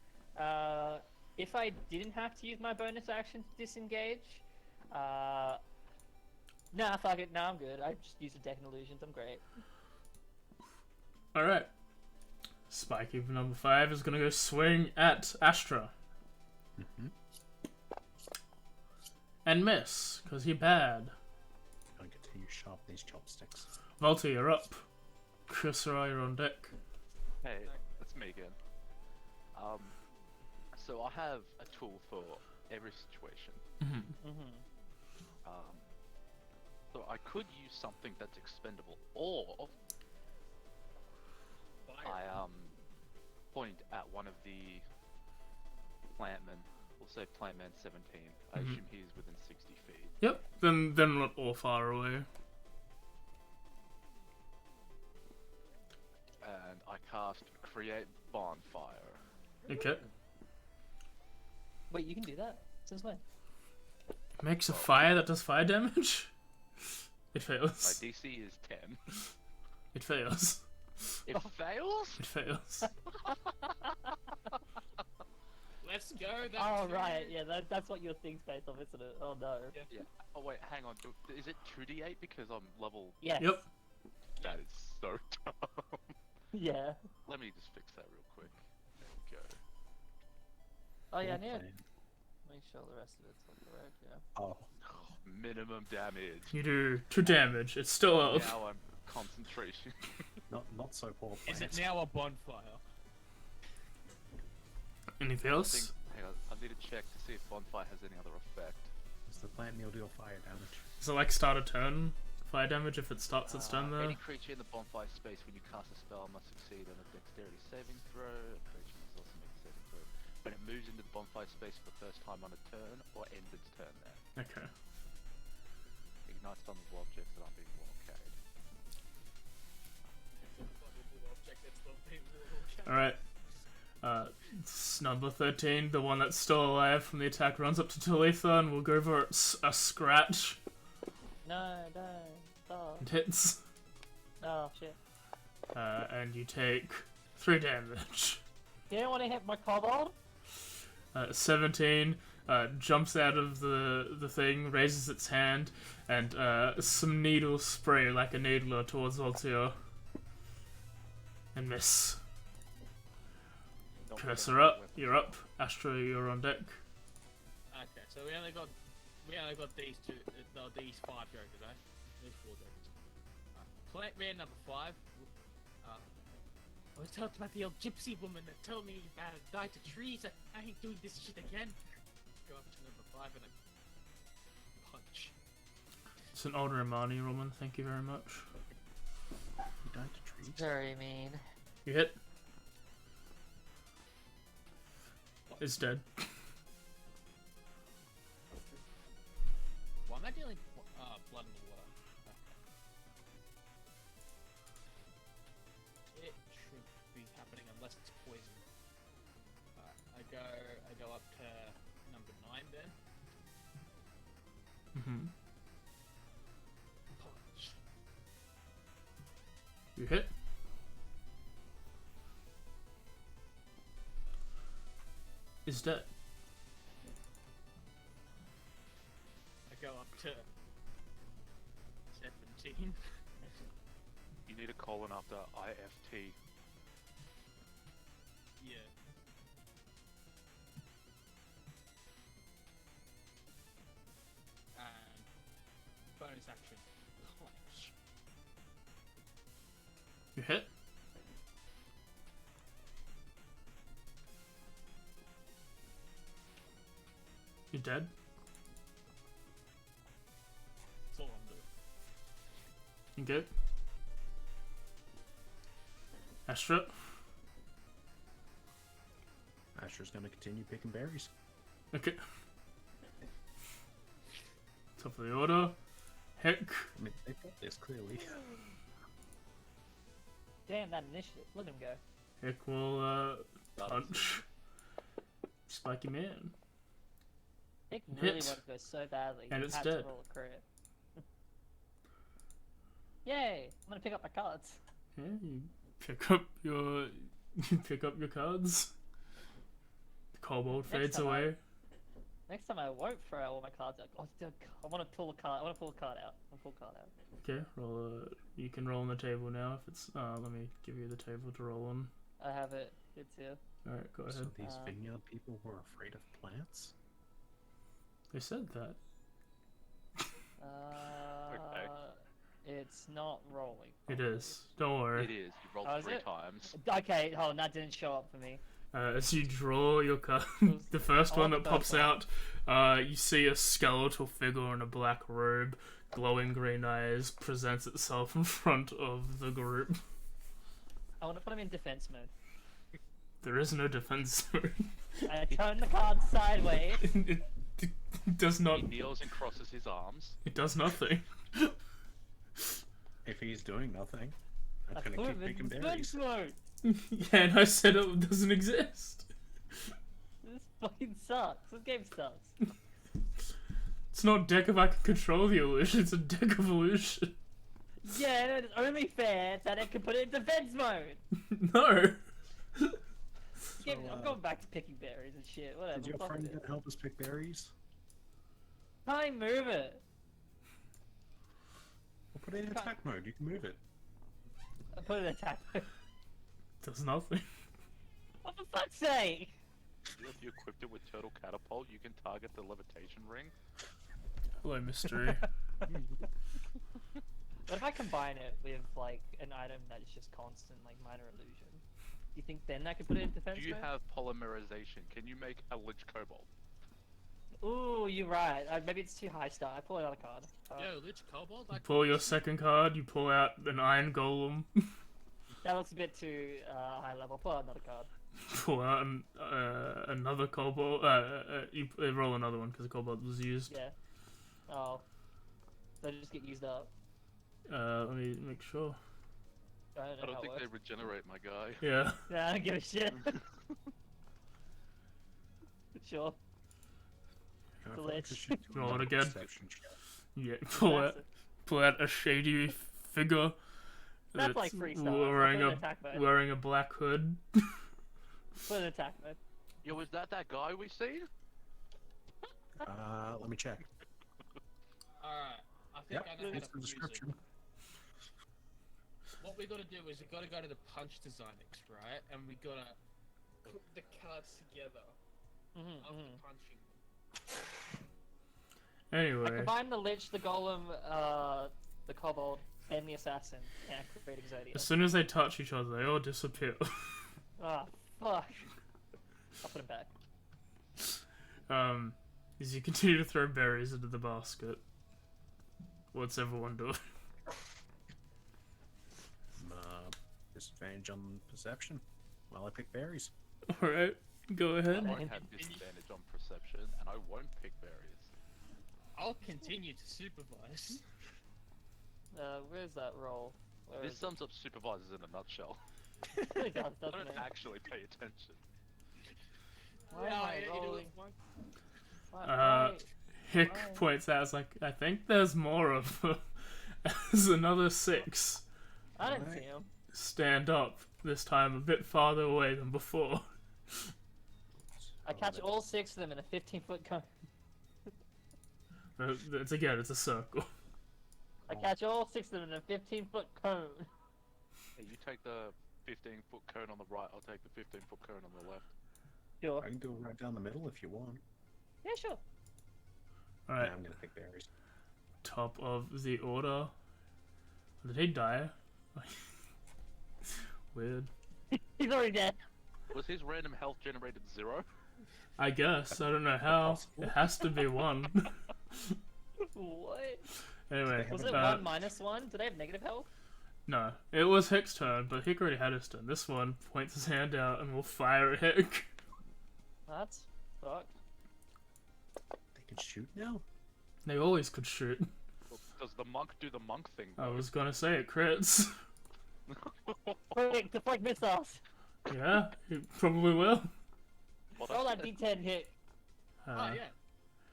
If I didn't have to use my bonus action to disengage, nah, fuck it, nah, I'm good. I just used a deck of illusions, I'm great. Alright. Spiky number 5 is gonna go swing at Astra. And miss, because he bad. Don't get to use sharp these chopsticks. Volta, you're up. Kusara, you're on deck. Hey, that's me again. So I have a tool for every situation. So I could use something that's expendable, or I point at one of the plantmen. We'll say plantman 17. I assume he's within 60 feet. Yep, then not all far away. cast Create Bonfire. Okay. Wait, you can do that? Since when? Makes a fire that does fire damage? It My fails. DC is 10. It fails. It fails? It fails. Let's go. Oh, right. Yeah, that's what your thing's based off, isn't it? Oh, no. Yeah. Oh wait, hang on. Is it 2d8 because I'm level? Yes. Yep. That is so dumb. Yeah. Let me just fix that real quick. There we go. Oh, yeah, I need to Okay. make sure the rest of it's all correct, yeah. Oh, Minimum damage. You do 2 damage. It's still up. Now I'm concentration. not so poor. Is it Plants. now a bonfire? Anything else? Hang on, I need to check to see if Bonfire has any other effect. Does the plant meal deal fire damage? Does it like start a turn? Fire damage if it starts its turn there? Any creature in the bonfire space when you cast a spell must succeed on a dexterity saving throw. A creature must also make a saving throw when it moves into the bonfire space for the first time on a turn or ends its turn there. Okay. Ignites flammable objects that aren't being well carried. Alright. It's number 13, the one that's still alive from the attack, runs up to Talitha and will go for a scratch. No, stop. And hits. Oh, shit. And you take 3 damage. You don't want to hit my kobold? 17 jumps out of the thing, raises its hand, and some needles spray like a needler towards Voltaire. And miss. Don't Cursor forget up, the weapon. you're up. Astra, you're on deck. Okay, so we only got these two, these 5 jokers, eh? These 4 jokers. Plant man number 5. I was talking about the old gypsy woman that told me about to die to trees. I ain't doing this shit again. Go up to number 5 and I punch. It's an older Imani Roman, thank you very much. You died to trees. Very mean. You hit. It's dead. Why am I dealing blood in the water? It should be happening unless it's poison. Alright, I go up to number 9 then. Mm-hmm. Punch. You hit. Is dead. I go up to 17. You need a colon after IFT. Yeah. And bonus action. Punch. You hit. You're dead. That's all I'm doing. You good? Astra. Asher's gonna continue picking berries. Okay. Top of the order. Heck. I mean, they've got this clearly. Damn, that initiative. Let him go. Heck will punch. Spiky man. Nick really Hit. wanted to go so badly. And he it's had dead. To roll a crit. Yay! I'm gonna pick up my cards. Yeah, you pick up your cards. The kobold Next fades time away. Next time I won't throw out all my cards out. Oh, dude, I want to pull a card. I want to pull a card out. I want to pull a card out. Okay, roll. You can roll on the table now. If it's let me give you the table to roll on. I have it. It's here. All right, go So ahead. these vineyard people were afraid of plants? They said that. Okay. It's not rolling. It is. Don't worry. It is. You rolled Oh, is 3 it? times. Okay, hold on, that didn't show up for me. As you draw your card, the first I one want that the pops first out, you see a skeletal figure in a black robe, glowing green eyes, presents itself in front of the group. I want to put him in defense mode. There is no defense. I turn the card sideways. it does not. He kneels and crosses his arms. It does nothing. If he's doing nothing, I I'm gonna put keep him in picking defense berries. mode. Yeah, and I said it doesn't exist. This fucking sucks. This game sucks. It's not deck if I can control the illusion, it's a deck of illusion. Yeah, and it's only fair that it can put it in defense mode. No. I'm going back to picking berries and shit. Whatever. Did your fuck friend it. help us pick berries? Can't even move it. We'll put it in attack mode. You can move it. I put it in attack mode. Does nothing. What the fuck's sake? If you equipped it with Turtle Catapult, you can target the levitation ring. Hello, mystery. What if I combine it with like an item that is just constant, like minor illusion? Do you think then I could put it in defense Do you mode? have polymerization? Can you make a Lich Kobold? Ooh, you're right. Maybe it's too high star. I pull another card. Yo, Lich Kobold. I Pull your second card, you pull out an Iron Golem. That looks a bit too high level. Pull out another card. Pull out another Kobold. You roll another one because the Kobold was used. Yeah. Oh. They just get used up. Let me make sure. I I don't know don't how think it they works. regenerate, my guy. Yeah. Yeah, I don't give a shit. Sure. The lich. Roll it again. Perception check. Yeah. That's Pull out a shady figure. That's like 3 stars. Wearing Put it in a attack mode. wearing a black hood. Put it in attack mode. Yo, is that guy we seen? Let me check. Alright, I think Yep, I know how that's to the use it. description. What we gotta do is we gotta go to the punch designers, right? And we gotta put the cards together Mm-hmm, after punching them. Anyway, Combine the Lich, the Golem, the Kobold, and the Assassin, and create Exodia. as soon as they touch each other, they all disappear. Ah, fuck. I'll put him back. As you continue to throw berries into the basket, what's everyone doing? Disadvantage on perception while I pick berries. All right, go I ahead. won't have disadvantage on perception, and I won't pick berries. I'll continue to supervise. Where's that roll? Where This is sums up supervisors in a nutshell. it? It does, I doesn't don't it? actually pay attention. Why am I you do rolling? it, Mike. Uh, Hick Why? points out, "Like I think there's more of them." As another 6 I didn't see him. stand up, this time a bit farther away than before. I catch all 6 of them in a 15-foot cone. It's a circle. I catch all 6 of them in a 15-foot cone. Hey, you take the 15-foot cone on the right, I'll take the 15-foot cone on the left. Sure. I can do it right down the middle if you want. Yeah, sure. All right, Nah, I'm gonna pick berries. top of the order. Did he die? Weird. He's already dead. Was his random health generated 0? I guess. I don't know how. Possible. It has to be 1. What? Anyway, Was it 1 minus 1? Do they have negative health? no. It was Hick's turn, but Hick already had his turn. This one points his hand out and will fire at Hick. That's fucked. They can shoot now? They always could shoot. Does the monk do the monk thing? I was gonna say it crits. Quick, deflect missiles. Yeah, it probably will. Well, Roll that that's- D10 hit. Oh yeah.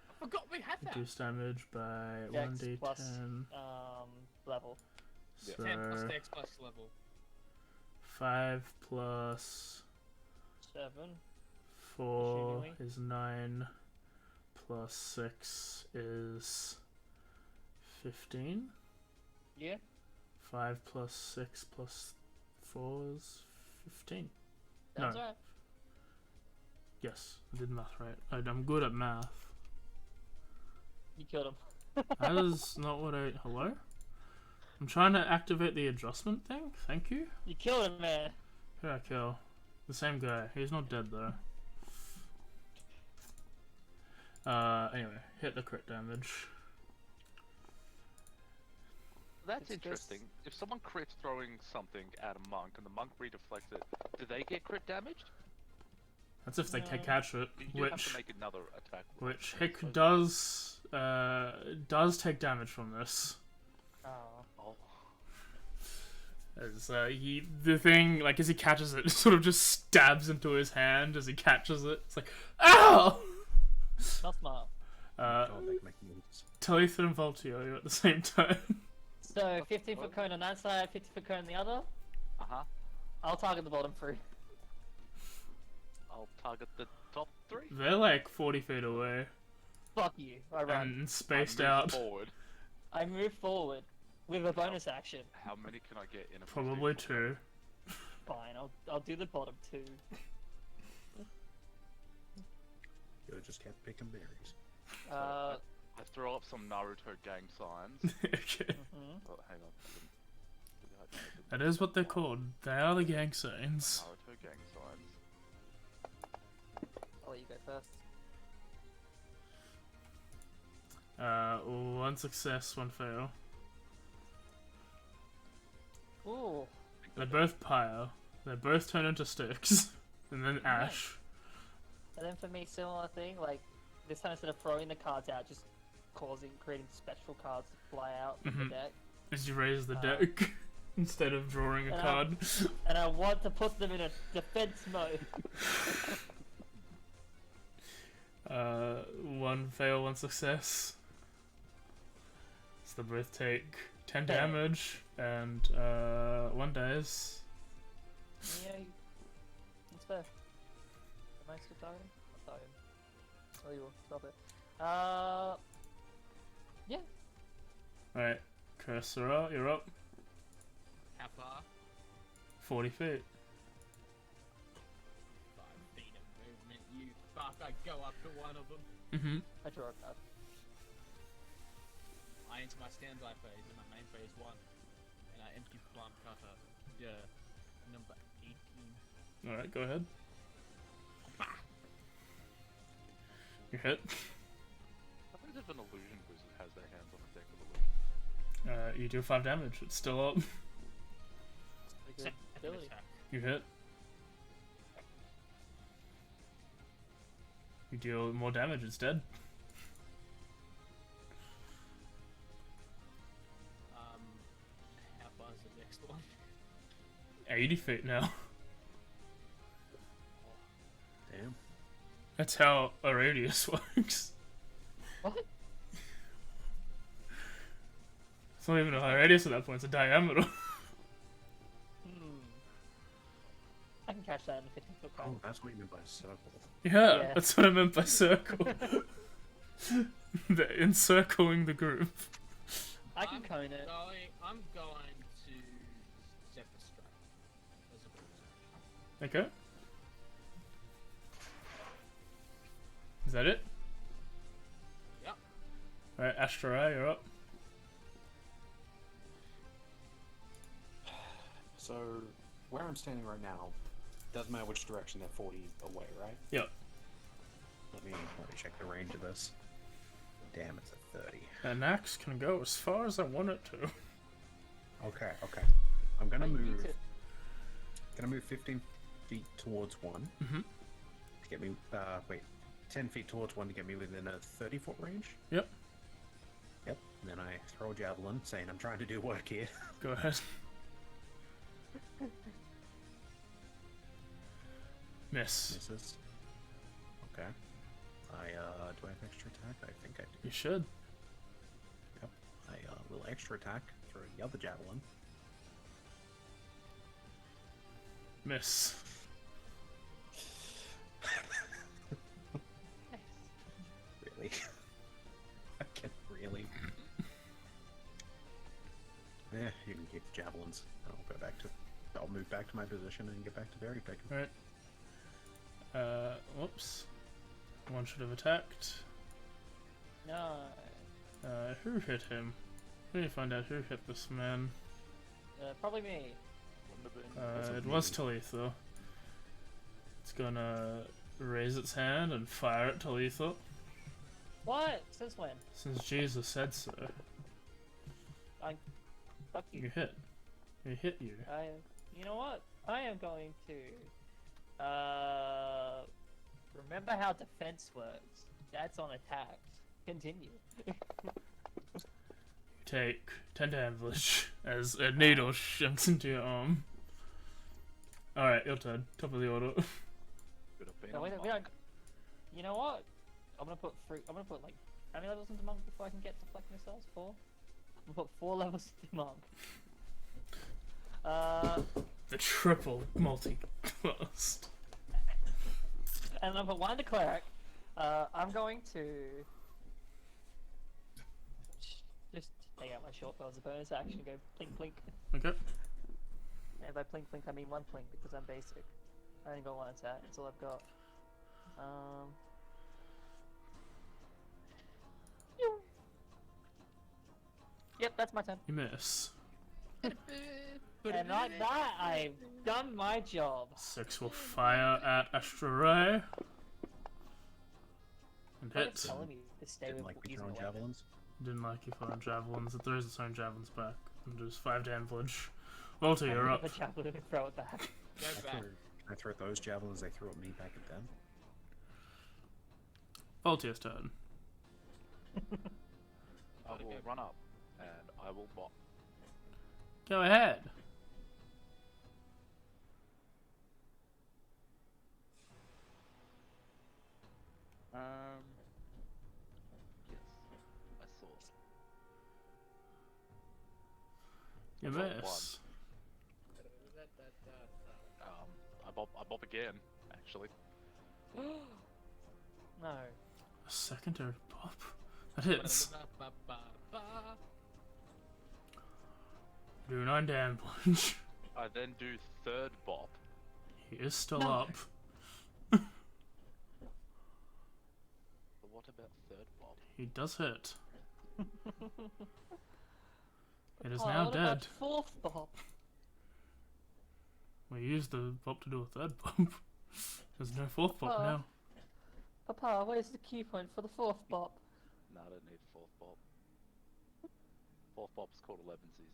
I forgot we had that. Reduce damage by Dex 1d10. plus level. So 10 plus dex plus level. 5 plus 7. 4 Machinery. is 9. Plus 6 is 15. Yeah. 5 plus 6 plus 4 is 15. That's No. right. Yes, I did math right. I'm good at math. You killed him. That is not what I... Hello? I'm trying to activate the adjustment thing. Thank you. You killed him, man. Who did I kill? The same guy. He's not dead though. Anyway, hit the crit damage. That's It's just- interesting. If someone crits throwing something at a monk and the monk redeflects it, do they get crit damaged? That's if they No. can catch it, You do have which to make another attack. which Hick does take damage from this. Oh. Oh. As the thing, like, as he catches it, sort of just stabs into his hand as he catches it. It's like, ow! Not smart. God, they can make moves. Talitha and Voltio at the same time. So 15-foot cone on that side, 50-foot cone on the other. Uh-huh. I'll target the bottom three. I'll target the top 3. They're like 40 feet away Fuck you. I run. and spaced I move out. forward. I move forward with a bonus action. How many can I get in a Probably 15-foot? 2. Fine, I'll do the bottom two. You just kept picking berries. Uh, I throw up some Naruto gang signs. Okay. mhm. Oh, hang on. That is what they're called. They are the gang signs. Naruto gang signs. I'll let you go first. One success, one fail. Ooh. They're both pyre. They both turn into sticks. And then ash. And then for me, similar thing, like, this time instead of throwing the cards out, just creating special cards to fly out from the Mhm. deck. As you raise the deck instead of drawing a And card. And I want to put them in a defense mode. One fail, one success. So they both take 10 Fair. damage and one dies. Yeah, that's fair. Am I still targeting? I'm targeting. Oh, you will. Stop it. Yeah. Alright, Cursor, you're up. How far? 40 feet. 5 feet of movement, you fuck. I go up to one of them. Mm-hmm. I draw a card. I enter my standby phase and my main phase 1. And I empty plum cutter. Number 18. Alright, go ahead. You hit. How many if an illusion wizard has their hands on a deck of illusion? You do 5 damage. It's still up. Pretty good Second ability. attack. You hit. You deal more damage. It's dead. How far is the next one? 80 feet now. Damn. That's how a radius works. What? It's not even a radius at that point. It's a diameter. I can catch that in the 15-foot Oh, cone. that's what you mean by circle. Yeah, Yeah. that's what I meant by circle. The encircling the group. I can cone it. I'm going to Zephyr Strike. As a bonus action. Okay. Is that it? Yep. Alright, Ashtarai, you're up. So, where I'm standing right now, doesn't matter which direction they're 40 away, right? Yep. Let me check the range of this. Damn, it's a 30. An axe can go as far as I want it to. Okay, okay. I'm gonna I need move. to- Gonna move 15 feet towards one. Mhm. To get me. Wait. 10 feet towards one to get me within a 30-foot range. Yep. Yep. And then I throw a javelin, saying I'm trying to do work here. Go ahead. Miss. Misses. Okay. Do I have extra attack? I think I do. You should. Yep. Little extra attack. Throw the other javelin. Miss. Really? I can really. Yeah, you can keep the javelins. I'll move back to my position and get back to berry picking. Alright. Whoops. One should have attacked. No. Who hit him? We need to find out who hit this man. Probably me. Wouldn't have been. It was Talitha. It's gonna raise its hand and fire at Talitha. What? Since when? Since Jesus said so. Fuck you. You hit. He hit you. You know what? I am going to remember how defense works. That's on attacks. Continue. take 10 damage as a needle shunks into your arm. Alright, your turn. Top of the order. Could have been No, on we don't, monk. you know what? I'm gonna put like, how many levels into monk before I can get to flex missiles? 4? I'm gonna put 4 levels into monk. The triple multi-cast. And I'm gonna put 1 into cleric. I'm going to just take out my short bow as a bonus action and go plink plink. Okay. And by plink plink I mean 1 plink because I'm basic. I only got 1 attack, that's all I've got. Pew. Yep, that's my turn. You miss. And like that, I've done my job. 6 will fire at Astral Ray. And It's hit. telling me to stay Didn't with like me using throwing the weapon. javelins. Didn't like you throwing javelins. It throws its own javelins back. And does 5 damage. Volta, you're up. The javelin and throw it back. Go back. I throw those javelins, they throw at me back at them. Volta's turn. I will run up and I will bop. Go ahead. Yes, I saw. You Roll miss. I bop again, actually. No. A secondary pop. That hits. Do 9 damage. I then do third bop. He is still No. up. But what about third bop? He does hit. It is Oh, now what about dead. 4th bob? We used the pop to do a third pop. There's no 4th pop Oh. now. Papa, where's the key point for the 4th bob? No, I don't need fourth bop. Fourth bop's called 11sies.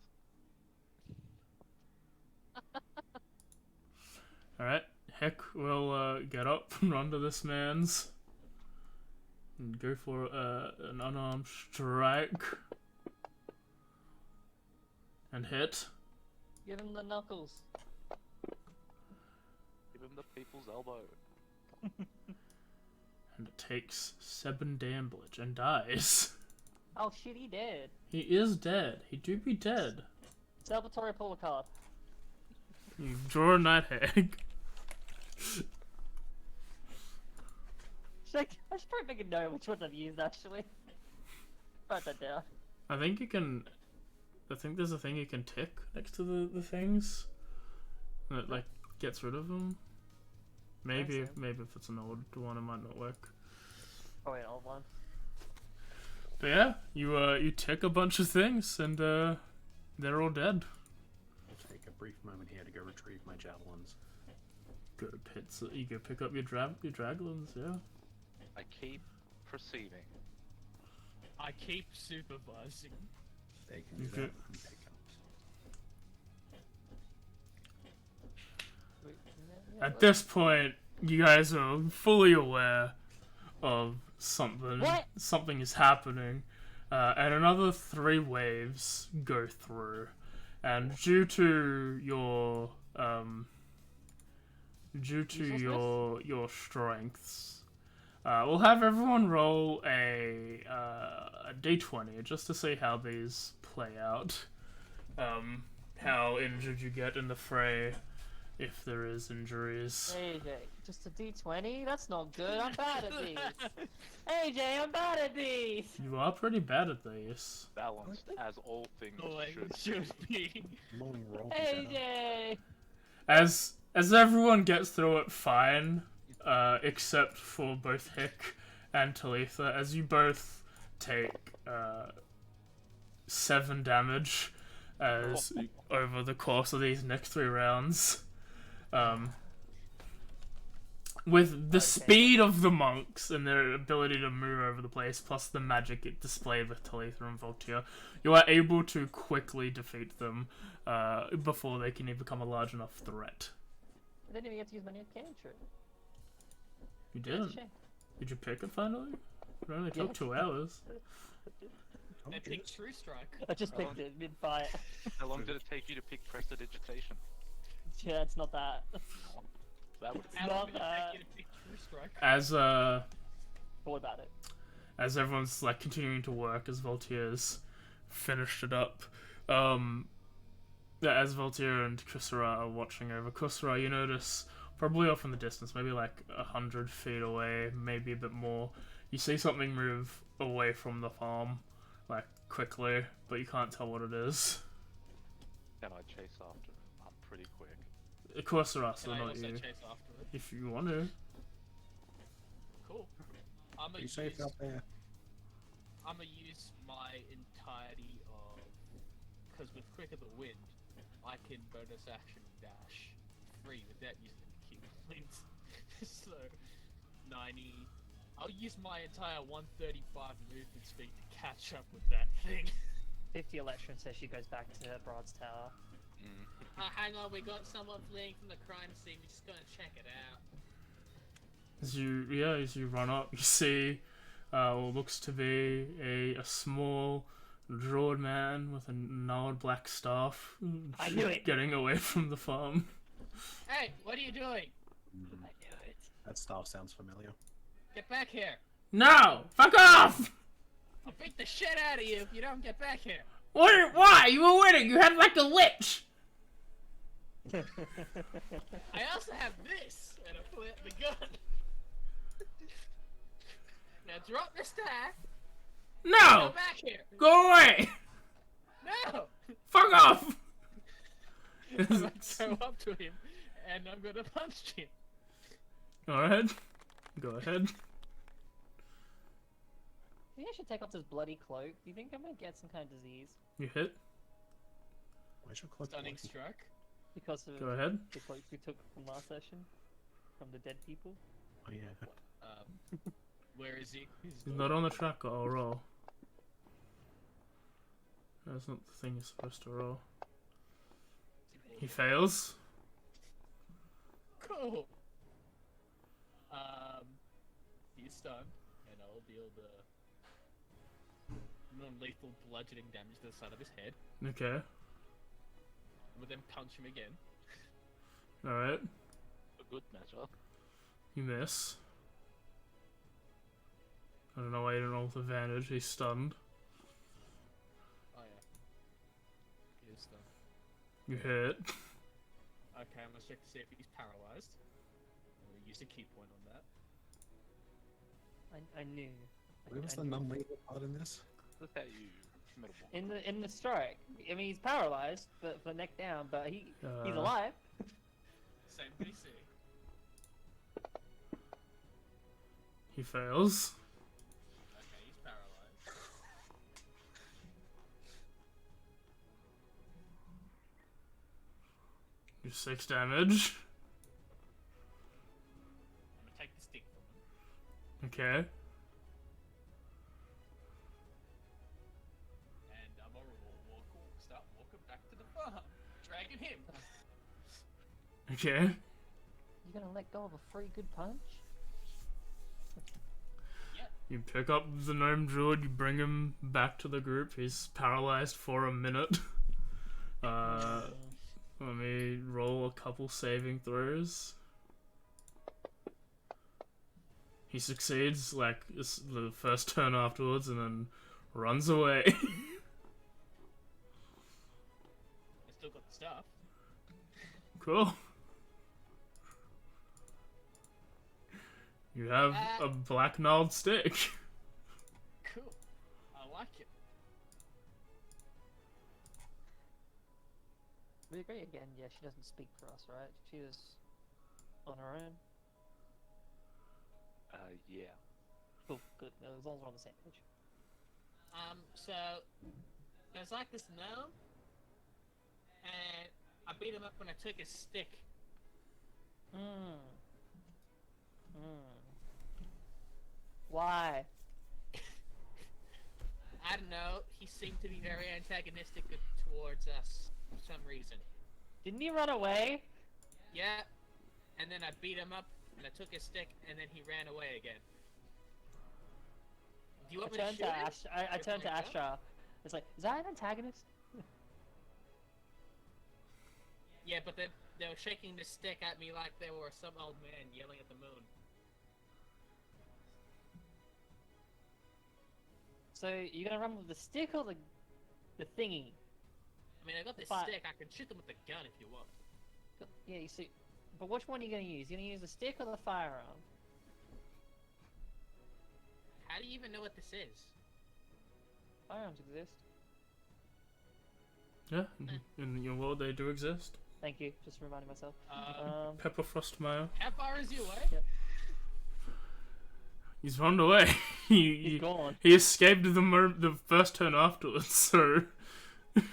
Alright, Heck will get up and run to this man's. And go for an unarmed strike. And hit. Give him the knuckles. Give him the people's elbow. And it takes 7 damage and dies. Oh shit, he dead. He is dead. He do be dead. Salvatore, pull a card. You draw a night hag. I should probably make a note which ones I've used actually. Write that down. I think you can. I think there's a thing you can tick next to the things. And it like gets rid of them. Maybe so. maybe if it's an old one, it might not work. Oh wait, old one. But yeah, you tick a bunch of things and they're all dead. I'll take a brief moment here to go retrieve my javelins. Go pits. You go pick up your draglins. Yeah. I keep proceeding. I keep supervising. They can do Okay. that and pick up. Wait, At this point, you guys are fully aware of something. What? Something is happening, and another 3 waves go through, and due to your your strengths, we'll have everyone roll a d20 just to see how these play out. How injured you get in the fray. If there is injuries. AJ, just a D20? That's not good. I'm bad at these. AJ, I'm bad at these. You are pretty bad at these. Balanced as all things should. Should be. Long roll. AJ. As everyone gets through it fine, except for both Hick and Talitha, as you both take 7 damage as over the course of these next 3 rounds. With the speed of the monks and their ability to move over the place, plus the magic it displayed with Talitha and Voltaire, you are able to quickly defeat them before they can even become a large enough threat. I didn't even get to use my new cantrip. You That's a didn't. shame. Did you pick it finally? It only took Yes. 2 hours. They picked True Strike. I just picked it mid-fight. How long did it take you to pick Prestidigitation? Yeah, it's not that. That would How Not long did it that. take you to pick True Strike? What about it? As everyone's like continuing to work, as Voltier's finished it up, yeah, as Voltier and Kusara are watching over Kusara, you notice probably off in the distance, maybe like 100 feet away, maybe a bit more, you see something move away from the farm, like quickly, but you can't tell what it is. Can I chase after it? I'm pretty quick. Kusara, so Can I not also you. chase after it? If you want to. Cool. I'm You safe out there? I'm gonna use my entirety of, because with Quick of the Wind, I can bonus action dash free without using any key points. So 90. I'll use my entire 135 movement speed to catch up with that thing. 50 Electron says she goes back to Brad's tower. Hang on, we got someone fleeing from the crime scene. We're just gonna check it out. As you run up, you see what looks to be a small druid man with a gnarled black staff I knew it. getting away from the farm. Hey, what are you doing? I knew it. That staff sounds familiar. Get back here! No! Fuck off! I'll beat the shit out of you if you don't get back here. What? Why? You were winning! You had like a lich! I also have this, and I pull out the gun. Now drop the staff. Go No! back here. Go away! No. Fuck off! I'm gonna go up to him, and I'm gonna punch him. Alright. Go ahead. Maybe I should take off this bloody cloak. Do you think I'm gonna get some kind of disease? You hit. Where's your cloak? Stunning working? strike. Because of Go ahead. the cloaks we took from last session? From the dead people? Oh yeah. Where is he? He's He's not on the tracker. I'll roll. That's not the thing you're supposed to roll. He fails. Cool. He's stunned, and I'll deal the non-lethal bludgeoning damage to the side of his head. Okay. We'll then punch him again. Alright. A good measure. You miss. I don't know why you didn't roll with advantage. He's stunned. Oh yeah. He is stunned. You hit. Okay, I'm gonna check to see if he's paralyzed. I'm gonna use a key point on that. I knew. Where was the knew. non-lethal part in this? Look at you, middle In the strike. I mean, he's paralyzed, but neck down, but he's Uh, alive. Same DC. He fails. Okay, he's paralyzed. You 6 damage. I'm gonna take the stick from him. Okay. And I'm gonna start walking back to the farm, dragging him. Okay. You gonna let go of a free good punch? You pick up the gnome druid, you bring him back to the group. He's paralyzed for a minute. Let me roll a couple saving throws. He succeeds, like, the first turn afterwards, and then runs away. I still got the stuff. Cool. You have a black gnarled stick. Cool. I like it. We agree again. Yeah, she doesn't speak for us, right? She was on her own. Yeah. Cool, good. As long as we're on the same page. So there's like this gnome, and I beat him up when I took his stick. Why? I don't know. He seemed to be very antagonistic towards us for some reason. Didn't he run away? Yeah. And then I beat him up, and I took his stick, and then he ran away again. Do you I want me to turned shoot to him? Ash. I With turned my to gun? Astra. It's like, is that an antagonist? Yeah, but they were shaking the stick at me like they were some old man yelling at the moon. So you're gonna run with the stick or the thingy? I mean, I got this But- stick. I can shoot them with the gun if you want. Yeah, you see. But which one are you gonna use? You gonna use the stick or the firearm? How do you even know what this is? Firearms exist. Yeah, in your world they do exist. Thank you. Just reminding myself. Pepperfrost mayo. How far is he away? Yep. He's run away. He's gone. He escaped the first turn afterwards, so... Can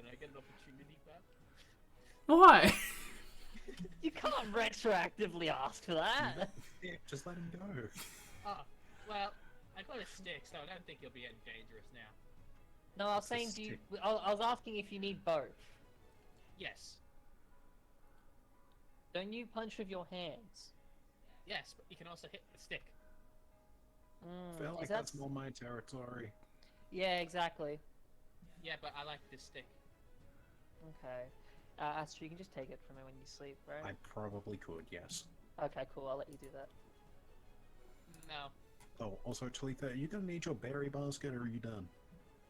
I get an opportunity back? Why? You can't retroactively ask for that. Yeah, just let him go. Oh, well, I got a stick, so I don't think you'll be any dangerous now. No, I was saying, do you? I was asking if you need both. Yes. Don't you punch with your hands? Yes, but you can also hit the stick. Feel like Is that... that's more my territory. Yeah, exactly. Yeah, but I like this stick. Okay. Astrid, you can just take it from me when you sleep, right? I probably could, yes. Okay, cool. I'll let you do that. No. Oh, also, Talitha, are you gonna need your berry basket, or are you done?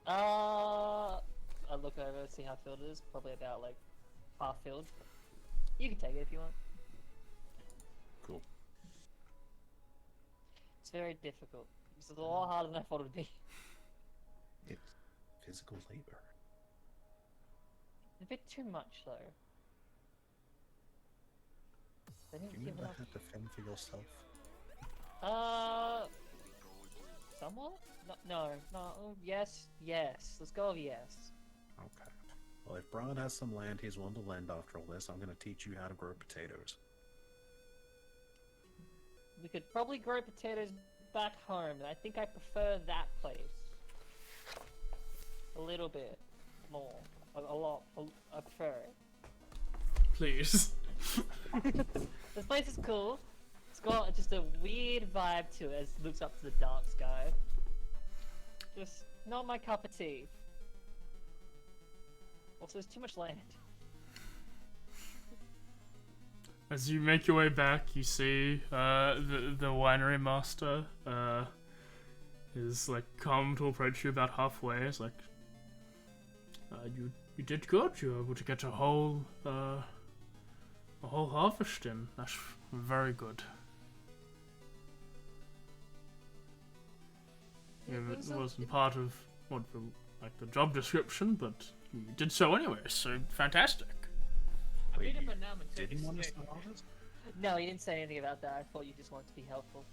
I'll look over, see how filled it is. Probably about like half filled. You can take it if you want. Cool. It's very difficult. It's a lot harder than I thought it would be. It's physical labor. A bit too much though. They Do didn't you give never enough. have to fend for yourself? Somewhat? No. Oh, yes. Let's go with yes. Okay. Well, if Brahd has some land he's willing to lend after all this, I'm gonna teach you how to grow potatoes. We could probably grow potatoes back home, and I think I prefer that place. A little bit more. A lot. I prefer it. Please. This place is cool. It's got just a weird vibe to it as it looks up to the dark sky. Just not my cup of tea. Also, there's too much land. As you make your way back, you see the winery master is like come to approach you about halfway. It's like, you did good. You were able to get a whole harvest in. That's very good. It wasn't part of the job description, but you did so anyway. So fantastic. I Wait, beat up you a gnome and took Didn't his want us stick. to harvest? No, he didn't say anything about that. I thought you just wanted to be helpful.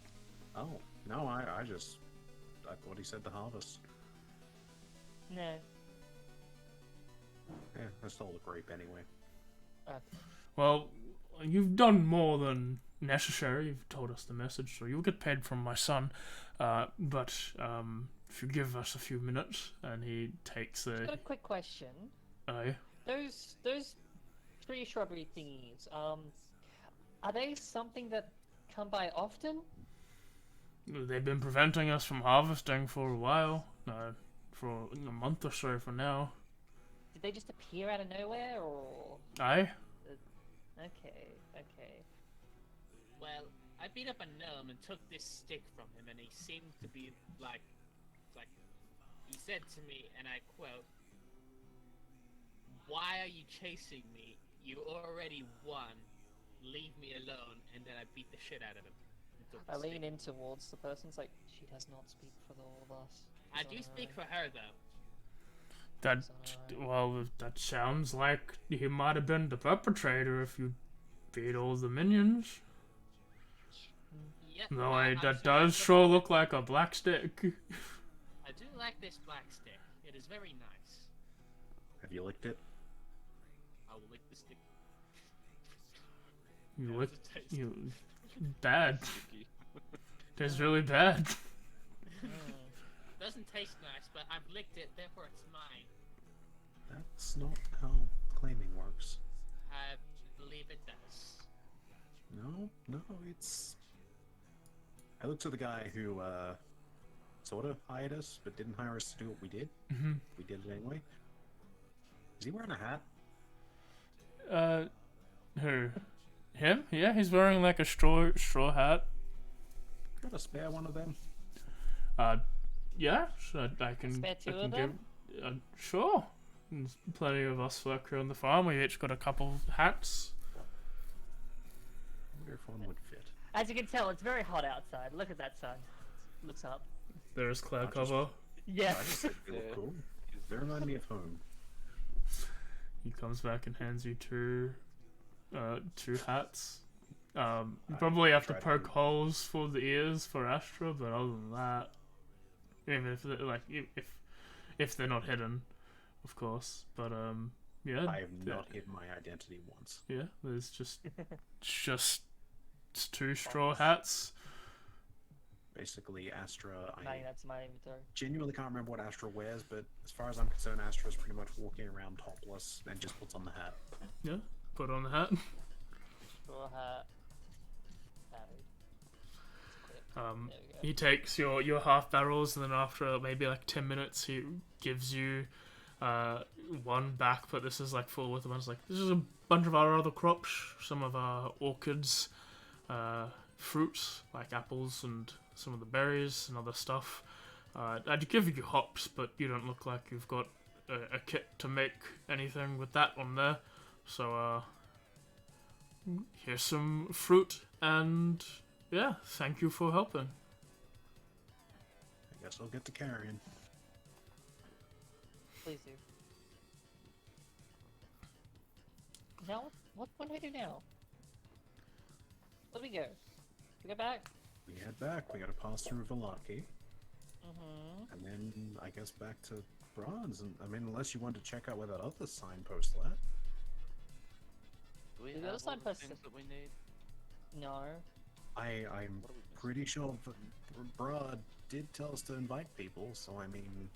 Oh, no, I thought he said the harvest. No. Yeah, I stole the grape anyway. Well, you've done more than necessary. You've told us the message, so you'll get paid from my son. But if you give us a few minutes, and he takes Just got a a... quick question. Aye. Those tree shrubbery thingies, are they something that come by often? They've been preventing us from harvesting for a while. For a month or so for now. Did they just appear out of nowhere, or...? Aye. Okay. Well, I beat up a gnome and took this stick from him, and he seemed to be like, he said to me, and I quote, "Why are you chasing me? You already won. Leave me alone." And then I beat the shit out of him. and took the I lean stick. in towards the person. It's like, she does not speak for the all of us. I It's do speak alright. for her though. That, It's well, that sounds like he might have been the perpetrator if you beat all the minions. Yep. Though I'm that sure does I sure look like a black stick. I do like this black stick. It is very nice. Have you licked it? I will lick the stick. You How look... does it taste? You... Bad. Tastes really bad. Doesn't taste nice, but I've licked it, therefore it's mine. That's not how claiming works. I believe it does. No, it's... I look to the guy who, sort of hired us, but didn't hire us to do what we did. Mm-hmm. We did it anyway. Is he wearing a hat? Who? Him? Yeah, he's wearing like a straw hat. Got a spare one of them? Yeah, so I can. Spare two I can of them? Sure. There's plenty of us work here on the farm. We each got a couple hats. I wonder if one would fit. As you can tell, it's very hot outside. Look at that sun. Looks up. There is cloud I just- cover. Yeah. I just said they look Yeah. cool. They remind me of home. He comes back and hands you two hats. You probably have to tried poke to- holes for the ears for Astra, but other than that, even if they're, like if they're not hidden, of course. But yeah, I have not hid my identity once. yeah. There's just two straw hats. Basically, Astra. Adding that to my inventory. Genuinely can't remember what Astra wears, but as far as I'm concerned, Astra is pretty much walking around topless and just puts on the hat. Yeah, put on the hat. Straw hat. Battery. There we go. He takes your half barrels, and then after maybe like 10 minutes, he gives you one back. But this is like full with a bunch. Like this is a bunch of our other crops, some of our orchids, fruits like apples, and some of the berries and other stuff. I'd give you hops, but you don't look like you've got a kit to make anything with that on there. So here's some fruit, and yeah, thank you for helping. I guess I'll get to carrying. Please do. Now, what do we do now? Where do we go? We go back? We head back. We gotta pass through Velaki, Mm-hmm. and then I guess back to Bronze. And I mean, unless you want to check out where that other signpost led. Do we The have other all side the post- things that we need? No. I'm What are we missing? pretty sure Brahd did tell us to invite people, so I mean,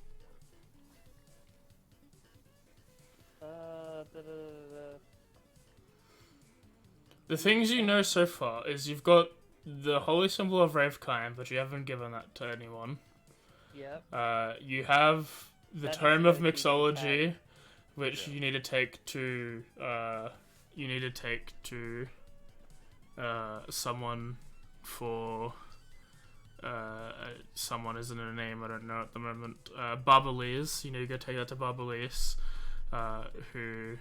The things you know so far is you've got the holy symbol of Ravekine, but you haven't given that to anyone. Yep. You have the That Tome has of to be Mixology, which Yeah. you need to take to someone for someone isn't a name I don't know at the moment. Barbalise, you need to go take that to Barbalise, who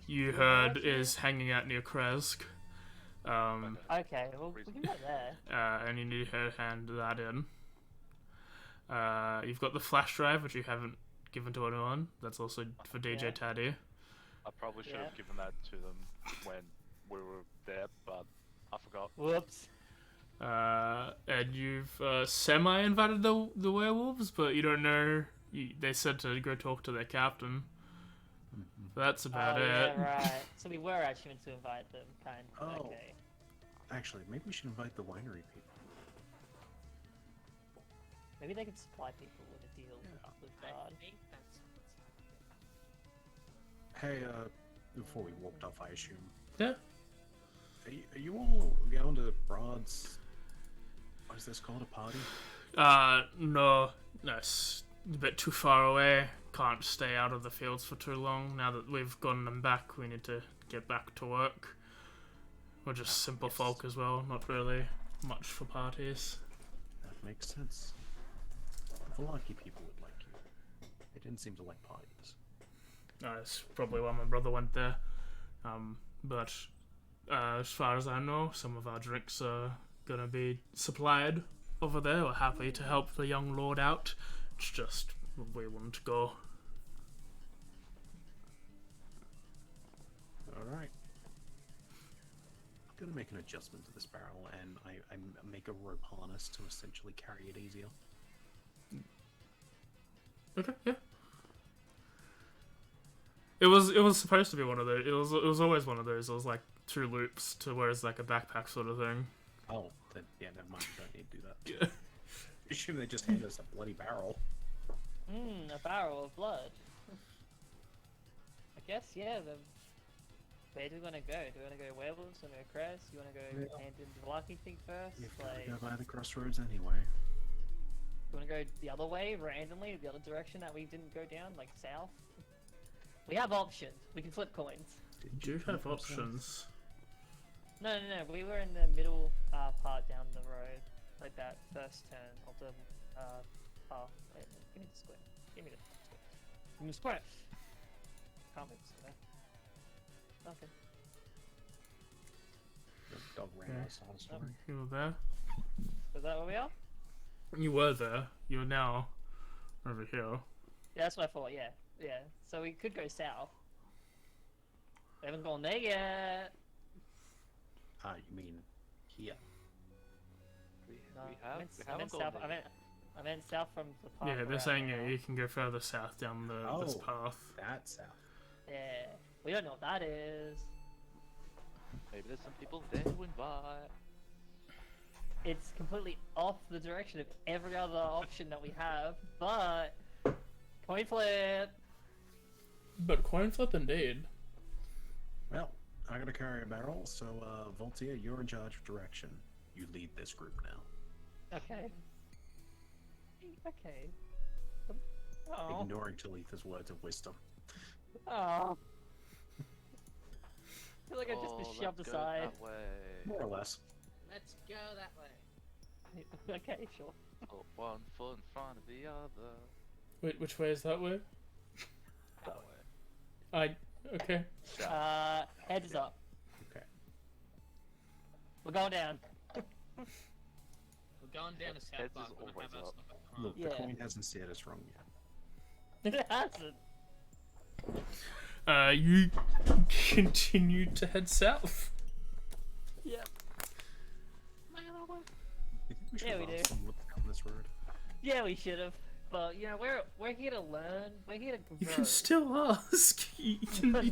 you heard is hanging out near Kresk. Okay, well, we can go there. And you need her to hand that in. You've got the flash drive, which you haven't given to anyone. That's also for DJ Yeah. Taddy. I probably should Yeah. have given that to them when we were there, but I forgot. Whoops. And you've semi-invited the werewolves, but you don't know. They said to go talk to their captain. That's about Oh, it. yeah, right. So we were actually meant to invite them, kind of. Oh. Okay. actually, maybe we should invite the winery people. Maybe they could supply people with a deal Yeah. with I God. think that's what's happening. Hey, before we walked off, I assume. Yeah. Are you all going to Brad's? What is this called? A party? No, it's a bit too far away. Can't stay out of the fields for too long. Now that we've gotten them back, we need to get back to work. We're just simple Yes. folk as well, not really much for parties. That makes sense. The lucky people would like you. They didn't seem to like parties. That's probably why my brother went there. But as far as I know, some of our drinks are gonna be supplied over there. We're happy to help the young lord out. It's just we wouldn't go. Alright. I'm gonna make an adjustment to this barrel, and I make a rope harness to essentially carry it easier. Okay, yeah. It was supposed to be one of those. It was always one of those. It was like 2 loops to where it's like a backpack sort of thing. Oh, then, yeah, never mind. You don't need to do that. Yeah. Assume they just hand us a bloody barrel. A barrel of blood. I guess, yeah, where do we want to go? Do we want to go werewolves? Do we want to go crest? Do you want to go Yeah. hand in the lucky thing first? You've got to Like, go by the crossroads anyway. you want to go the other way, randomly, the other direction that we didn't go down, like south? We have options. We can flip coins. You do have options. No. We were in the middle part down the road, like that first turn of the path. Wait, give me the square. Give me the square. Give me the square. Can't move the square. Okay. The dog ran Yeah. outside of story. You were there. Is that where we are? You were there. You're now over here. Yeah, that's what I thought. Yeah. So we could go south. We haven't gone there yet. Ah, you mean here? No, We I have. meant, We I haven't meant gone south. there. I meant south from the path. Yeah, we're they're at saying now. you can go further south down this path. That's south. Yeah, we don't know what that is. Maybe there's some people there to invite. It's completely off the direction of every other option that we have, but coin flip. But coin flip indeed. Well, I gotta carry a barrel, so Voltia, you're in charge of direction. You lead this group now. Okay. Okay. Oh. Ignoring Talitha's words of wisdom. Oh. I feel like I've just been Oh, shoved let's go aside. that way. More or less. Let's go that way. Okay, sure. Put one foot in front of the other. Wait, which way is that way? That way. Okay. Heads up. Okay. We're going down. We're going down to South Heads Park. is We're gonna always have us up. Look, Yeah. the coin hasn't steered us wrong yet. It hasn't. You continue to head south. Yep. You think we should Yeah, have we asked do. them what to come this road? Yeah, we should have. But you know, we're here to learn. We're here to grow. You can still ask. You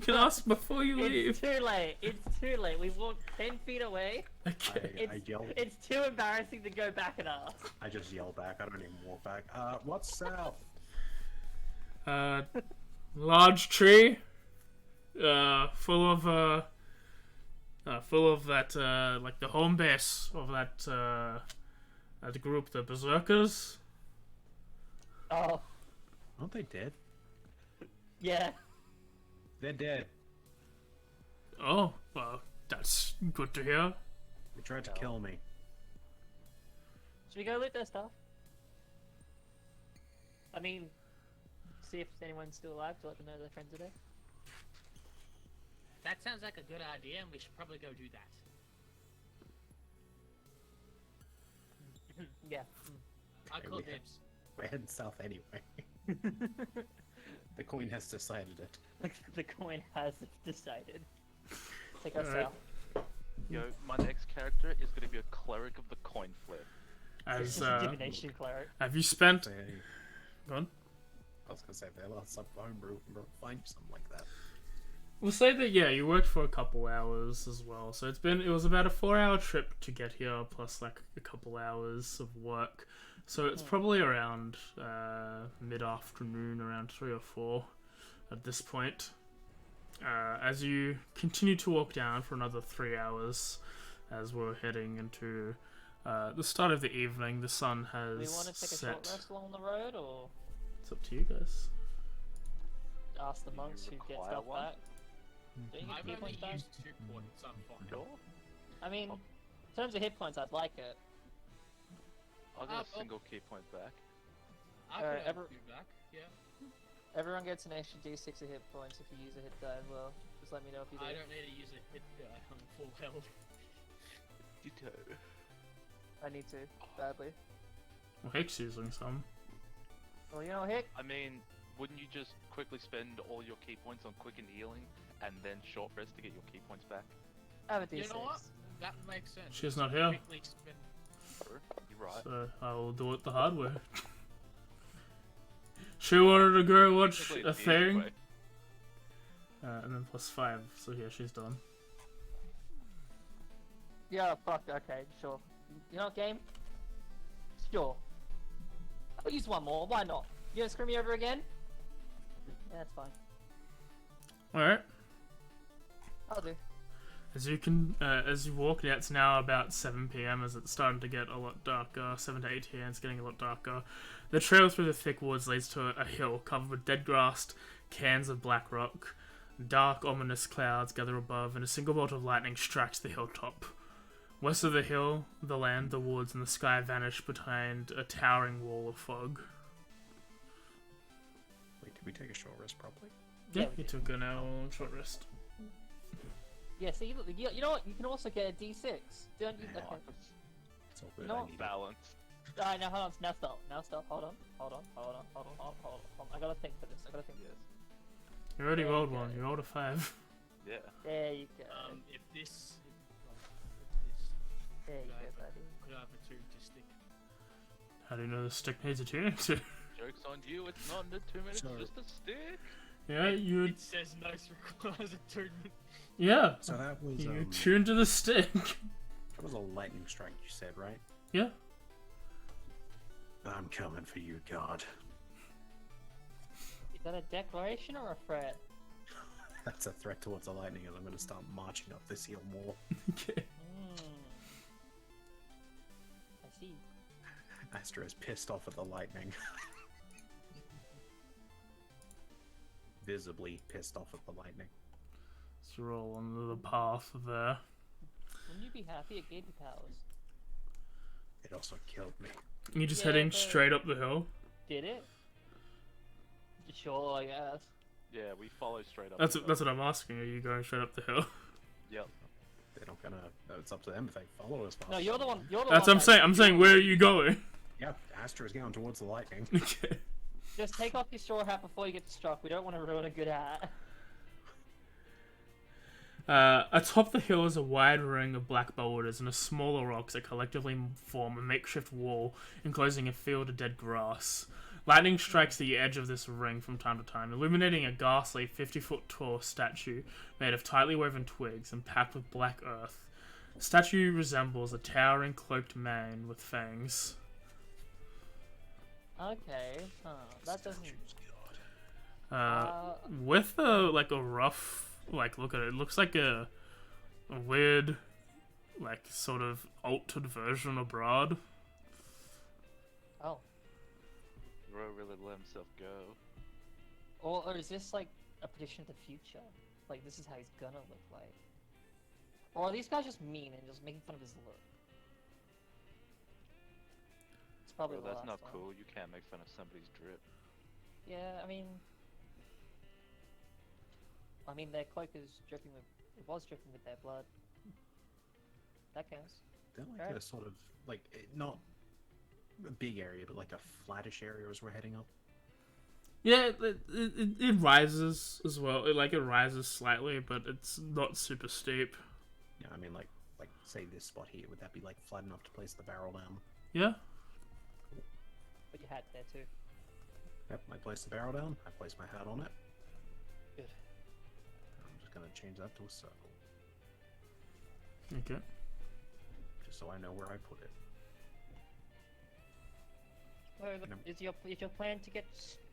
can ask before you leave. It's too late. It's too late. We've walked 10 feet away. Okay. I yell. It's too embarrassing to go back and ask. I just yell back. I don't even walk back. What's south? Large tree. Full of that like the home base of that group, the berserkers. Oh, Aren't they dead? yeah. They're dead. Oh, well, that's good to hear. They tried to kill me. Should we go loot their stuff? I mean, see if anyone's still alive to let them know their friends are there. That sounds like a good idea, and we should probably go do that. Yeah. I Okay, call we dibs. We're heading south anyway. The coin has decided it. The coin has decided. Take us Alright. out. Yo, my next character is gonna be a cleric of the coin flip. As Divination cleric. have you spent? Say, Go on. I was gonna say if they lost up Homebrew, we'll find you something like that. We'll say that you worked for a couple hours as well. So it was about a 4-hour trip to get here, plus like a couple hours of work. So it's probably around mid-afternoon, around 3 or 4 at this point. As you continue to walk down for another 3 hours, as we're heading into the start of the evening, the sun has Do we want to take a set. short rest along the road, or It's up to you guys. ask the Do you monks who get require stuff one? back? Don't you get I've hit only points back? used 2 points, I'm fine. Sure. I mean, in terms of hit points, I'd like it. I'll get Ah, a well- single key point back. I Alright, can ever- do back, yeah. Everyone gets an extra d6 of hit points if you use a hit die as well. Just let me know if you do. I don't need to use a hit die, I'm full health. Ditto. I need to, badly. Well, Hick's using some. Well, you know, Hick, I mean, wouldn't you just quickly spend all your key points on quick and healing, and then short rest to get your key points back? have a d6. You know what? That makes sense. She's not here. Quickly spin. True. You're right. So I will do it the hard way. She wanted to go watch Technically, a it's the easy thing. way. And then +5, so yeah, she's done. Yeah, fuck, okay, sure. You know what, game? Sure. I'll use one more, why not? You gonna screw me over again? Yeah, that's fine. Alright. I'll do. As you walk, it's now about 7 p.m. as it's starting to get a lot darker. 7 to 8 p.m. It's getting a lot darker. The trail through the thick woods leads to a hill covered with dead grass, cans of black rock. Dark, ominous clouds gather above, and a single bolt of lightning strikes the hilltop. West of the hill, the land, the woods, and the sky vanish behind a towering wall of fog. Wait, did we take a short rest properly? Yeah, we you did. took an hour short rest. Yeah, see, you know what? You can also get a D6. Don't you? Yeah. Okay. It's all good. No. I need it. Balance. Alright, now hold on. Now stop. Now stop. Hold on. I gotta think for this. I gotta think for this. You already Yeah, rolled okay. one. You rolled a 5. Yeah. There you go. If this, There you could go, buddy. I have a tune to stick? How do you know the stick needs a tuning to? Joke's on you, it's not in the 2 minutes, So- just a stick. Yeah, you would. It says nice requires a tune. Yeah. So that was You tune to the stick. that was a lightning strike, you said, right? Yeah. I'm coming for you, God. Is that a declaration or a threat? That's a threat towards the lightning, as I'm going to start marching up this hill more. Okay. I see. Astra is pissed off at the lightning. Visibly pissed off at the lightning. Let's roll onto the path there. Wouldn't you be happy it gave you powers? It also killed me. You're just Yeah, heading but- straight up the hill. Did it? Sure, I guess. Yeah, we follow straight up. That's the what I'm asking. Are you going straight up the hill? Yep. They're not gonna. It's up to them if they follow us. No, you're the one. You're the That's what one. I'm saying. I'm saying, where are you going? Yep, Astra's going towards the lightning. Okay. Just take off your straw hat before you get struck. We don't want to ruin a good hat. Atop the hill is a wide ring of black boulders and a smaller rocks that collectively form a makeshift wall enclosing a field of dead grass. Lightning strikes the edge of this ring from time to time, illuminating a ghastly 50-foot tall statue made of tightly woven twigs and packed with black earth. The statue resembles a towering cloaked man with fangs. Okay. That doesn't. With a rough look at it, it looks like a weird sort of altered version of Brahd. Oh. Ro really let himself go. Or is this like a prediction of the future? Like this is how he's gonna look like? Or are these guys just mean and just making fun of his look? It's probably Well, the that's last not one. cool. You can't make fun of somebody's drip. Yeah, I mean, their cloak is dripping with. It was dripping with their blood. That counts. They're like Right. a sort of not a big area, but like a flattish area as we're heading up. Yeah, it rises as well. It rises slightly, but it's not super steep. Yeah, I mean like say this spot here. Would that be like flat enough to place the barrel down? Yeah. Put your hat there too. Yep, I place the barrel down. I place my hat on it. Good. I'm just gonna change that to a circle, Okay. just so I know where I put it. Is your plan to get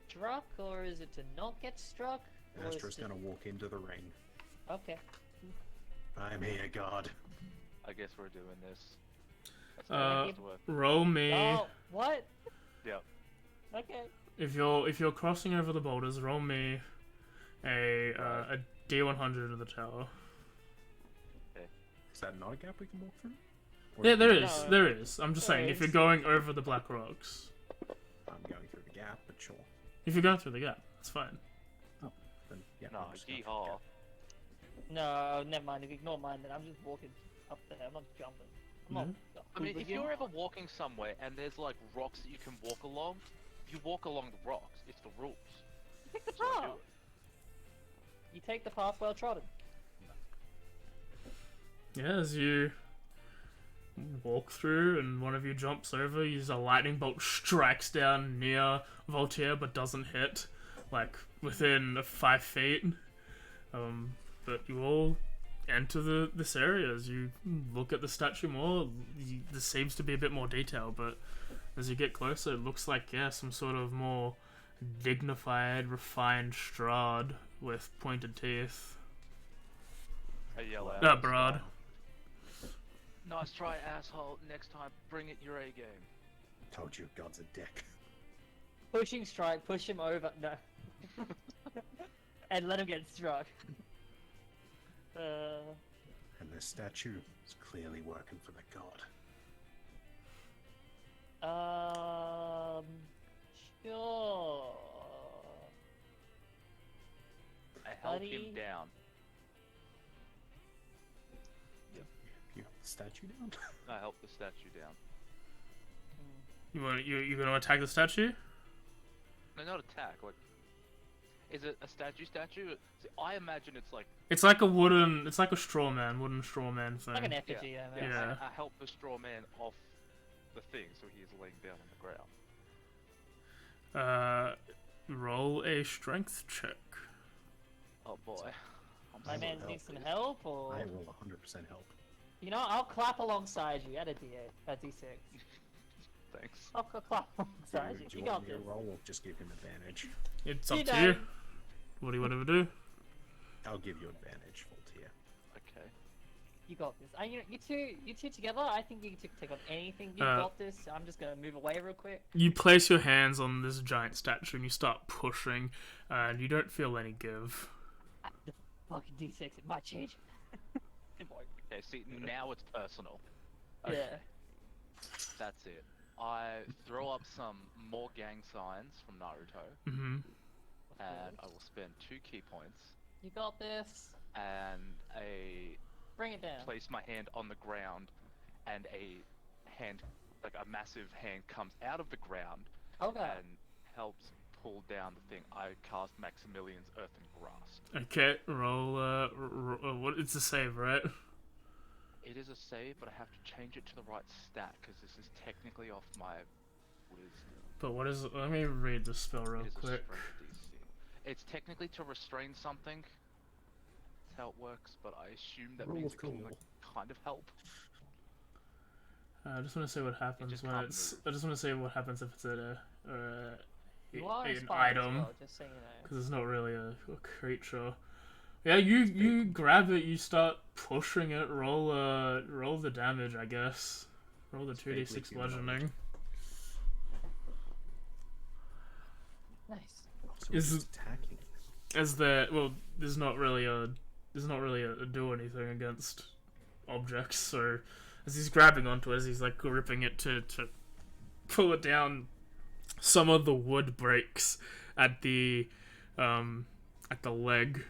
struck, or is it to not get struck? Or is Astra's it- gonna walk into the ring. Okay. I'm here, God. I guess we're doing this. That's Uh, what it's worth. Roll me. Oh, what? Yep. Okay. If you're crossing over the boulders, roll me a D100 of the tower. Is that not a gap we can walk through? Or Yeah, there it- is. No. There is. I'm just There saying, if is. you're going over the black rocks, I'm going through the gap, but sure. if you're going through the gap, it's fine. Then, yeah, No, I'm just going through the yeehaw. gap. No, never mind. Ignore mine. Then I'm just walking up there. I'm not jumping. I'm not. I mean, if you're ever walking somewhere and there's like rocks that you can walk along, you walk along the rocks. It's the rules. Take the That's what I path. do. You take the path well trodden. Yeah, as you walk through and one of you jumps over, a lightning bolt strikes down near Voltaire but doesn't hit, within 5 feet. But you all enter this area. As you look at the statue more, there seems to be a bit more detail, but as you get closer, it looks like, some sort of more dignified, refined Strahd with pointed teeth. I yell out. That Brahd. Nice try, asshole. Next time, bring it your A game. Told you, God's a dick. Pushing strike, push him over. No. And let him get struck. And the statue is clearly working for the god. Sure. I held Buddy. him down. You got the statue down? I helped the statue down. You gonna attack the statue? No, not attack. Like, is it a statue? See, I imagine it's like. It's like a wooden straw man, wooden straw man thing. Like an effigy, yeah. Yeah. Yeah. I helped the straw man off the thing, so he is laying down on the ground. Roll a strength check. Oh boy. My man help, needs some please. help, or I will 100% help. you know, I'll clap alongside you at a D8, a D6. Thanks. I'll clap alongside you. Do You you want got me to this. roll or just give him advantage? It's You up to know. you. What do you want to do? I'll give you advantage, Voltaire. Okay. You got this. You two together. I think you can take on anything. You Uh, got this. I'm just gonna move away real quick. You place your hands on this giant statue and you start pushing, and you don't feel any give. The fucking D6. It might change. It might. Okay, see, now it's personal. Yeah. That's it. I throw up some more gang signs from Naruto, Mm-hmm. and I will spend 2 key points, You got this. and Bring it down. place my hand on the ground, and a hand, like a massive hand, comes out of the ground Okay. and helps pull down the thing. I cast Maximilian's Earthen Grasp. Okay, roll. What? It's a save, right? It is a save, but I have to change it to the right stat because this is technically off my wisdom. But what is? Let me read the spell real It is a quick. strength DC. It's technically to restrain something. That's how it works, but I assume that Rule means of it can cool. like, kind of help. I just want to say what happens just when can't it's. move. I just want to say what happens if it's You are an inspired as item, well, just so you know. because it's not really a creature. Yeah, you grab it, you start pushing it. Roll the damage, I guess. Roll the 2d6 vaguely humanoid. bludgeoning. Nice. So we're Is just attacking. As there's not really a do anything against objects. So as he's grabbing onto it, as he's like gripping it to pull it down, some of the wood breaks at the leg.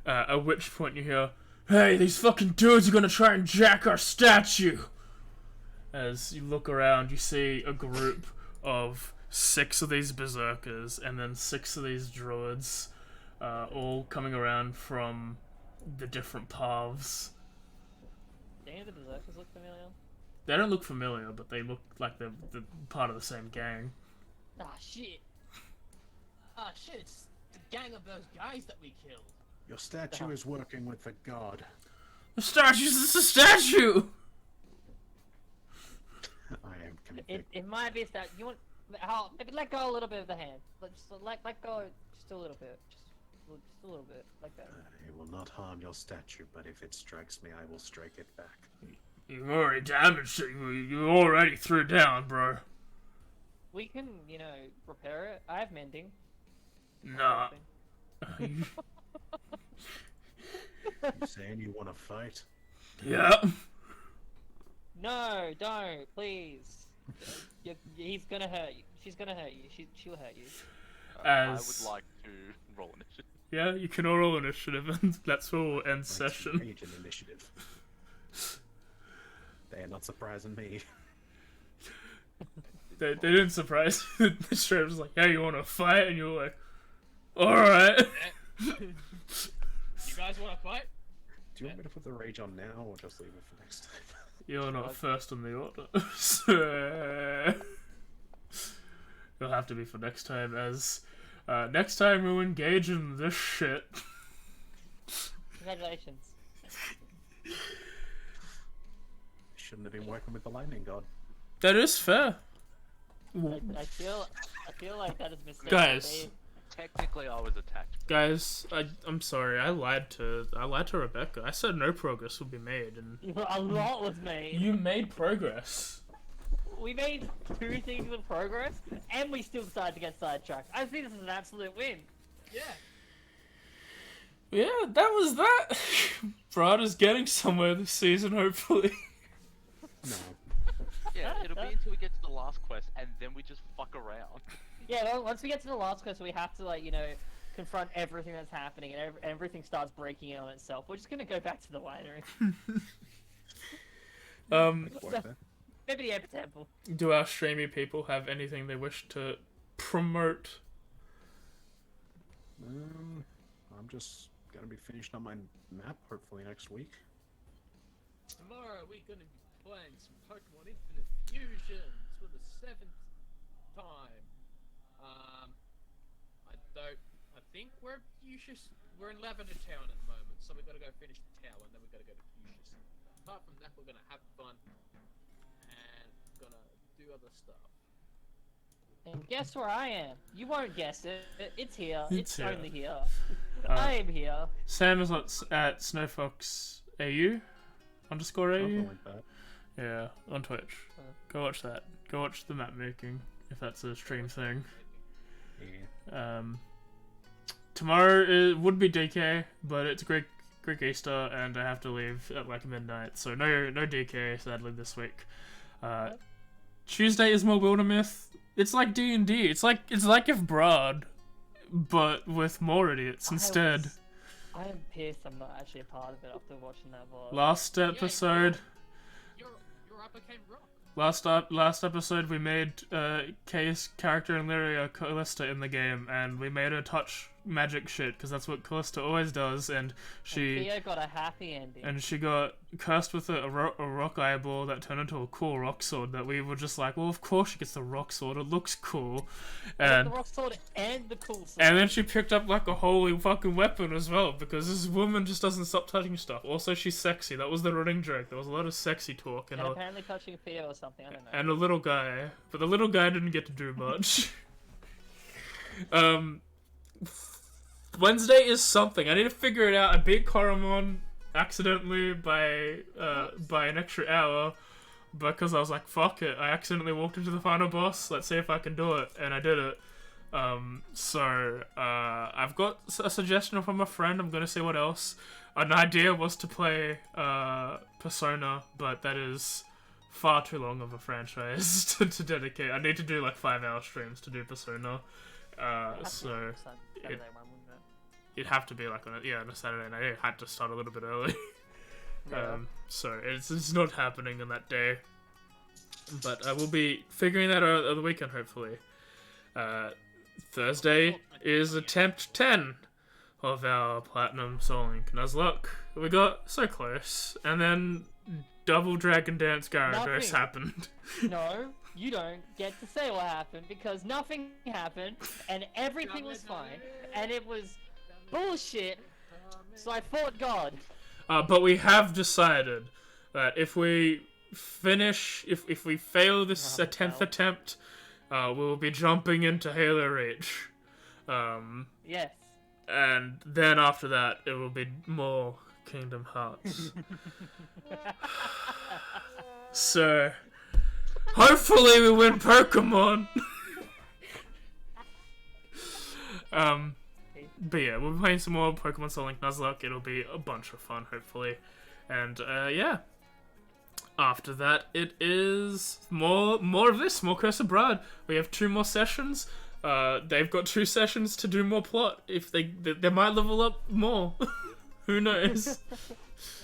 At which point you hear, "Hey, these fucking dudes are gonna try and jack our statue!" As you look around, you see a group of 6 of these berserkers and then 6 of these druids, all coming around from the different paths. Do any of the berserkers look familiar? They don't look familiar, but they look like they're part of the same gang. Ah, shit. Ah, shit, it's the gang of those guys that we killed. Your statue is working with the god. The statue's just a statue! I am convinced. It might be that you want. Maybe let go a little bit of the hand. Just let go just a little bit. Just a little bit, like that. It will not harm your statue, but if it strikes me, I will strike it back. You've already damaged it. You already threw it down, bro. We can, repair it. I have mending. Nah. You saying you want to fight? Yeah. No, don't, please. He's gonna hurt you. She's gonna hurt you. She'll hurt you. I As- would like to roll initiative. Yeah, you can all roll initiative, and that's where we'll end Let's session. rage an initiative. They are not surprising me. They didn't surprise you. The straight was like, "Yeah, you want to fight?" And you were like, "Alright." You guys want to fight? Do you want me to put the rage on now, or just leave it for next time? You're not first on the order. So you'll have to be for next time, as next time we'll engage in this shit. Congratulations. Shouldn't have been working with the lightning god. That is fair. I feel like that is a mistake. Guys, Technically, I was attacked. Guys, I'm sorry. I lied to Rebecca. I said no progress would be made, and A lot was made. you made progress. We made 2 things of progress, and we still decided to get sidetracked. I think this is an absolute win. Yeah. Yeah, that was that. Brad is getting somewhere this season, hopefully. No. Yeah, it'll be until we get to the last quest, and then we just fuck around. Yeah, well, once we get to the last quest, we have to, like, you know, confront everything that's happening, and everything starts breaking in on itself. We're just gonna go back to the winery. Maybe the Emperor Temple. Do our streamy people have anything they wish to promote? I'm just gonna be finished on my map hopefully next week. Tomorrow we're gonna be playing some Pokemon Infinite Fusions for the 7th time. I think we're in Lavender Town at the moment, so we've got to go finish the tower, and then we've got to go to Fuchsia's. Apart from that, we're gonna have fun and gonna do other stuff. And guess where I am? You won't guess it. It's here. It's It's here. only here. I am here. Sam is at SnowfoxAU _AU. Something like that. Yeah, on Twitch. Go watch that. Go watch the map making if that's a stream thing. Yeah. Tomorrow would be DK, but it's Greek Easter, and I have to leave at like midnight, so no DK sadly this week. Tuesday is more Wildermyth. It's like D&D. It's like if Brahd, but with more idiots instead. I am pissed I'm not actually a part of it after watching that VOD. Last episode. Your upper came rock. Last episode we made Kay's character and Lyria Callista in the game, and we made her touch magic shit because that's what Callista always does, and Theo got a happy ending. and she got cursed with a rock eyeball that turned into a cool rock sword that we were just like, well, of course she gets the rock sword, it looks cool. And the rock sword and the cool sword. and then she picked up like a holy fucking weapon as well, because this woman just doesn't stop touching stuff. Also, she's sexy. That was the running joke. There was a lot of sexy talk, and apparently touching Theo or something, I don't know. and a little guy, but the little guy didn't get to do much. Wednesday is something. I need to figure it out. I beat Koromon accidentally by an extra hour because I was like, fuck it. I accidentally walked into the final boss. Let's see if I can do it, and I did it. I've got a suggestion from a friend. I'm gonna see what else. An idea was to play Persona, but that is far too long of a franchise to dedicate. I need to do like 5-hour streams to do Persona. So it'd have to be like on a Saturday night. It had to start a little bit early. So it's not happening on that day. But I will be figuring that out on the weekend, hopefully. Thursday is attempt 10 of our Platinum Soul Link Nuzlocke. We got so close. And then Double Dragon Dance Gyarados happened. No, you don't get to say what happened because nothing happened and everything was fine and it was bullshit. So I fought God. But we have decided that if we finish, if we fail this 10th attempt, we'll be jumping into Halo Reach. Yes. And then after that, it will be more Kingdom Hearts. So, hopefully we win Pokemon. But yeah, we'll be playing some more Pokemon Soul Link Nuzlocke. It'll be a bunch of fun, hopefully. And yeah. After that, it is more of this, more Curse of Brahd. We have 2 more sessions. They've got 2 sessions to do more plot. If they might level up more. Who knows?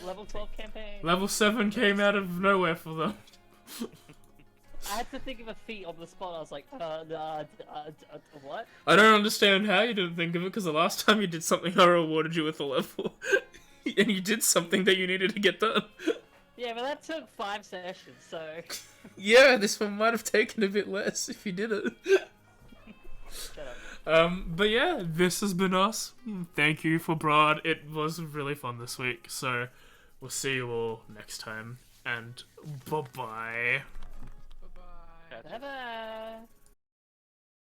Level 12 campaign. Level 7 came out of nowhere for them. I had to think of a feat on the spot. I was like, what? I don't understand how you didn't think of it, because the last time you did something, I rewarded you with a level. And you did something that you needed to get done. Yeah, but that took 5 sessions, so... Yeah, this one might have taken a bit less if you did it. Shut up. But yeah, this has been us. Thank you for Brahd. It was really fun this week, so we'll see you all next time. And bye-bye. Bye-bye. Bye-bye.